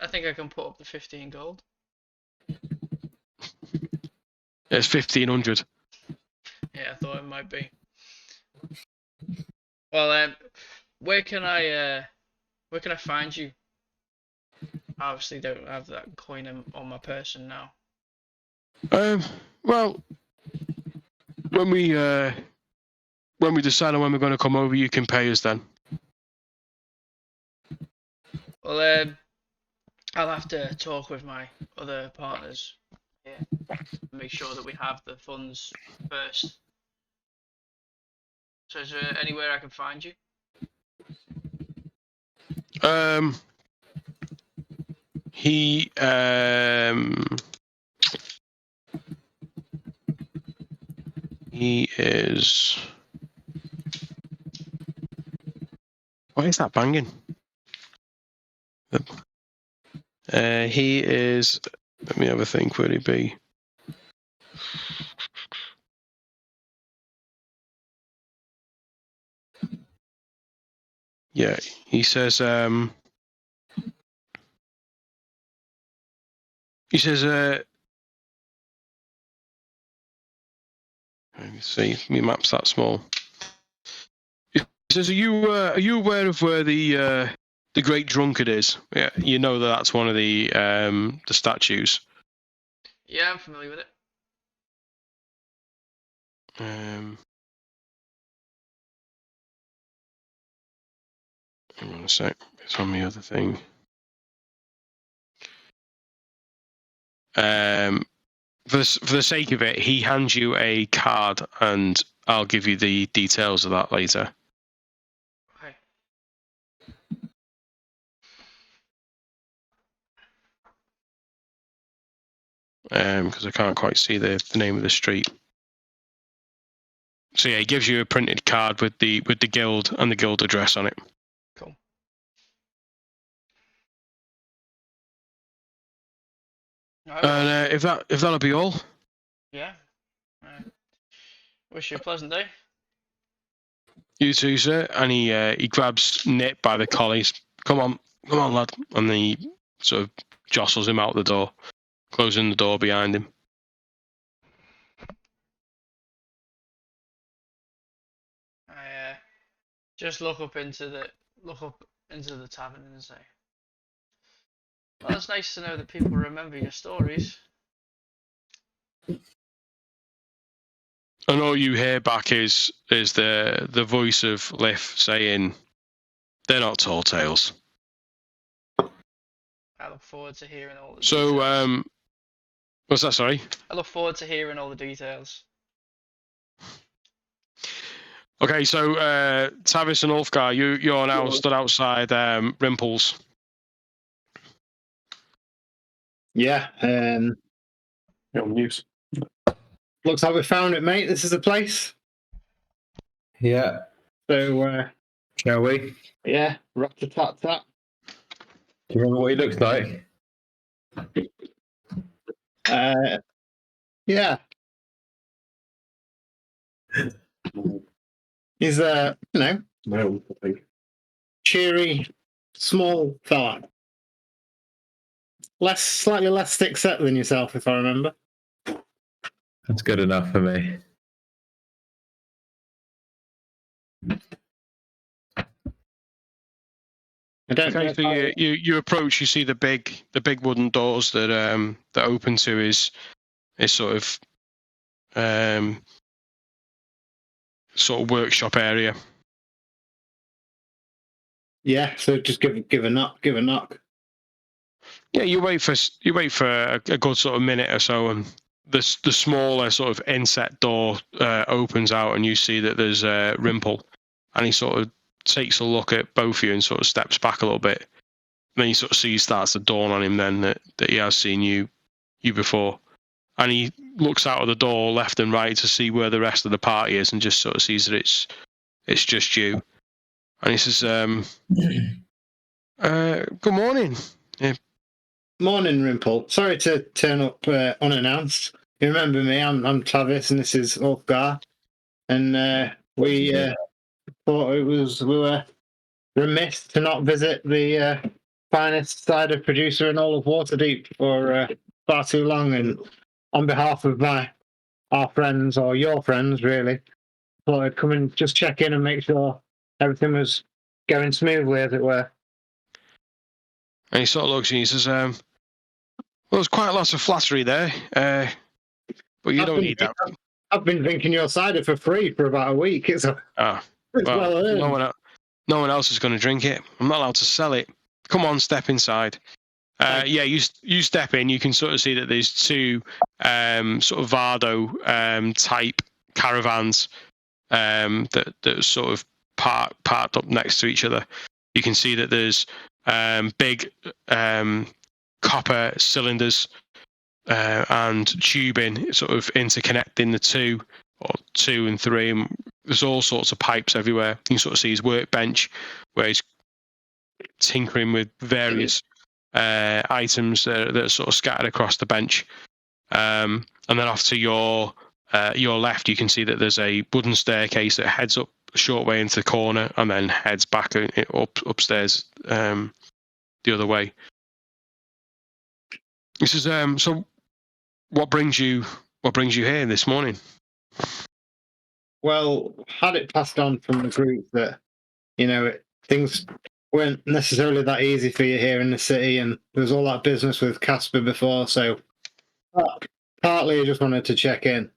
I think I can put up the 15 gold. It's 1,500. Yeah, I thought it might be. Well, where can I find you? I obviously don't have that coin on my person now. Well, when we decide on when we're going to come over, you can pay us then. Well, I'll have to talk with my other partners here to make sure that we have the funds first. So is there anywhere I can find you? He is. Why is that banging? He is. Let me have a think. Where'd he be? Yeah, he says. He says. Let me see. My map's that small. He says, "Are you aware of where the Great Drunkard is? Yeah, you know that's one of the statues." Yeah, I'm familiar with it. Hang on a sec. It's on the other thing. For the sake of it, he hands you a card, and I'll give you the details of that later. Okay. Because I can't quite see the name of the street. So yeah, he gives you a printed card with the guild and the guild address on it. Cool. Alright, well, And if that'll be all, yeah. Wish you a pleasant day. you too, sir. And he grabs Nip by the collies. Come on, lad. And then he sort of jostles him out the door, closing the door behind him. I just look up into the tavern and say, "Well, it's nice to know that people remember your stories." And all you hear back is the voice of Liff saying, "They're not tall tales." I look forward to hearing all the So, details. what's that? Sorry. I look forward to hearing all the details. Okay, so Tavis and Ulfgar, you're now stood outside Rimple's. Yeah. News. Looks like we found it, mate. This is the place. Yeah. So, Shall we? yeah, rat-a-tat-tat. Do you remember what he looks like? Yeah. He's No, I think. cheery, small fella. Slightly less thick set than yourself, if I remember. That's good enough for me. I don't know. Okay, If so you approach, you see the big wooden doors that that open to his sort of workshop area. Yeah, so just give a knock. Yeah, you wait for a good sort of minute or so, and the smaller sort of inset door opens out, and you see that there's Rimple, and he sort of takes a look at both of you and sort of steps back a little bit. And then you sort of see starts to dawn on him then that he has seen you before, and he looks out of the door left and right to see where the rest of the party is, and just sort of sees that it's just you, and he says, "Good morning." Yeah. Morning, Rimple. Sorry to turn up unannounced. You remember me? I'm Travis, and this is Ulfgar. And we thought we were remiss to not visit the finest cider producer in all of Waterdeep for far too long. And on behalf of our friends, or your friends, really, thought I'd come and just check in and make sure everything was going smoothly, as it were. And he sort of looks and he says, "Well, there's quite lots of flattery there, but you don't need that." I've been drinking your cider for free for about a week. It's well earned. No one else is going to drink it. I'm not allowed to sell it. Come on, step inside. Yeah, you step in. You can sort of see that there's two sort of Vardo type caravans that sort of parked up next to each other. You can see that there's big copper cylinders and tubing sort of interconnecting the two and three. And there's all sorts of pipes everywhere. You can sort of see his workbench where he's tinkering with various items that are sort of scattered across the bench. And then off to your left, you can see that there's a wooden staircase that heads up a short way into the corner and then heads back upstairs the other way. He says, "So, what brings you here this morning?" Well, had it passed on from the group that things weren't necessarily that easy for you here in the city, and there was all that business with Casper before, so partly I just wanted to check in.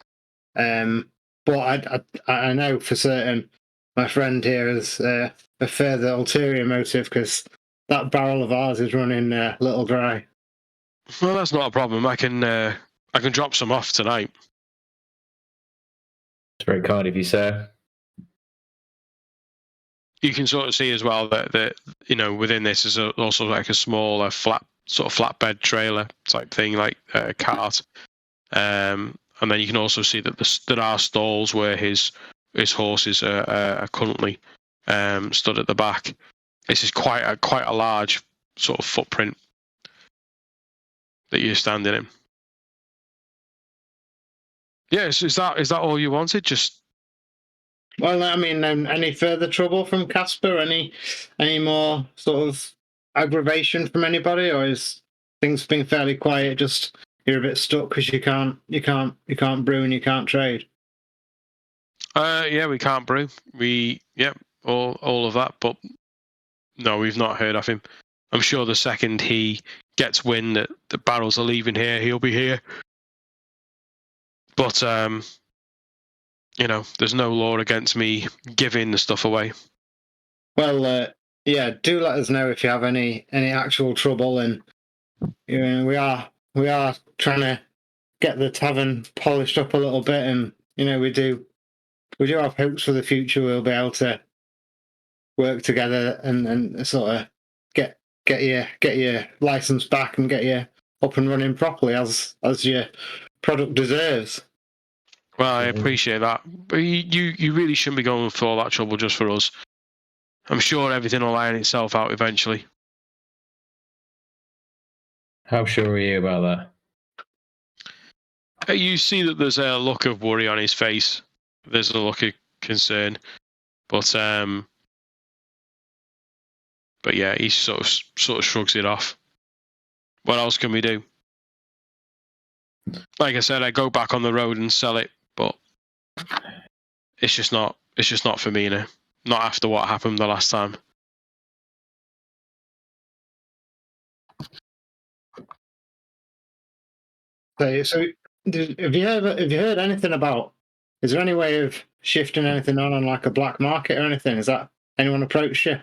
But I know for certain my friend here has a further ulterior motive, because that barrel of ours is running a little dry. Well, that's not a problem. I can drop some off tonight. It's very kind of you, sir. You can sort of see as well that within this is also like a smaller flatbed trailer type thing, like a cart. And then you can also see that there are stalls where his horses are currently stood at the back. This is quite a large sort of footprint that you're standing in. Yes, is that all you wanted? Just Well, I mean, any further trouble from Casper? Any more sort of aggravation from anybody, or is things been fairly quiet? Just you're a bit stuck because you can't brew and you can't trade. Yeah, we can't brew. All of that, but no, we've not heard of him. I'm sure the second he gets wind that the barrels are leaving here, he'll be here. But there's no law against me giving the stuff away. Well, yeah, do let us know if you have any actual trouble, and we are trying to get the tavern polished up a little bit, and we do have hopes for the future. We'll be able to work together and sort of get your license back and get you up and running properly as your product deserves. Well, I appreciate that, but you really shouldn't be going through all that trouble just for us. I'm sure everything will iron itself out eventually. How sure are you about that? You see that there's a look of worry on his face. There's a look of concern, but yeah, he sort of shrugs it off. What else can we do? Like I said, I go back on the road and sell it, but it's just not for me now. Not after what happened the last time. So have you heard anything about? Is there any way of shifting anything on like a black market or anything? Is that anyone approached you?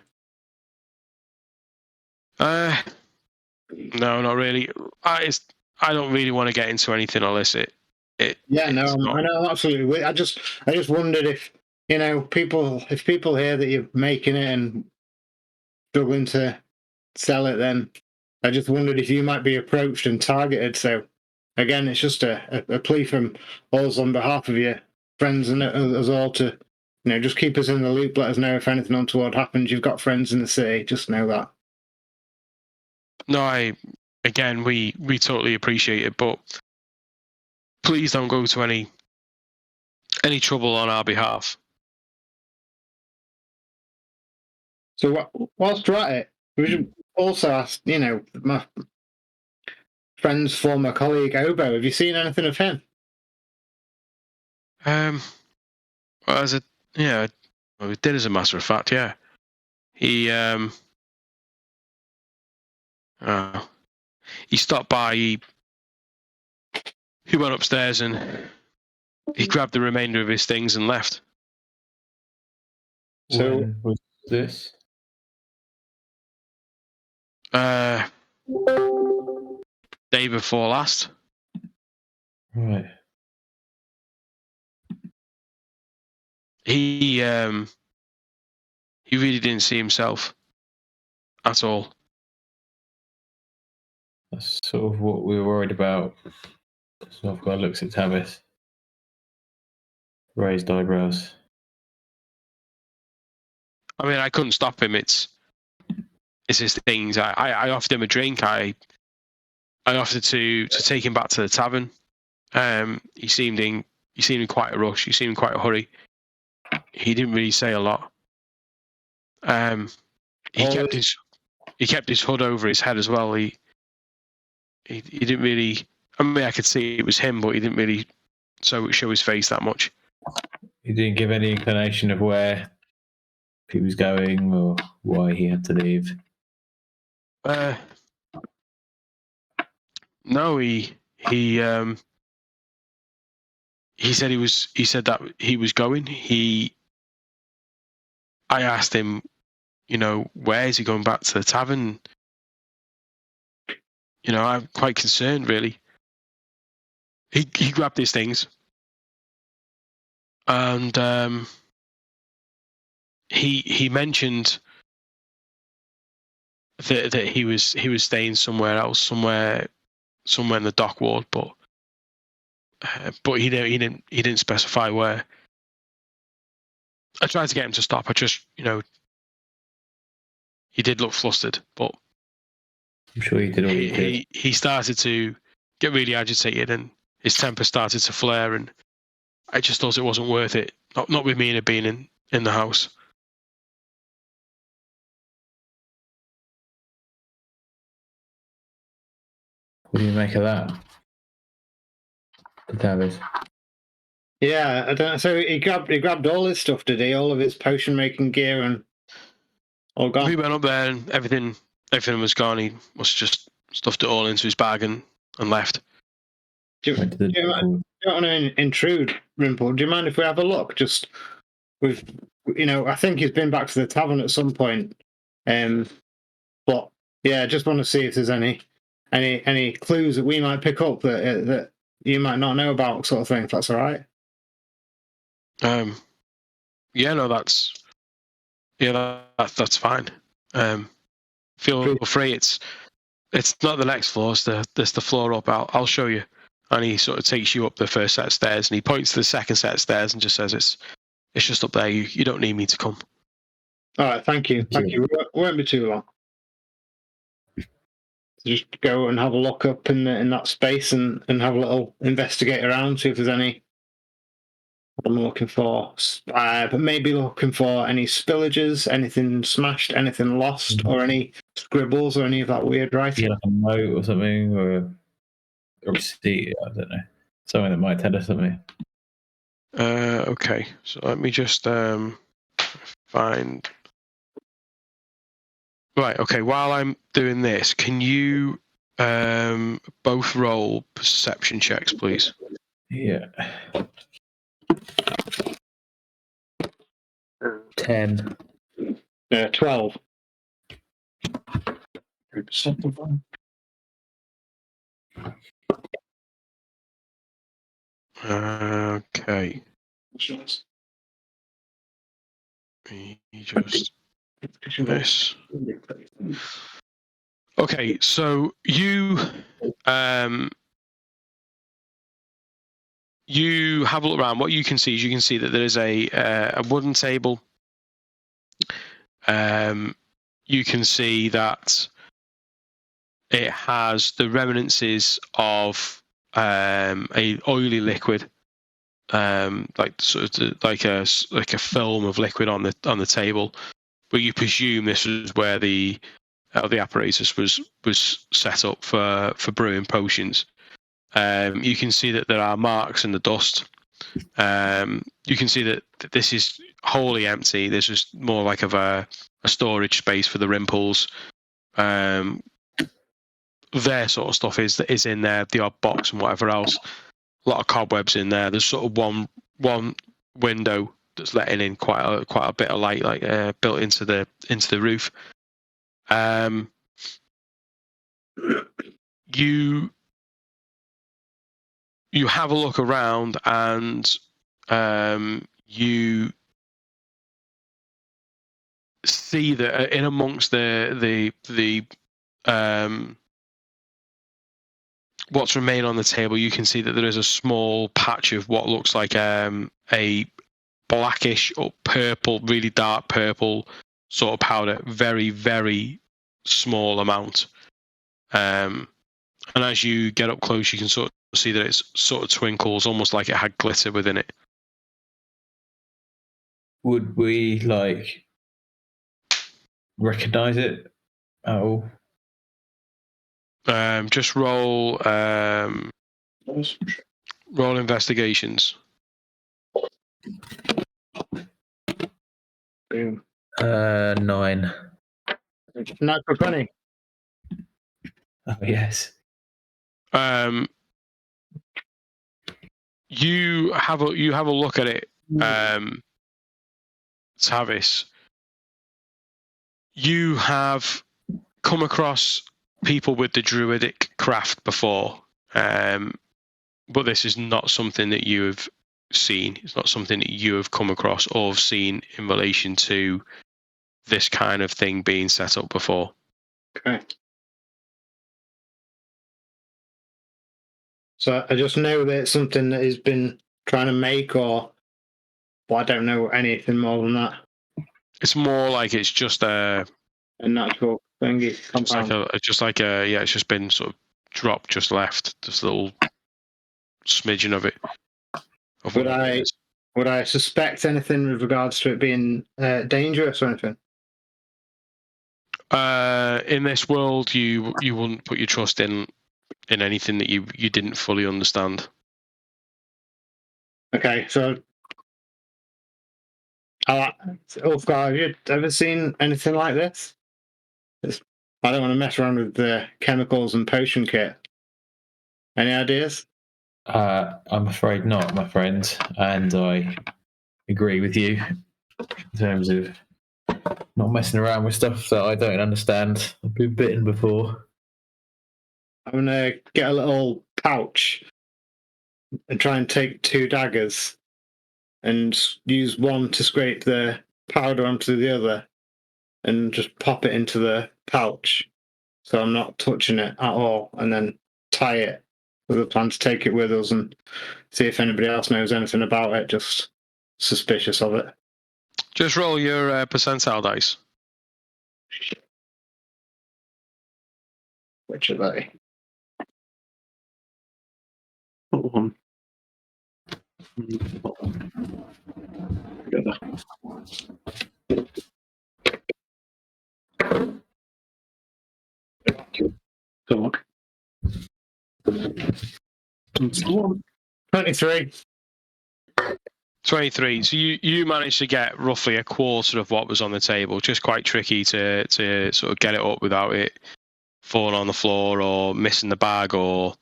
No, not really. I don't really want to get into anything illicit. Yeah, no, I know absolutely. I just wondered if people hear that you're making it and struggling to sell it, then I just wondered if you might be approached and targeted. So again, it's just a plea from us on behalf of your friends and us all to just keep us in the loop. Let us know if anything untoward happens. You've got friends in the city. Just know that. No, we totally appreciate it, but please don't go to any trouble on our behalf. So whilst we're at it, we should also ask, my friend's former colleague Obo. Have you seen anything of him? Well, we did as a matter of fact, yeah. He he stopped by. He went upstairs and he grabbed the remainder of his things and left. So When was this? Day before last. Right. He really didn't see himself at all. That's sort of what we were worried about. So I've got looks at Tavis. Raised eyebrows. I mean, I couldn't stop him. It's his things. I offered him a drink. I offered to take him back to the tavern. He seemed in quite a rush. He seemed in quite a hurry. He didn't really say a lot. He kept his hood over his head as well. He didn't really. I mean, I could see it was him, but he didn't really show his face that much. He didn't give any inclination of where he was going or why he had to leave. No, he said he said that he was going. I asked him, where is he going back to the tavern? I'm quite concerned, really. He grabbed his things, and he mentioned that he was staying somewhere else, somewhere in the dock ward, but he didn't specify where. I tried to get him to stop. I just, he did look flustered, but I'm sure he did all he could. He started to get really agitated, and his temper started to flare, and I just thought it wasn't worth it. Not with me being in the house. What do you make of that? Tavis. yeah, I don't know. So he grabbed all his stuff, did he? All of his potion making gear and all gone. We went up there, and everything was gone. He must have just stuffed it all into his bag and left. Do you don't want to intrude, Rimple. Do you mind if we have a look? Just with, I think he's been back to the tavern at some point. But yeah, just want to see if there's any clues that we might pick up that you might not know about, sort of thing. If that's all right. Yeah, no, that's fine. Feel free. It's not the next floor. It's the floor up. I'll show you. And he sort of takes you up the first set of stairs, and he points to the second set of stairs and just says, "It's just up there. You don't need me to come." All right, thank you. We won't be too long. just go and have a look up in that space and have a little investigate around, see if there's any. I'm looking for, but maybe looking for any spillages, anything smashed, anything lost, or any scribbles or any of that weird writing. Yeah, like a note or something, or a receipt. I don't know. Something that might tell us something. Okay, so let me just find. Right. Okay. While I'm doing this, can you both roll perception checks, please? Yeah. 10. 12. Okay. You just this. Okay, so you have a look around. What you can see is that there is a wooden table. You can see that it has the remnants of a oily liquid, like a film of liquid on the table. But you presume this was where the apparatus was set up for brewing potions. You can see that there are marks in the dust. You can see that this is wholly empty. This is more like of a storage space for the rimples. Their sort of stuff is in there, the odd box and whatever else. A lot of cobwebs in there. There's sort of one window that's letting in quite a bit of light, like built into the roof. You have a look around and you see that in amongst the what's remained on the table, you can see that there is a small patch of what looks like a blackish or purple, really dark purple sort of powder, very, very small amount. And as you get up close, you can sort of see that it sort of twinkles, almost like it had glitter within it. Would we recognize it at all? Just roll investigations. Boom. 9. Not for funny. Oh yes. You have a look at it, Tavis. You have come across people with the druidic craft before, but this is not something that you have seen. It's not something that you have come across or have seen in relation to this kind of thing being set up before. Okay. So I just know that it's something that he's been trying to make, but I don't know anything more than that. It's more like it's just a natural thingy compound. it's just been sort of dropped, just left, this little smidgen of it. Would I suspect anything with regards to it being dangerous or anything? In this world, you wouldn't put your trust in anything that you didn't fully understand. Okay, so Ulfgar, have you ever seen anything like this? I don't want to mess around with the chemicals and potion kit. Any ideas? I'm afraid not, my friend, and I agree with you in terms of not messing around with stuff that I don't understand. I've been bitten before. I'm gonna get a little pouch and try and take 2 daggers and use one to scrape the powder onto the other and just pop it into the pouch so I'm not touching it at all, and then tie it with a plan to take it with us and see if anybody else knows anything about it, just suspicious of it. Just roll your percentile dice. Which are they? Put one. Together. Talk. 23. 23. So you managed to get roughly a quarter of what was on the table. Just quite tricky to sort of get it up without it falling on the floor or missing the bag or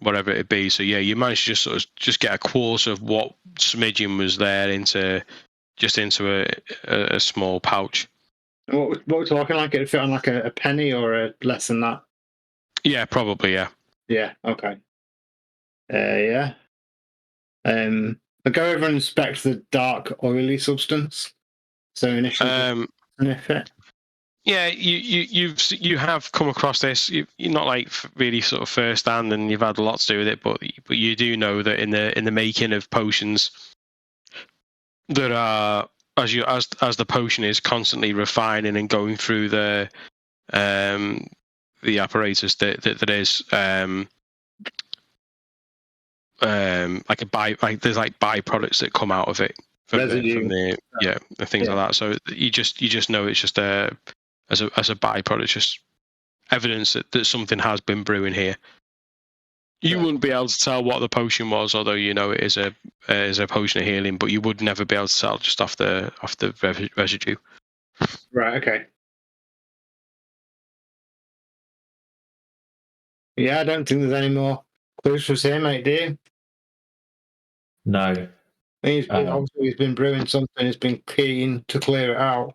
whatever it be. So yeah, you managed to just sort of just get a quarter of what smidgen was there into a small pouch. What we're talking like? It'd fit on like a penny or a less than that? Yeah, probably. Yeah. Yeah, okay. Yeah. I'll go over and inspect the dark, oily substance. So initially, sniff it. Yeah, you have come across this. You're not like really sort of first hand, and you've had a lot to do with it. But you do know that in the making of potions, there are as the potion is constantly refining and going through the apparatus that is there's like byproducts that come out of it from the things like that. So you just know it's just as a byproduct, just evidence that something has been brewing here. You wouldn't be able to tell what the potion was, although you know it is a potion of healing, but you would never be able to tell just off the residue. Right. Okay. Yeah, I don't think there's any more clues for him, mate. Do you? No. Obviously, he's been brewing something. He's been keen to clear it out,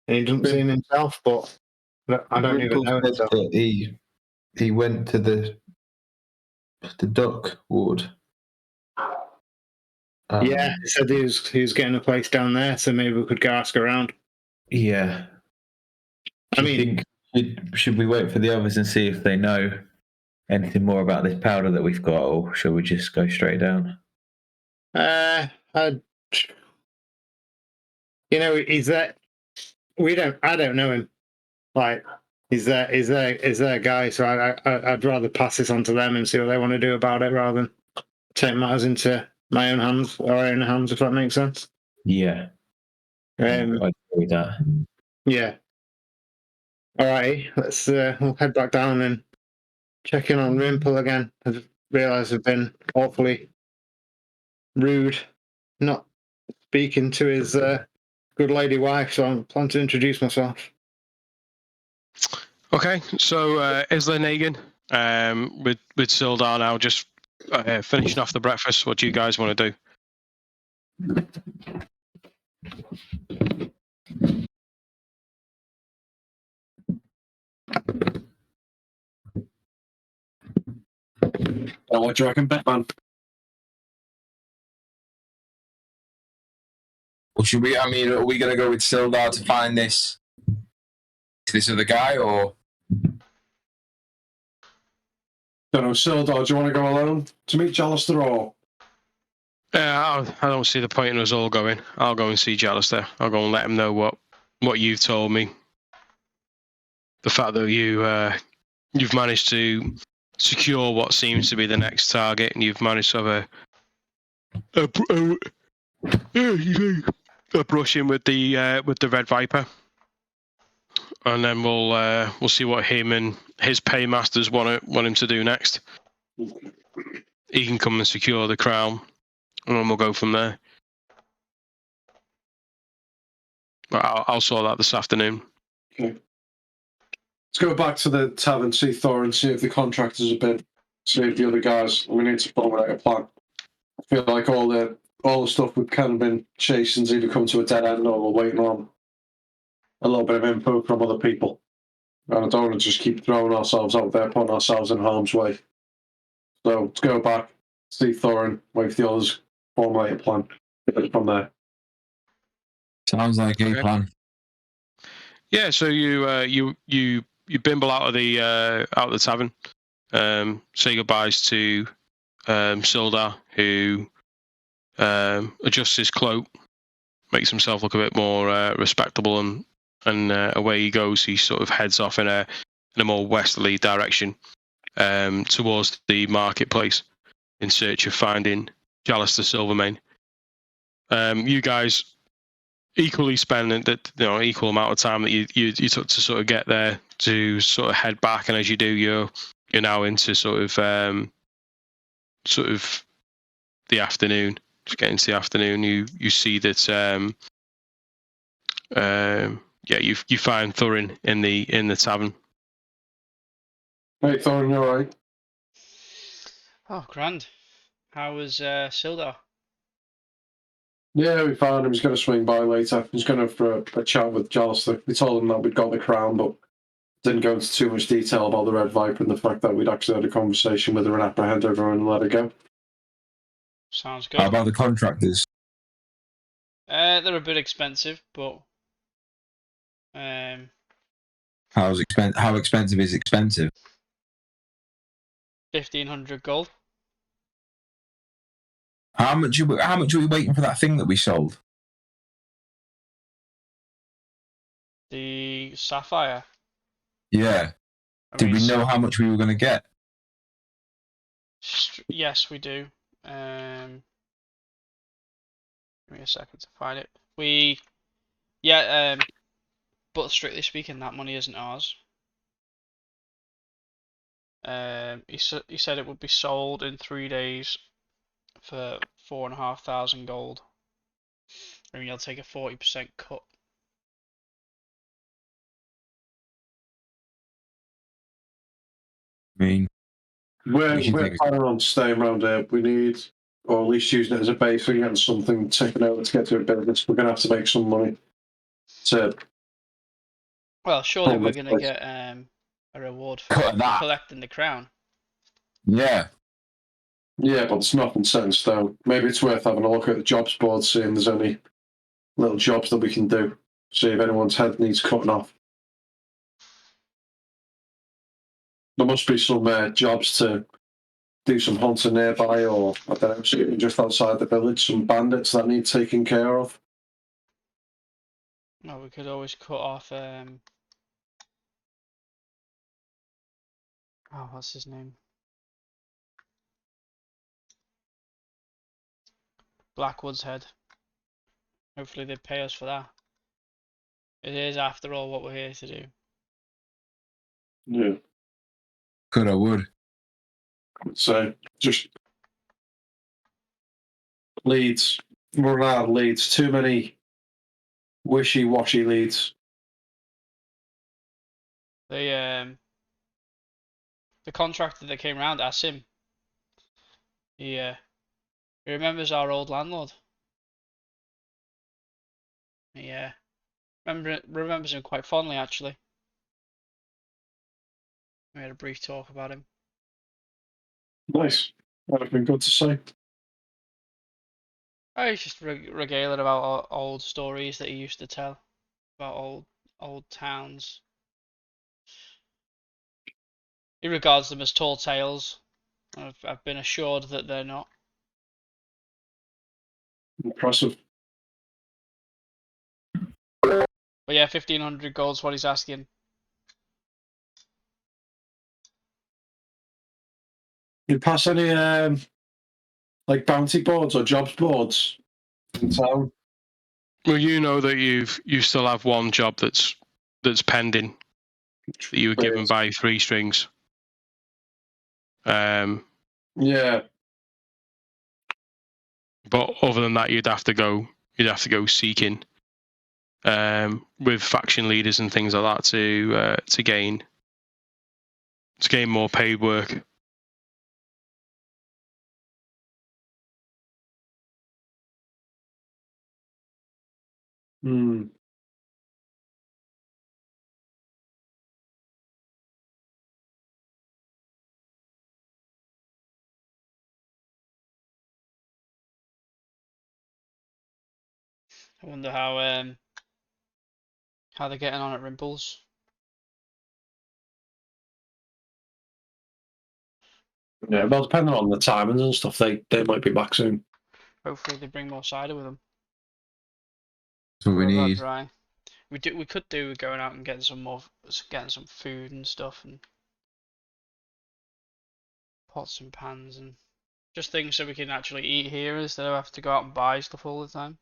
and he doesn't see him himself. But I don't even know himself. He went to the dock ward. Yeah, he said he was getting a place down there, so maybe we could go ask around. Yeah. Should we wait for the others and see if they know anything more about this powder that we've got, or shall we just go straight down? He's there. I don't know him. Like, he's their guy. So I'd rather pass this on to them and see what they want to do about it, rather than take matters into my own hands or our own hands, if that makes sense. Yeah. I agree with that. Yeah. All right, let's we'll head back down and check in on Rimple again. I've realised I've been awfully rude, not speaking to his good lady wife, so I'm planning to introduce myself. Okay, so Isla Nagan with Sildar now just finishing off the breakfast. What do you guys want to do? What do you reckon, Batman? Well, are we going to go with Sildar to find this other guy, or? Don't know, Sildar, do you want to go alone to meet Jalister, or? I don't see the point in us all going. I'll go and see Jalister. I'll go and let him know what you've told me. The fact that you've managed to secure what seems to be the next target, and you've managed to have a brush in with the Red Viper, and then we'll see what him and his paymasters want him to do next. He can come and secure the crown, and then we'll go from there. But I'll sort that this afternoon. Okay. Let's go back to the tavern, see Thor, and see if the contractors have been. See if the other guys. We need to formulate a plan. I feel like all the stuff we've kind of been chasing's either come to a dead end or we're waiting on a little bit of info from other people. And I don't want to just keep throwing ourselves out there, putting ourselves in harm's way. So let's go back, see Thorin, wait for the others, formulate a plan. From there. Sounds like a plan. Yeah, so you bimble out of the tavern, say goodbyes to Sildar, who adjusts his cloak, makes himself look a bit more respectable, and away he goes. He sort of heads off in a in a more westerly direction towards the marketplace in search of finding Chalice the Silvermane. You guys equally spend equal amount of time that you took to sort of get there to sort of head back, and as you do, you're now into sort of the afternoon. Just getting to the afternoon, you see that you find Thorin in the tavern. Hey, Thorin, you alright? Oh, grand. How was Sildar? Yeah, we found him. He's going to swing by later. He's going to have a chat with Jalster. We told him that we'd got the crown, but didn't go into too much detail about the Red Viper and the fact that we'd actually had a conversation with her and apprehend everyone and let her go. Sounds good. How about the contractors? They're a bit expensive, but How expensive is expensive? 1,500 gold. How much are we waiting for that thing that we sold? The sapphire. Yeah. Did we know how much we were going to get? Yes, we do. Give me a second to find it. But strictly speaking, that money isn't ours. He said it would be sold in 3 days for 4,500 gold. I mean, you'll take a 40% cut. I mean, we're planning on staying around here. We need, or at least using it as a base and getting something taken over to get to a business. We're going to have to make some money to. Well, surely we're going to get a reward for collecting the crown. Yeah. Yeah, but it's nothing set in stone. Maybe it's worth having a look at the jobs board, seeing if there's any little jobs that we can do. See if anyone's head needs cutting off. There must be some jobs to do some hunting nearby, or I don't know, something just outside the village, some bandits that need taking care of. No, we could always cut off. What's his name? Blackwood's head. Hopefully they pay us for that. It is, after all, what we're here to do. Yeah. Could I would. So just leads. We're out of leads. Too many wishy-washy leads. The contractor that came round, asked him. He remembers our old landlord. Yeah, remembers him quite fondly, actually. We had a brief talk about him. Nice. That'd have been good to see. Oh, he's just regaling about old stories that he used to tell about old towns. He regards them as tall tales. I've been assured that they're not. Impressive. But yeah, 1,500 gold's what he's asking. You pass any like bounty boards or jobs boards in town? Well, you know that you still have one job that's pending that you were given by Three Strings. Yeah. But other than that, you'd have to go seeking with faction leaders and things like that to gain more paid work. Hmm. I wonder how they're getting on at Rimples. Yeah, well, depending on the timings and stuff, they might be back soon. Hopefully they bring more cider with them. That's what we need. Dry. We could do with going out and getting some food and stuff, and pots and pans and just things so we can actually eat here instead of having to go out and buy stuff all the time.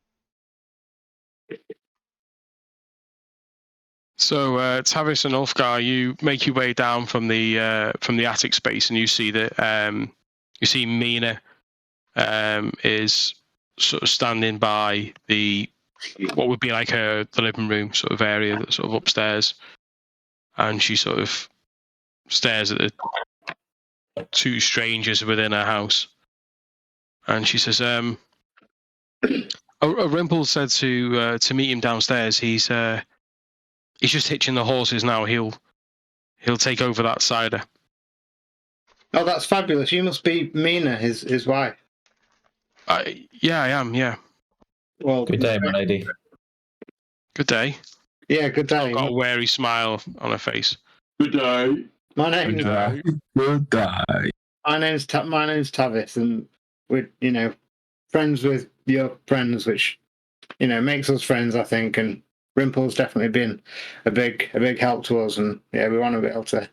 So, Tavis and Ulfgar, you make your way down from the attic space, and you see that Mina is sort of standing by what would be like the living room sort of area that's sort of upstairs, and she sort of stares at the two strangers within her house, and she says, Rimple said to meet him downstairs. He's just hitching the horses now. He'll take over that cider. Oh, that's fabulous. You must be Mina, his wife. Yeah, I am. Yeah. Well, Good day, my lady. Good day. Yeah, good day. Got a wary smile on her face. Good day. My name's Good day. my name's Tavis, and we're friends with your friends, which makes us friends, I think. And Rimple's definitely been a big help to us, and yeah, we want to be able to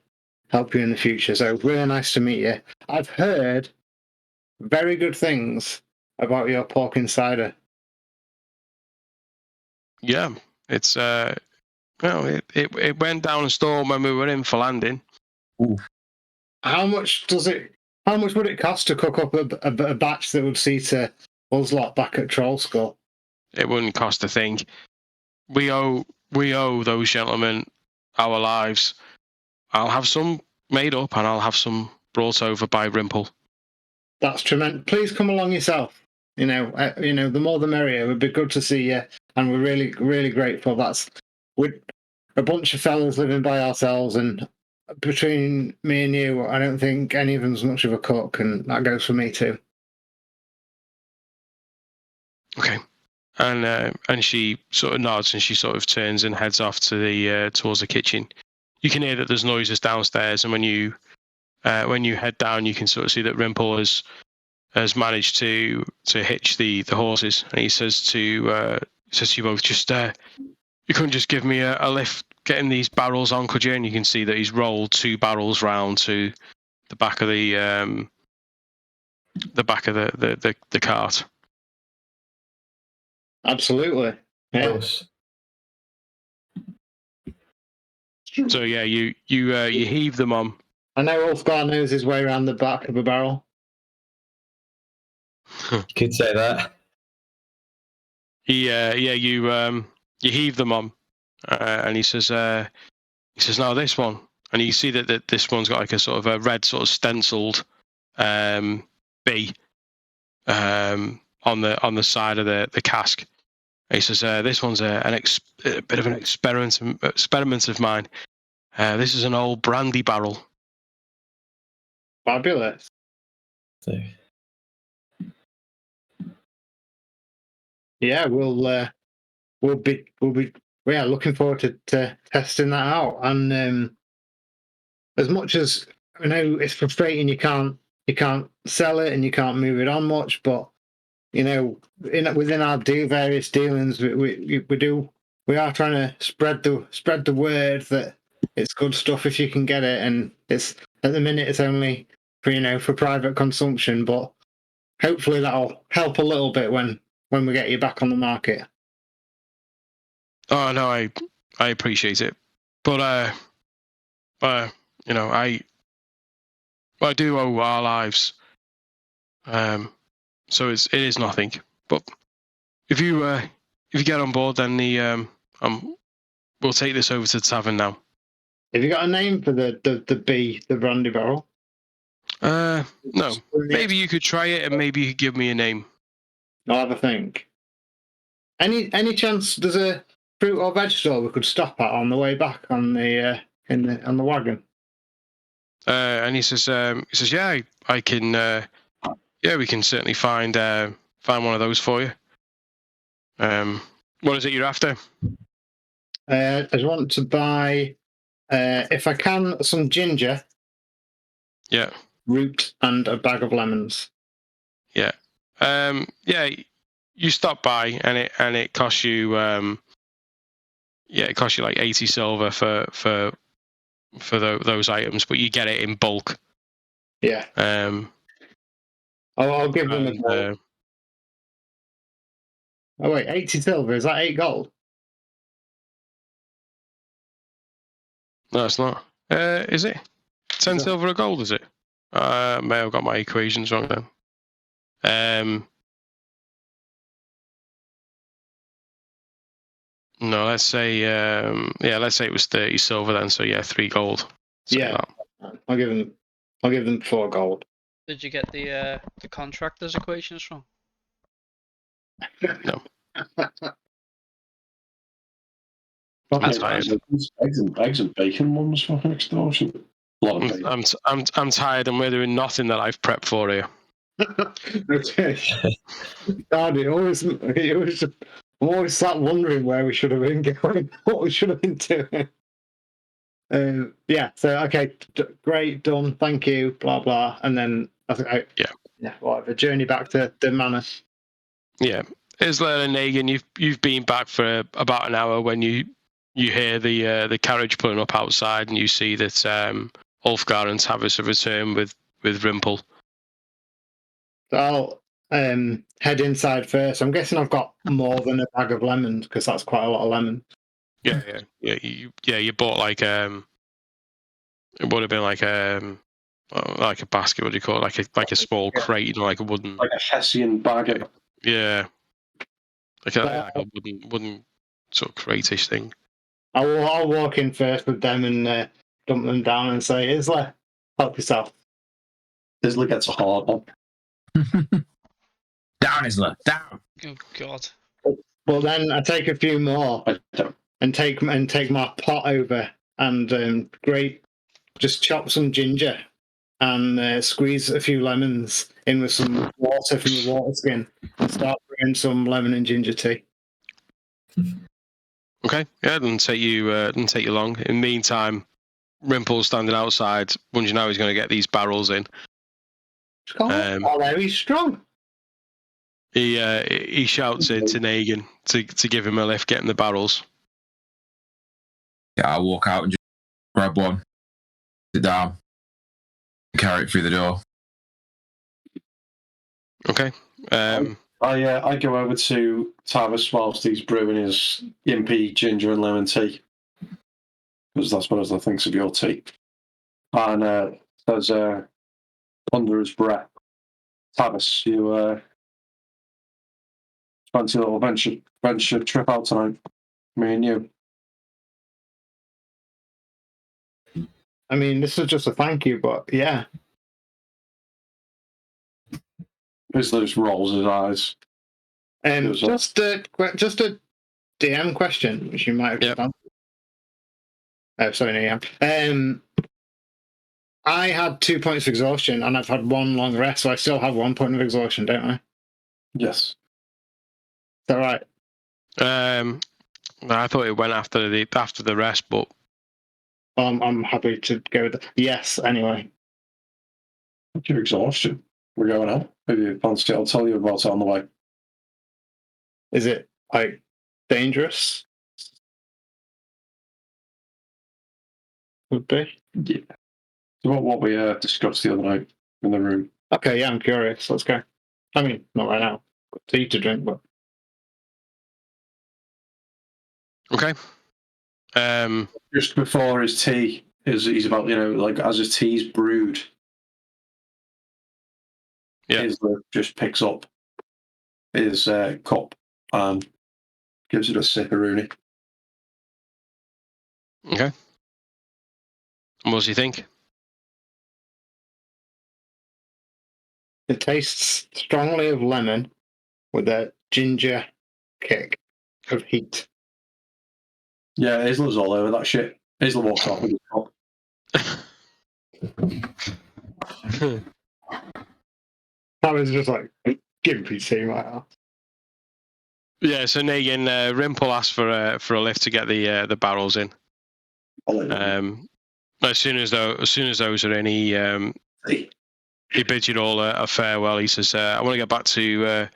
help you in the future. So really nice to meet you. I've heard very good things about your pork and cider. Yeah, it's it went down a storm when we were in for landing. How much would it cost to cook up a batch that would see to us lot back at Troll Skull? It wouldn't cost a thing. We owe those gentlemen our lives. I'll have some made up, and I'll have some brought over by Rimple. That's tremendous. Please come along yourself. The more the merrier. It would be good to see you, and we're really, really grateful. We're a bunch of fellas living by ourselves, and between me and you, I don't think any of them's much of a cook, and that goes for me too. Okay. And she sort of nods, and she sort of turns and heads off to towards the kitchen. You can hear that there's noises downstairs, and when you head down, you can sort of see that Rimple has managed to hitch the horses, and he says to you both, just you couldn't just give me a lift getting these barrels on, could you? And you can see that he's rolled 2 barrels round to the back of the cart. Absolutely. Yeah. So yeah, you heave them on. I know Ulfgar knows his way around the back of a barrel. You could say that. You heave them on, and he says now this one, and you see that this one's got like a sort of a red sort of stenciled B on the side of the cask. And he says this one's a bit of an experiment of mine. This is an old brandy barrel. Fabulous. So, yeah, we'll be looking forward to testing that out. And as much as I know it's frustrating, you can't sell it and you can't move it on much, but within our various dealings, we are trying to spread the word that it's good stuff if you can get it, and it's at the minute it's only for private consumption, but hopefully that'll help a little bit when we get you back on the market. Oh no, I appreciate it, but I do owe our lives. So it is nothing. But if you get on board, then we'll take this over to the tavern now. Have you got a name for the brandy barrel? No. Maybe you could try it, and maybe you could give me a name. I'll have a think. Any chance there's a fruit or veg store we could stop at on the way back on the wagon? And he says, yeah, I can. Yeah, we can certainly find one of those for you. What is it you're after? I just want to buy, if I can, some ginger. Yeah. Root and a bag of lemons. Yeah. Yeah. You stop by, and it costs you Yeah, it costs you like 80 silver for those items, but you get it in bulk. Yeah. I'll give them a And, gold. Oh wait, 80 silver, is that 8 gold? no, it's not. Is it 10 Is that- silver a gold? Is it? May have got my equations wrong then. No, let's say let's say it was 30 silver then. So yeah, 3 gold. Say Yeah. that. I'll give them 4 gold. Did you get the contractor's equations wrong? No. Fucking tired. eggs and bacon ones, fucking extortion. A lot of bacon. I'm tired, and we're doing nothing that I've prepped for you. God, I'm always sat wondering where we should have been going, what we should have been doing. Yeah, so okay, great, done, thank you, blah blah, and then I think whatever. Journey back to the manor. Yeah, Isla and Negan, you've been back for about an hour when you hear the carriage pulling up outside, and you see that Ulfgar and Tavis have returned with Rimple. So I'll head inside first. I'm guessing I've got more than a bag of lemons because that's quite a lot of lemons. Yeah. You bought like it would have been like a basket. What do you call it? Like a small crate, like a wooden, Like a Hessian bag of yeah, like a wooden sort of crate-ish thing. I'll walk in first with them and dump them down and say, Isla, help yourself. Isla gets a hard one. Down, Isla, down. Oh God. Well, then I take a few more and take my pot over and just chop some ginger and squeeze a few lemons in with some water from the water skin and start brewing some lemon and ginger tea. Okay, yeah, it doesn't take you long. In the meantime, Rimple's standing outside, wondering how he's going to get these barrels in. There he's strong. He shouts it to Negan to give him a lift, getting the barrels. Yeah, I'll walk out and just grab one, sit down, carry it through the door. Okay. I go over to Tavis whilst he's brewing his impy ginger and lemon tea, because that's what I think of your tea. And says under his breath, Tavis, you fancy a little venture trip out tonight, me and you. I mean, this is just a thank you, but yeah. Isla just rolls his eyes. Just a DM question, which you might have just answered. Oh, sorry, no, yeah. I had 2 points of exhaustion, and I've had 1 long rest, so I still have 1 point of exhaustion, don't I? Yes. Is that right? I thought it went after the rest, but I'm happy to go with it. Yes, anyway. What's your exhaustion? We're going out. Maybe you fancy I'll tell you about it on the way. Is it, like, dangerous? Would be. Yeah. It's about what we discussed the other night in the room. Okay, yeah, I'm curious. Let's go. I mean, not right now. Got tea to drink, but okay. Just before his tea, he's about, like as his tea's brewed, Isla just picks up his cup and gives it a sipperoonie. Okay. And what do you think? it tastes strongly of lemon with a ginger kick of heat. Yeah, Isla's all over that shit. Isla walks off with his cup. That was just like, give me tea, my ass. Yeah, so Negan, Rimple asked for a lift to get the barrels in. As soon as those are in, he bids you all a farewell. He says, "I want to get back to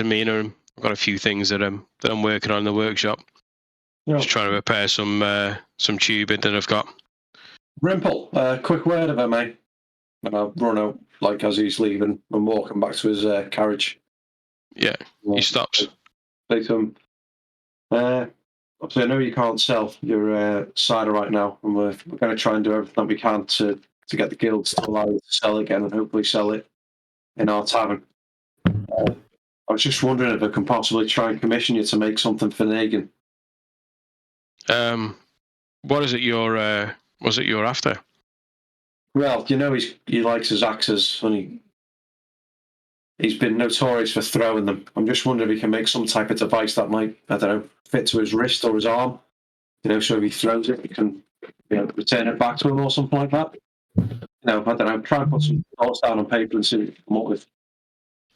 Mina. I've got a few things that I'm working on in the workshop." Just trying to repair some tubing that I've got. Rimple, quick word of her, mate. And I'll run out like as he's leaving and walking back to his carriage. Yeah, he stops. Say to him, obviously I know you can't sell your cider right now, and we're going to try and do everything that we can to get the guilds to allow you to sell again and hopefully sell it in our tavern. I was just wondering if I can possibly try and commission you to make something for Negan. What is it you're after? Well, you know he likes his axes, and he's been notorious for throwing them. I'm just wondering if he can make some type of device that might, I don't know, fit to his wrist or his arm. You know, so if he throws it, he can return it back to him or something like that. I don't know. Try and put some thoughts down on paper and see what you can come up with.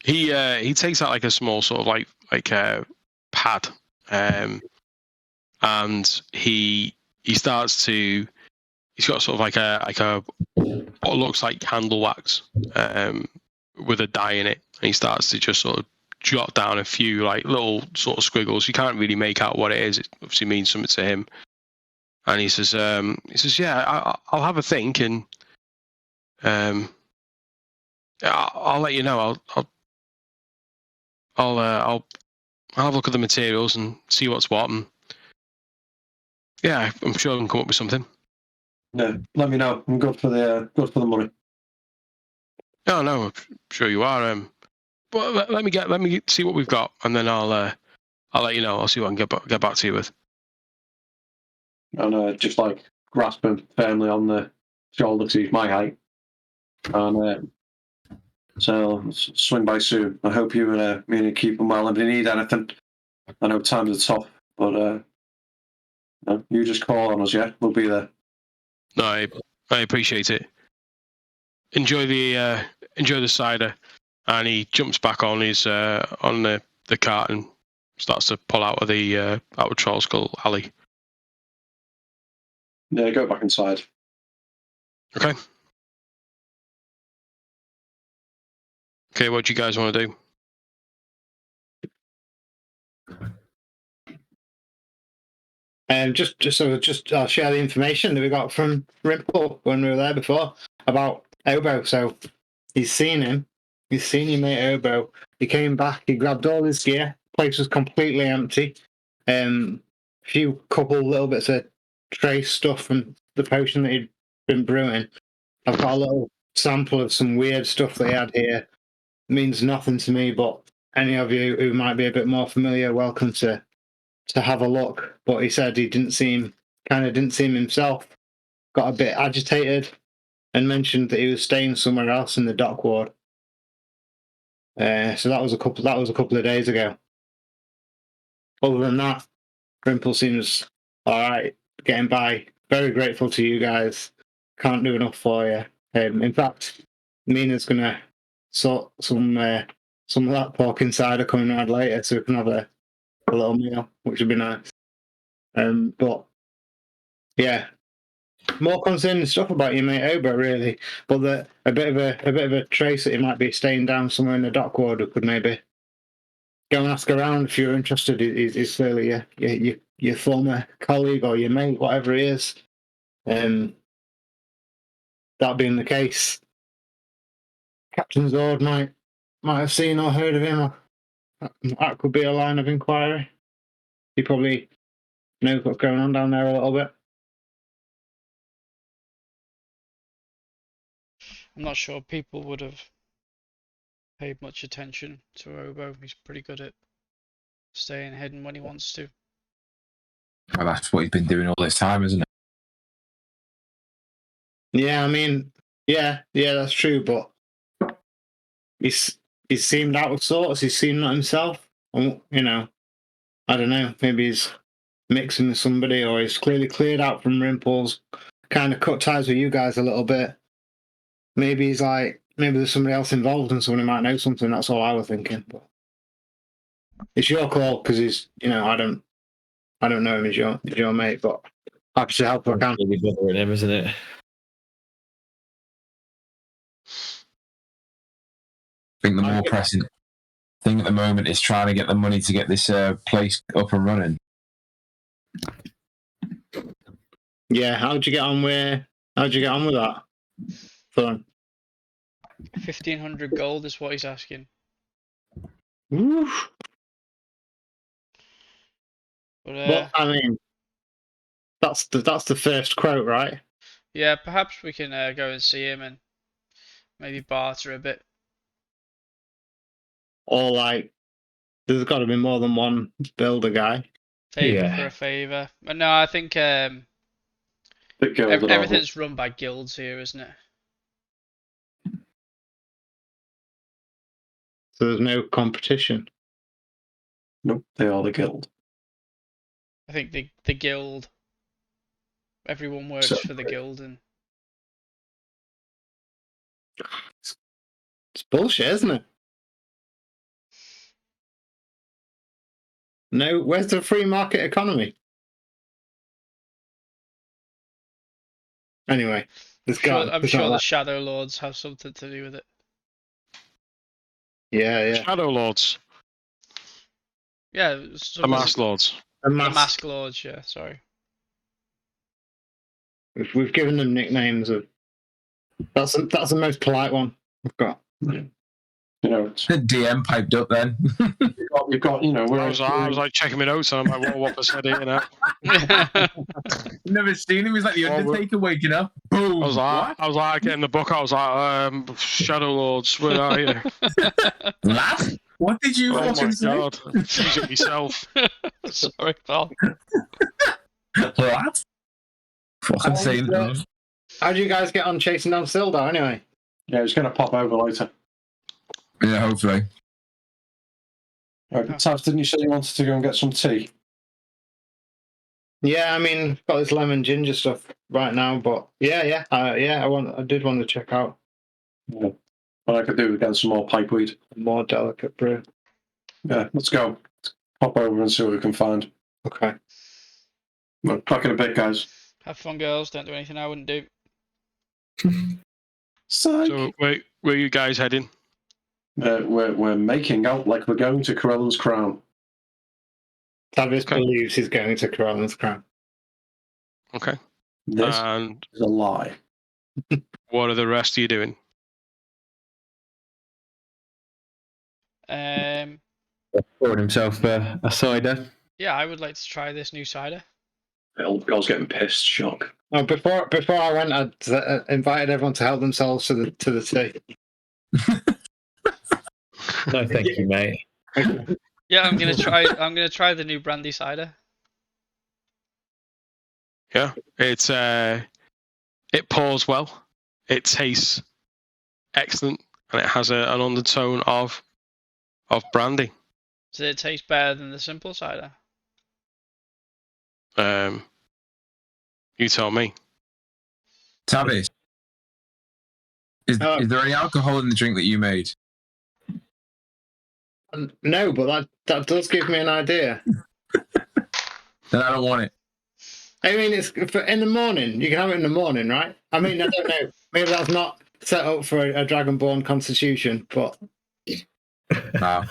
He takes out like a small sort of like a pad, and he starts to. He's got sort of like a what looks like candle wax, with a dye in it, and he starts to just sort of jot down a few like little sort of squiggles. You can't really make out what it is. It obviously means something to him. And he says, yeah, I'll have a think, and I'll let you know. I'll have a look at the materials and see what's what, and yeah, I'm sure I can come up with something. Yeah, let me know. I'm good for the money. No, I'm sure you are. But let me see what we've got, and then I'll let you know. I'll see what I can get back to you with. And just like grasp him firmly on the shoulder because he's my height. And so I'll swing by soon. I hope you and me and keep him well. If you need anything, I know times are tough, but you just call on us, yeah? We'll be there. No, I appreciate it. Enjoy the cider, and he jumps back on his on the cart and starts to pull out of the Troll Skull alley. Yeah, go back inside. Okay. Okay, what do you guys want to do? I'll share the information that we got from Rimple when we were there before about Obo. So he's seen him. He's seen your mate Obo. He came back. He grabbed all his gear. Place was completely empty. Couple little bits of trace stuff from the potion that he'd been brewing. I've got a little sample of some weird stuff they had here. Means nothing to me, but any of you who might be a bit more familiar, welcome to have a look. But he said he didn't seem himself. Got a bit agitated and mentioned that he was staying somewhere else in the dock ward. So that was a couple of days ago. Other than that, Rimple seems all right, getting by. Very grateful to you guys. Can't do enough for you. In fact, Mina's gonna sort some of that pork insider coming around later, so we can have a little meal, which would be nice. But yeah, more concerning stuff about your mate Oba, really. But a bit of a trace that he might be staying down somewhere in the dock ward. We could maybe go and ask around if you're interested. He's clearly your former colleague or your mate, whatever he is. That being the case, Captain Zord might have seen or heard of him. That could be a line of inquiry. He probably knows what's going on down there a little bit. I'm not sure people would have paid much attention to Obo. He's pretty good at staying hidden when he wants to. Well, that's what he's been doing all this time, isn't it? Yeah, I mean, yeah, that's true. But he's seemed out of sorts. He's seemed not himself. I don't know. Maybe he's mixing with somebody, or he's clearly cleared out from Rimple's. Kind of cut ties with you guys a little bit. Maybe he's like, maybe there's somebody else involved and somebody might know something. That's all I was thinking. But it's your call because he's, I don't know him as your mate, but happy to help if I can. Really bothering him, isn't it? I think the more pressing thing at the moment is trying to get the money to get this place up and running. Yeah, how'd you get on with that? Fun. 1,500 gold is what he's asking. Oof. But Well, I mean, that's the first quote, right? yeah, perhaps we can go and see him and maybe barter a bit. Or like, there's got to be more than one builder guy. Favor Yeah. for a favor. But no, I think The guild and all. everything's run by guilds here, isn't it? So there's no competition. Nope, they are the guild. I think the guild. Everyone works So- for the guild, and It's bullshit, isn't it? No, where's the free market economy? Anyway, I'm sure the Shadow Lords have something to do with it. Yeah. Shadow Lords, Yeah, the Mask Lords. The the mask. Mask Lords. Yeah, sorry. We've given them nicknames of. That's the most polite one we've got. You know, it's, DM piped up then. you've got, you know, I was like checking my notes, and I'm like, what was said here now? Never seen him. He's like the Oh, Undertaker waking up. Boom. I was like getting the book. I was like, Shadow Lords, where are you? Lad, what did you Oh fucking my say? god, use it yourself. Sorry, pal. Lad? Fucking saying. How do you guys get on chasing down Sildar anyway? yeah, it's going to pop over later. Yeah, hopefully. Right, Taz, didn't you say you wanted to go and get some tea? Yeah, I mean, got this lemon ginger stuff right now, but yeah, I did want to check out Yeah. What I could do is get some more pipeweed. a more delicate brew. Yeah, let's go. Pop over and see what we can find. Okay. Well, back in a bit, guys. Have fun, girls. Don't do anything I wouldn't do. Psych. So, where are you guys heading? We're making out like we're going to Corellan's Crown. Tavis Okay. believes he's going to Corellan's Crown. Okay. This And is a lie. what are the rest of you doing? Poured himself a cider. Yeah, I would like to try this new cider. Bill's getting pissed. Shock. Oh, before I went, I invited everyone to help themselves to the tea. No, thank you, mate. Yeah, I'm gonna try. I'm gonna try the new brandy cider. Yeah, it's it pours well. It tastes excellent, and it has an undertone of brandy. Does it taste better than the simple cider? You tell me. Tavis, is there any alcohol in the drink that you made? No, but that does give me an idea. Then I don't want it. I mean, it's in the morning. You can have it in the morning, right? I mean, I don't know. Maybe that's not set up for a Dragonborn constitution, but No.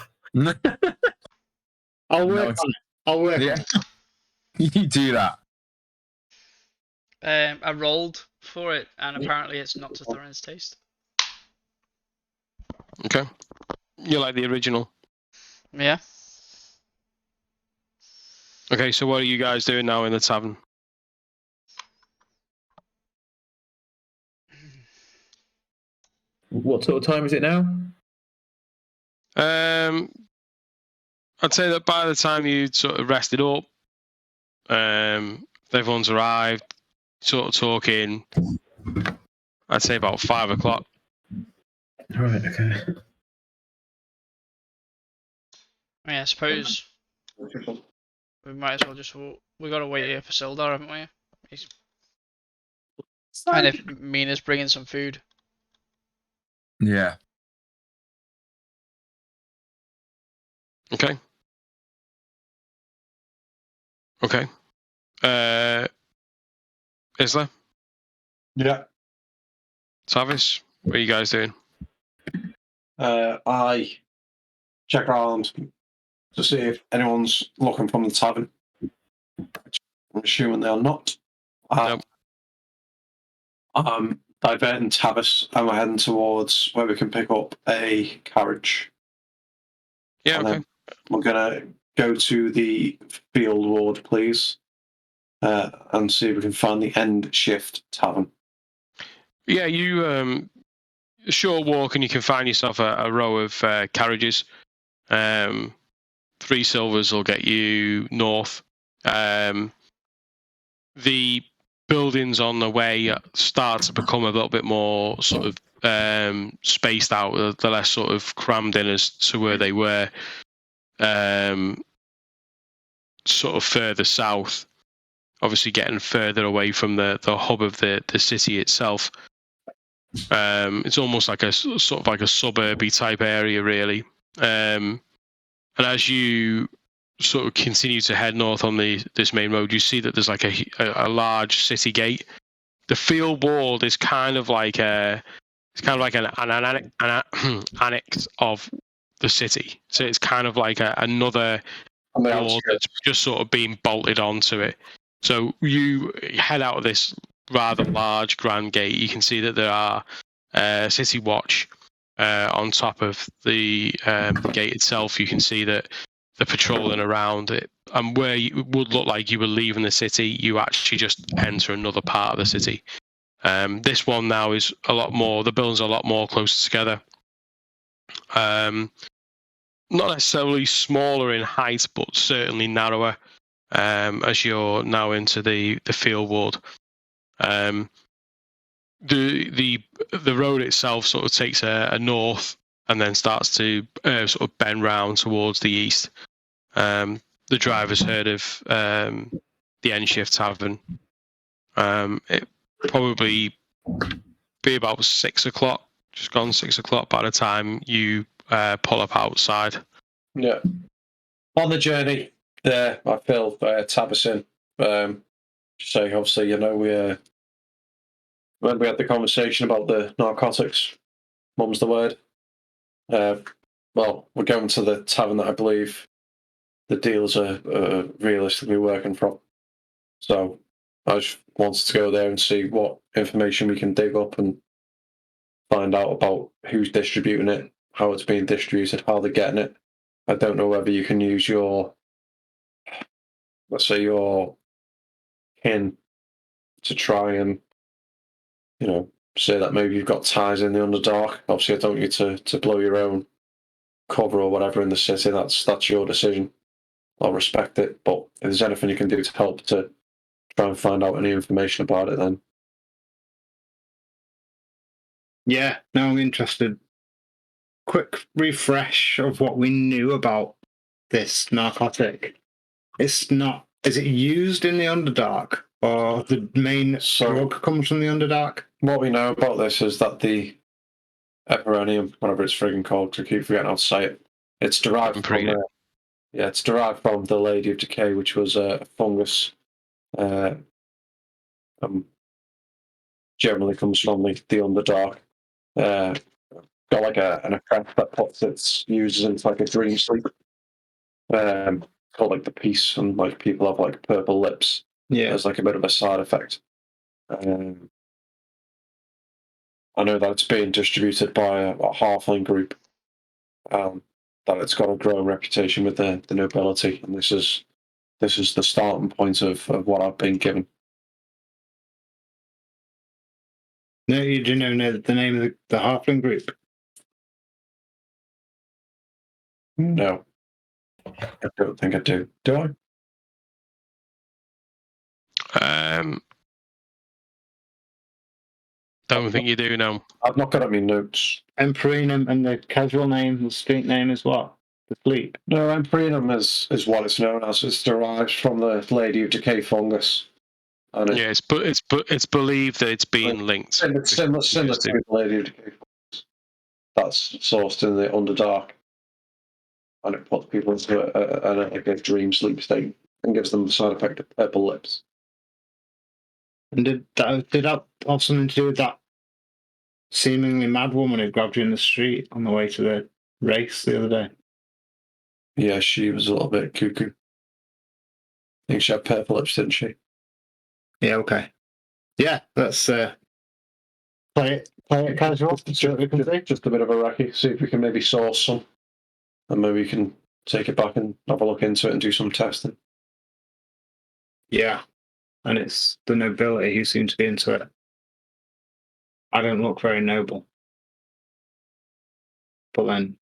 I'll work on it. I'll work. Yeah. You do that. I rolled for it, and apparently it's not to Thorin's taste. Okay. You like the original. Yeah. Okay, so what are you guys doing now in the tavern? What sort of time is it now? I'd say that by the time you sort of rested up, everyone's arrived, sort of talking. I'd say about 5 o'clock. Right. Okay. I mean, I suppose we might as well just. We gotta wait here for Sildar, haven't we? And if Mina's bringing some food. Yeah. Okay. Okay. Isla, Yeah. Tavis, what are you guys doing? I check around to see if anyone's looking from the tavern. I'm assuming they are not. Nope. I'm diverting Tavis and we're heading towards where we can pick up a carriage. Yeah, And okay. then we're going to go to the field ward, please, and see if we can find the end shift tavern. Yeah, you short walk and you can find yourself a row of carriages. 3 silvers will get you north. The buildings on the way start to become a little bit more sort of spaced out. They're less sort of crammed in as to where they were sort of further south. Obviously, getting further away from the hub of the city itself. It's almost like a sort of like a suburby type area, really. And as you sort of continue to head north on this main road, you see that there's like a large city gate. The field wall is kind of like an annex of the city. So it's kind of like another wall that's just sort of being bolted onto it. So you head out of this rather large grand gate. You can see that there are city watch on top of the gate itself. You can see that they're patrolling around it, and where you would look like you were leaving the city, you actually just enter another part of the city. This one now is a lot more. The buildings are a lot more closer together. Not necessarily smaller in height, but certainly narrower. As you're now into the field ward, the road itself sort of takes a north and then starts to sort of bend round towards the east. The driver's heard of the End Shift Tavern. It probably be about 6 o'clock, just gone 6 o'clock by the time you pull up outside. Yeah. On the journey there, I feel Tavis in. So obviously, when we had the conversation about the narcotics, mum's the word. Well, we're going to the tavern that I believe the deals are realistically working from. So I just wanted to go there and see what information we can dig up and find out about who's distributing it, how it's being distributed, how they're getting it. I don't know whether you can use your, let's say, your kin to try and, say that maybe you've got ties in the Underdark. Obviously, I don't want you to blow your own cover or whatever in the city. That's your decision. I'll respect it. But if there's anything you can do to help to try and find out any information about it, then Yeah, now I'm interested. Quick refresh of what we knew about this narcotic. It's not. Is it used in the Underdark, or the main drug comes from the Underdark? What we know about this is that the Eperonium, whatever it's frigging called, I keep forgetting how to say it. It's derived from it's derived from the Lady of Decay, which was a fungus. Generally comes from the Underdark. Got like an effect that puts its users into like a dream sleep. Called like the peace, and like people have like purple lips. Yeah, as like a bit of a side effect. I know that it's being distributed by a halfling group. That it's got a growing reputation with the nobility, and this is the starting point of what I've been given. No, you do know the name of the halfling group? No, I don't think I do. Do I? Don't think you do, no. I've not got it in my notes. Empyrenum, and the casual name, the street name is what? The Fleet. No, Empyrenum is what it's known as. It's derived from the Lady of Decay fungus. And it's believed that it's been linked. Similar to the Lady of Decay fungus. That's sourced in the Underdark. And it puts people into a dream sleep state and gives them the side effect of purple lips. And did that have something to do with that seemingly mad woman who grabbed you in the street on the way to the race the other day? Yeah, she was a little bit cuckoo. I think she had purple lips, didn't she? Yeah, okay. Yeah, let's play it casual. See what we can do. Just a bit of a recce. See if we can maybe source some, and maybe we can take it back and have a look into it and do some testing. Yeah, and it's the nobility who seem to be into it. I don't look very noble. But then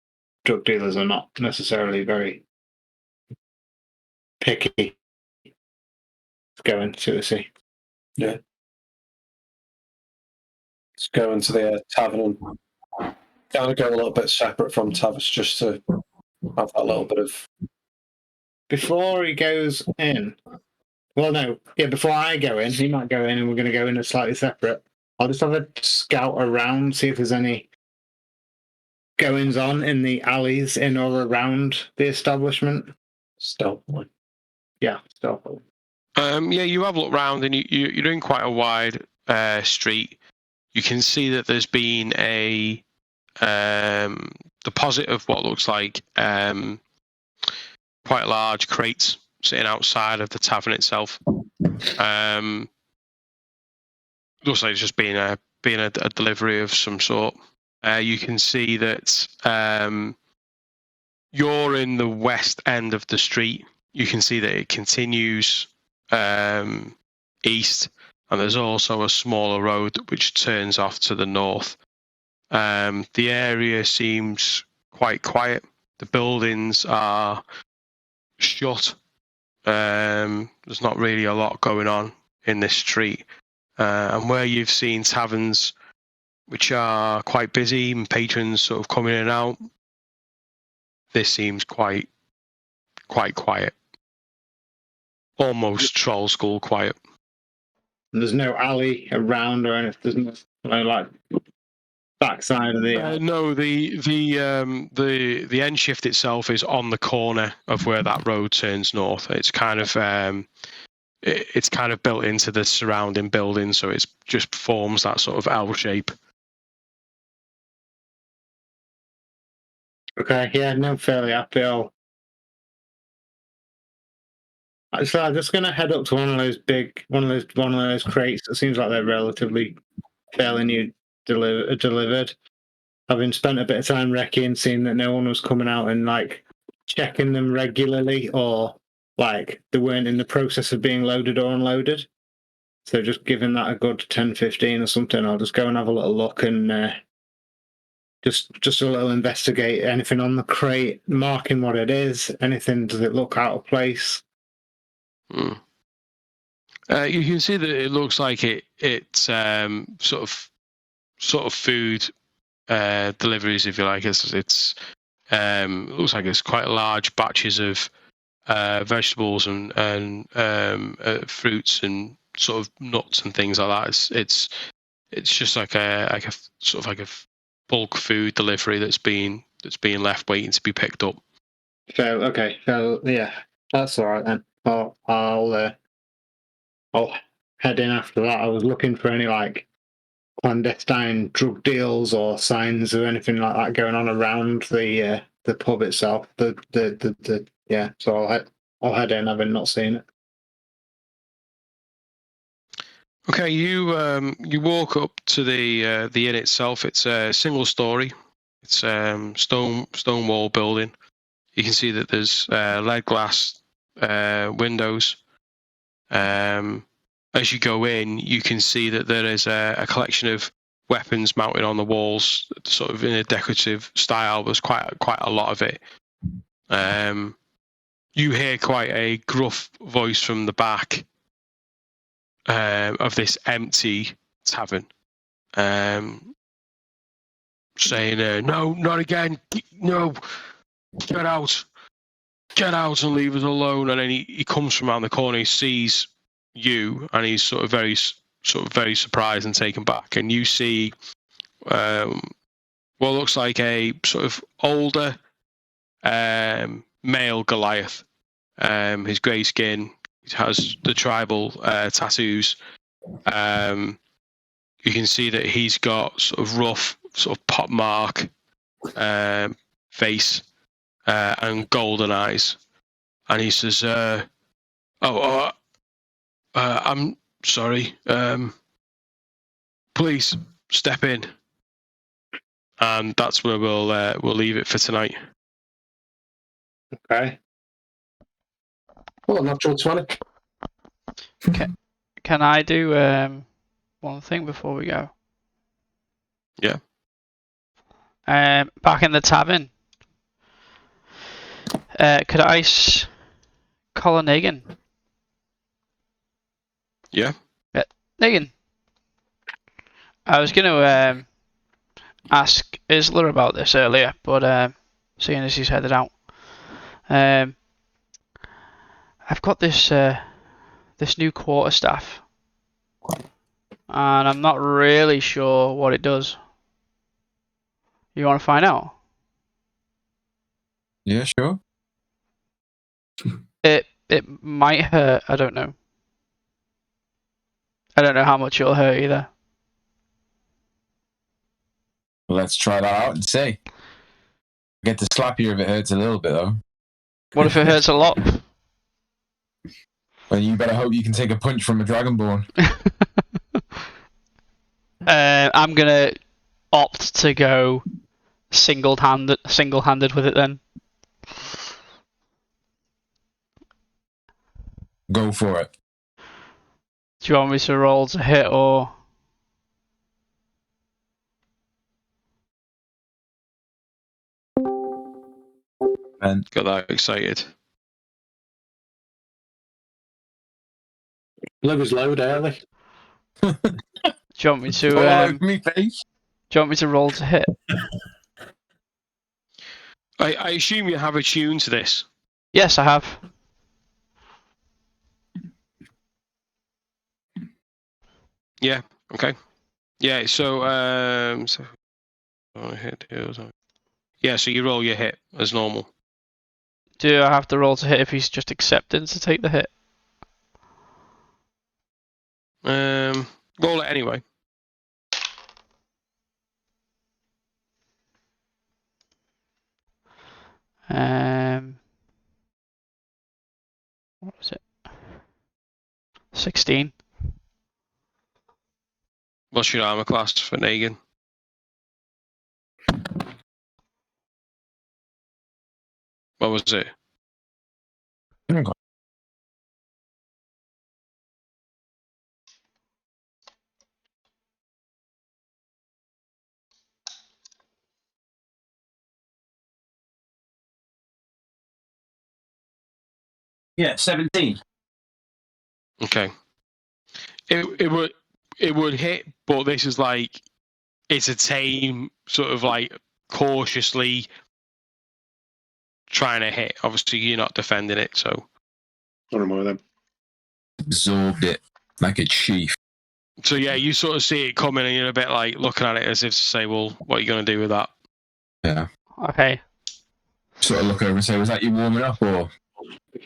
drug dealers are not necessarily very picky. Go into the sea. Yeah. Let's go into the tavern and kind of go a little bit separate from Tavis just to have that little bit of. Before he goes in, well, no, yeah, before I go in, he might go in and we're going to go in a slightly separate. I'll just have a scout around, see if there's any goings on in the alleys in or around the establishment. Stealthily. Yeah, stealthily. Yeah, you have looked round and you're in quite a wide street. You can see that there's been a deposit of what looks like quite large crates sitting outside of the tavern itself. Looks like it's just been a delivery of some sort. You can see that you're in the west end of the street. You can see that it continues east, and there's also a smaller road which turns off to the north. The area seems quite quiet. The buildings are shut. There's not really a lot going on in this street. And where you've seen taverns which are quite busy and patrons sort of coming in and out, this seems quite quiet. Almost troll school quiet. And there's no alley around or anything. There's no like backside of the. No, the end shift itself is on the corner of where that road turns north. It's kind of it's kind of built into the surrounding building, so it just forms that sort of L shape. Okay, yeah, no, fairly happy. So I'm just gonna head up to one of those crates. It seems like they're relatively fairly new delivered. Having spent a bit of time wrecking, seeing that no one was coming out and like checking them regularly, or like they weren't in the process of being loaded or unloaded. So just giving that a good 10-15 or something. I'll just go and have a little look and just a little investigate anything on the crate, marking what it is. Anything, does it look out of place? You can see that it looks like it's sort of food deliveries, if you like. It looks like it's quite large batches of vegetables and fruits and sort of nuts and things like that. It's just like a sort of like a bulk food delivery that's being left waiting to be picked up. So okay, so yeah, that's all right then. I'll head in after that. I was looking for any like clandestine drug deals or signs of anything like that going on around the pub itself. Yeah. So I'll head in, having not seen it. Okay, you walk up to the inn itself. It's a single story. It's stone wall building. You can see that there's lead glass windows. As you go in, you can see that there is a collection of weapons mounted on the walls, sort of in a decorative style. There's quite a lot of it. You hear quite a gruff voice from the back of this empty tavern, saying, "No, not again! No, get out and leave us alone." And then he comes from around the corner. He sees you, and he's sort of very surprised and taken back. And you see what looks like a sort of older male Goliath. His grey skin, he has the tribal tattoos. You can see that he's got sort of rough, sort of pockmark face and golden eyes. And he says, I'm sorry. Please step in. And that's where we'll leave it for tonight. Okay. Well, natural 20. Can I do one thing before we go? Yeah. Back in the tavern. Could I call Negan? Yeah. Negan. I was going to ask Isla about this earlier, but seeing as he's headed out, I've got this new quarterstaff, and I'm not really sure what it does. You want to find out? Yeah, sure. It might hurt. I don't know. I don't know how much it'll hurt either. Let's try that out and see. I get to slap you if it hurts a little bit, though. What if it hurts a lot? Well, you better hope you can take a punch from a Dragonborn. I'm gonna opt to go single-handed with it then. Go for it. Do you want me to roll to hit or? And Got that excited. Liver's load early. Do you want me to? all Do over me face. you want me to roll to hit? I assume you have a tune to this. Yes, I have. Yeah. Okay. Yeah. So yeah. So you roll your hit as normal. Do I have to roll to hit if he's just accepting to take the hit? Roll it anyway. What was it? 16. What's your armor class for Negan? What was it? Yeah, 17. Okay. It would hit, but this is like it's a tame sort of like cautiously trying to hit. Obviously, you're not defending it, so. Not more of them. Absorbed it like a chief. So yeah, you sort of see it coming, and you're a bit like looking at it as if to say, "Well, what are you going to do with that?" Yeah. Okay. Sort of look over and say, was that you warming up or?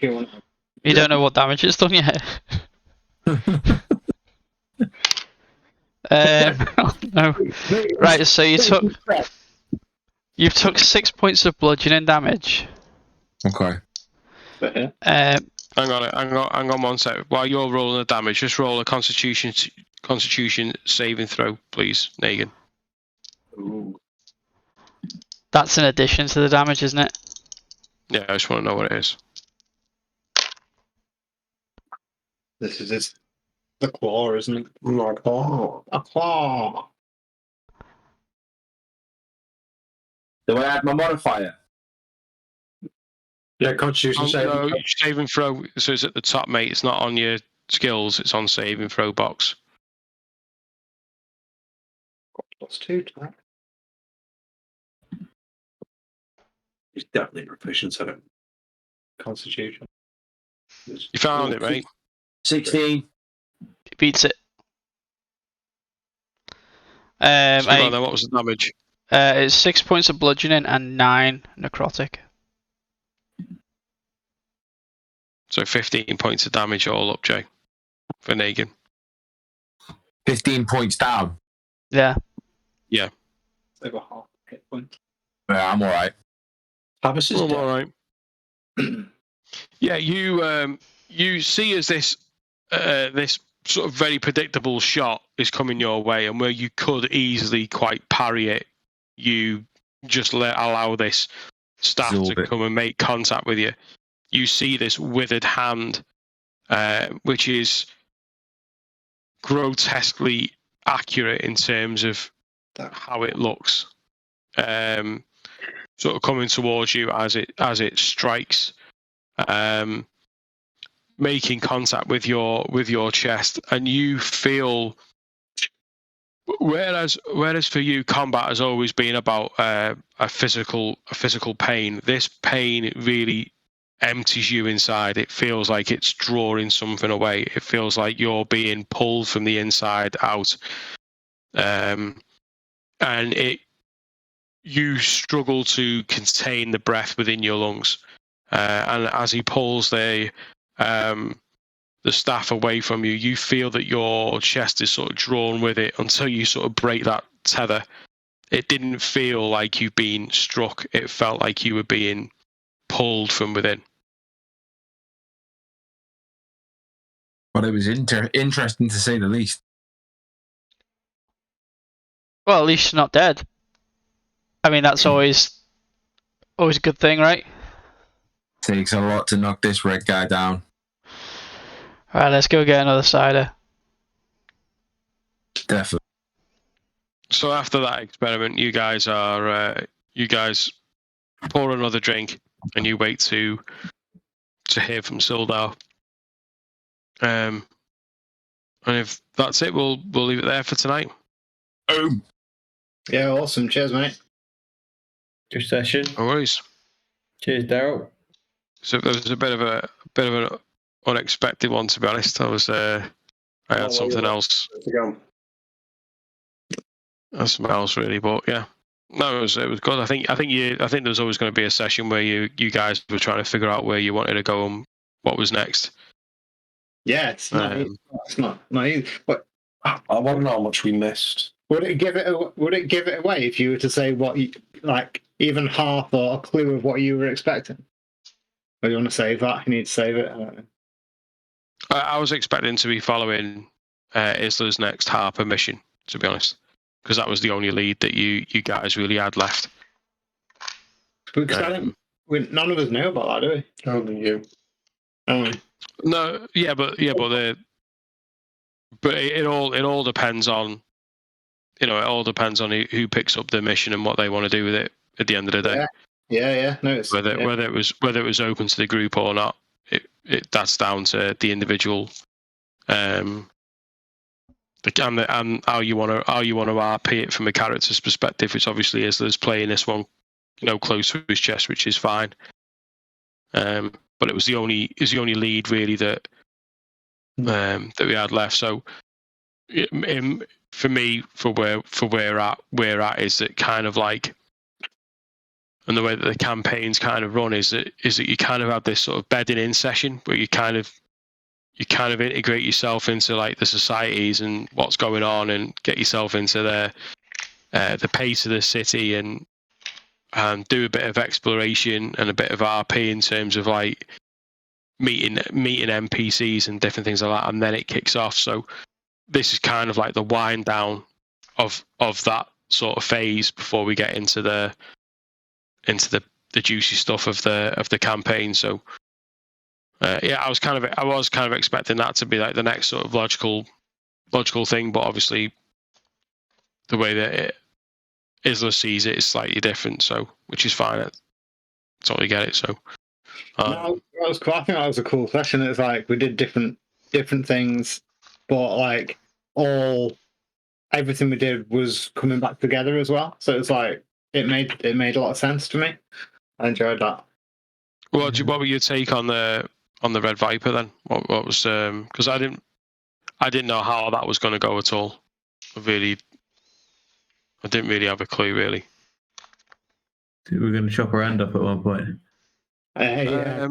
You don't know what damage it's done yet. No. Right, so you've took 6 points of bludgeoning damage. Okay. Hang on 1 sec. While you're rolling the damage, just roll a Constitution saving throw, please, Negan. Ooh. That's in addition to the damage, isn't it? Yeah, I just want to know what it is. This is the claw, isn't it? A claw. A claw. Do I add my modifier? Yeah, Constitution saving. No, saving throw. So it's at the top, mate. It's not on your skills. It's on saving throw box. +2 to that. He's definitely proficient at it. Constitution. You found it, mate. 16. It beats it. So go on then, what was the damage? It's 6 points of bludgeoning and 9 necrotic. So 15 points of damage all up, Jay, for Negan. 15 points down. Yeah. Yeah. Over half hit point. Yeah, I'm alright. Tavis is dead. All right. Yeah, you see as this sort of very predictable shot is coming your way, and where you could easily quite parry it, you just allow this staff Absorb to it. come and make contact with you. You see this withered hand, which is grotesquely accurate in terms of how it looks, sort of coming towards you as it strikes, making contact with your chest, and you feel. Whereas for you, combat has always been about a physical pain. This pain really empties you inside. It feels like it's drawing something away. It feels like you're being pulled from the inside out, and you struggle to contain the breath within your lungs. And as he pulls the staff away from you, you feel that your chest is sort of drawn with it until you sort of break that tether. It didn't feel like you've been struck. It felt like you were being pulled from within. But it was interesting to say the least. Well, at least she's not dead. I mean, that's always a good thing, right? Takes a lot to knock this red guy down. Alright, let's go get another cider. Definitely. So after that experiment, you guys pour another drink and you wait to hear from Sildar. And if that's it, we'll leave it there for tonight. Oh, Yeah, awesome. Cheers, mate. Good session. No worries. Cheers, Daryl. So there was a bit of an unexpected one, to be honest. I had something else. Something else really, but yeah. No, it was good. I think there was always going to be a session where you guys were trying to figure out where you wanted to go and what was next. Yeah, it's not easy. But I want to know how much we missed. would it give it away if you were to say what you, like even half or a clue of what you were expecting? Or do you want to save that? You need to save it. I don't know. I was expecting to be following Isla's next Harper mission, to be honest, because that was the only lead that you guys really had left. Because none of us know about that, do we? Only you. No, but it all depends on, it all depends on who picks up the mission and what they want to do with it at the end of the day. Yeah. No, it's Whether it was open to the group or not, that's down to the individual, and how you want to RP it from a character's perspective, which obviously Isla's playing this one, close to his chest, which is fine. But it was the only lead really that we had left. So for me, for where we're at is that kind of like, and the way that the campaigns kind of run is that you kind of have this sort of bedding in session where you kind of integrate yourself into like the societies and what's going on, and get yourself into the pace of the city, and do a bit of exploration and a bit of RP in terms of like meeting NPCs and different things like that, and then it kicks off. So this is kind of like the wind down of that sort of phase before we get into the juicy stuff of the campaign. So I was kind of expecting that to be like the next sort of logical thing, but obviously the way that Isla sees it is slightly different, so which is fine. I totally get it. So no, that was cool. I think that was a cool session. It's like we did different things, but like everything we did was coming back together as well. So it's like it made a lot of sense to me. I enjoyed that. What were your take on the Red Viper then? What was because I didn't know how that was going to go at all. I didn't really have a clue really. We were going to chop her hand up at one point. Yeah.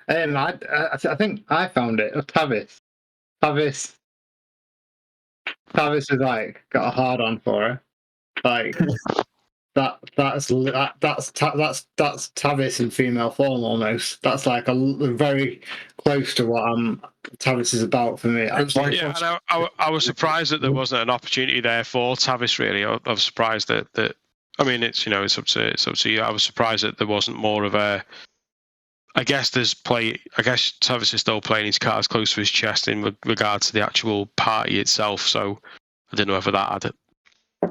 I think I found it. Tavis has like got a hard on for her. Like that's Tavis in female form almost. That's like very close to what Tavis is about for me. Yeah, and I was surprised that there wasn't an opportunity there for Tavis. Really, I was surprised that. I mean, it's it's up to you. I was surprised that there wasn't more of a. I guess Tavis is still playing his cards close to his chest in regards to the actual party itself. So I don't know whether that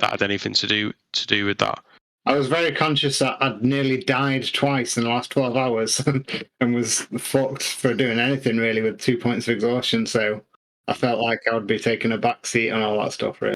had anything to do with that. I was very conscious that I'd nearly died twice in the last 12 hours and was fucked for doing anything really with 2 points of exhaustion. So I felt like I would be taking a back seat and all that stuff. Really.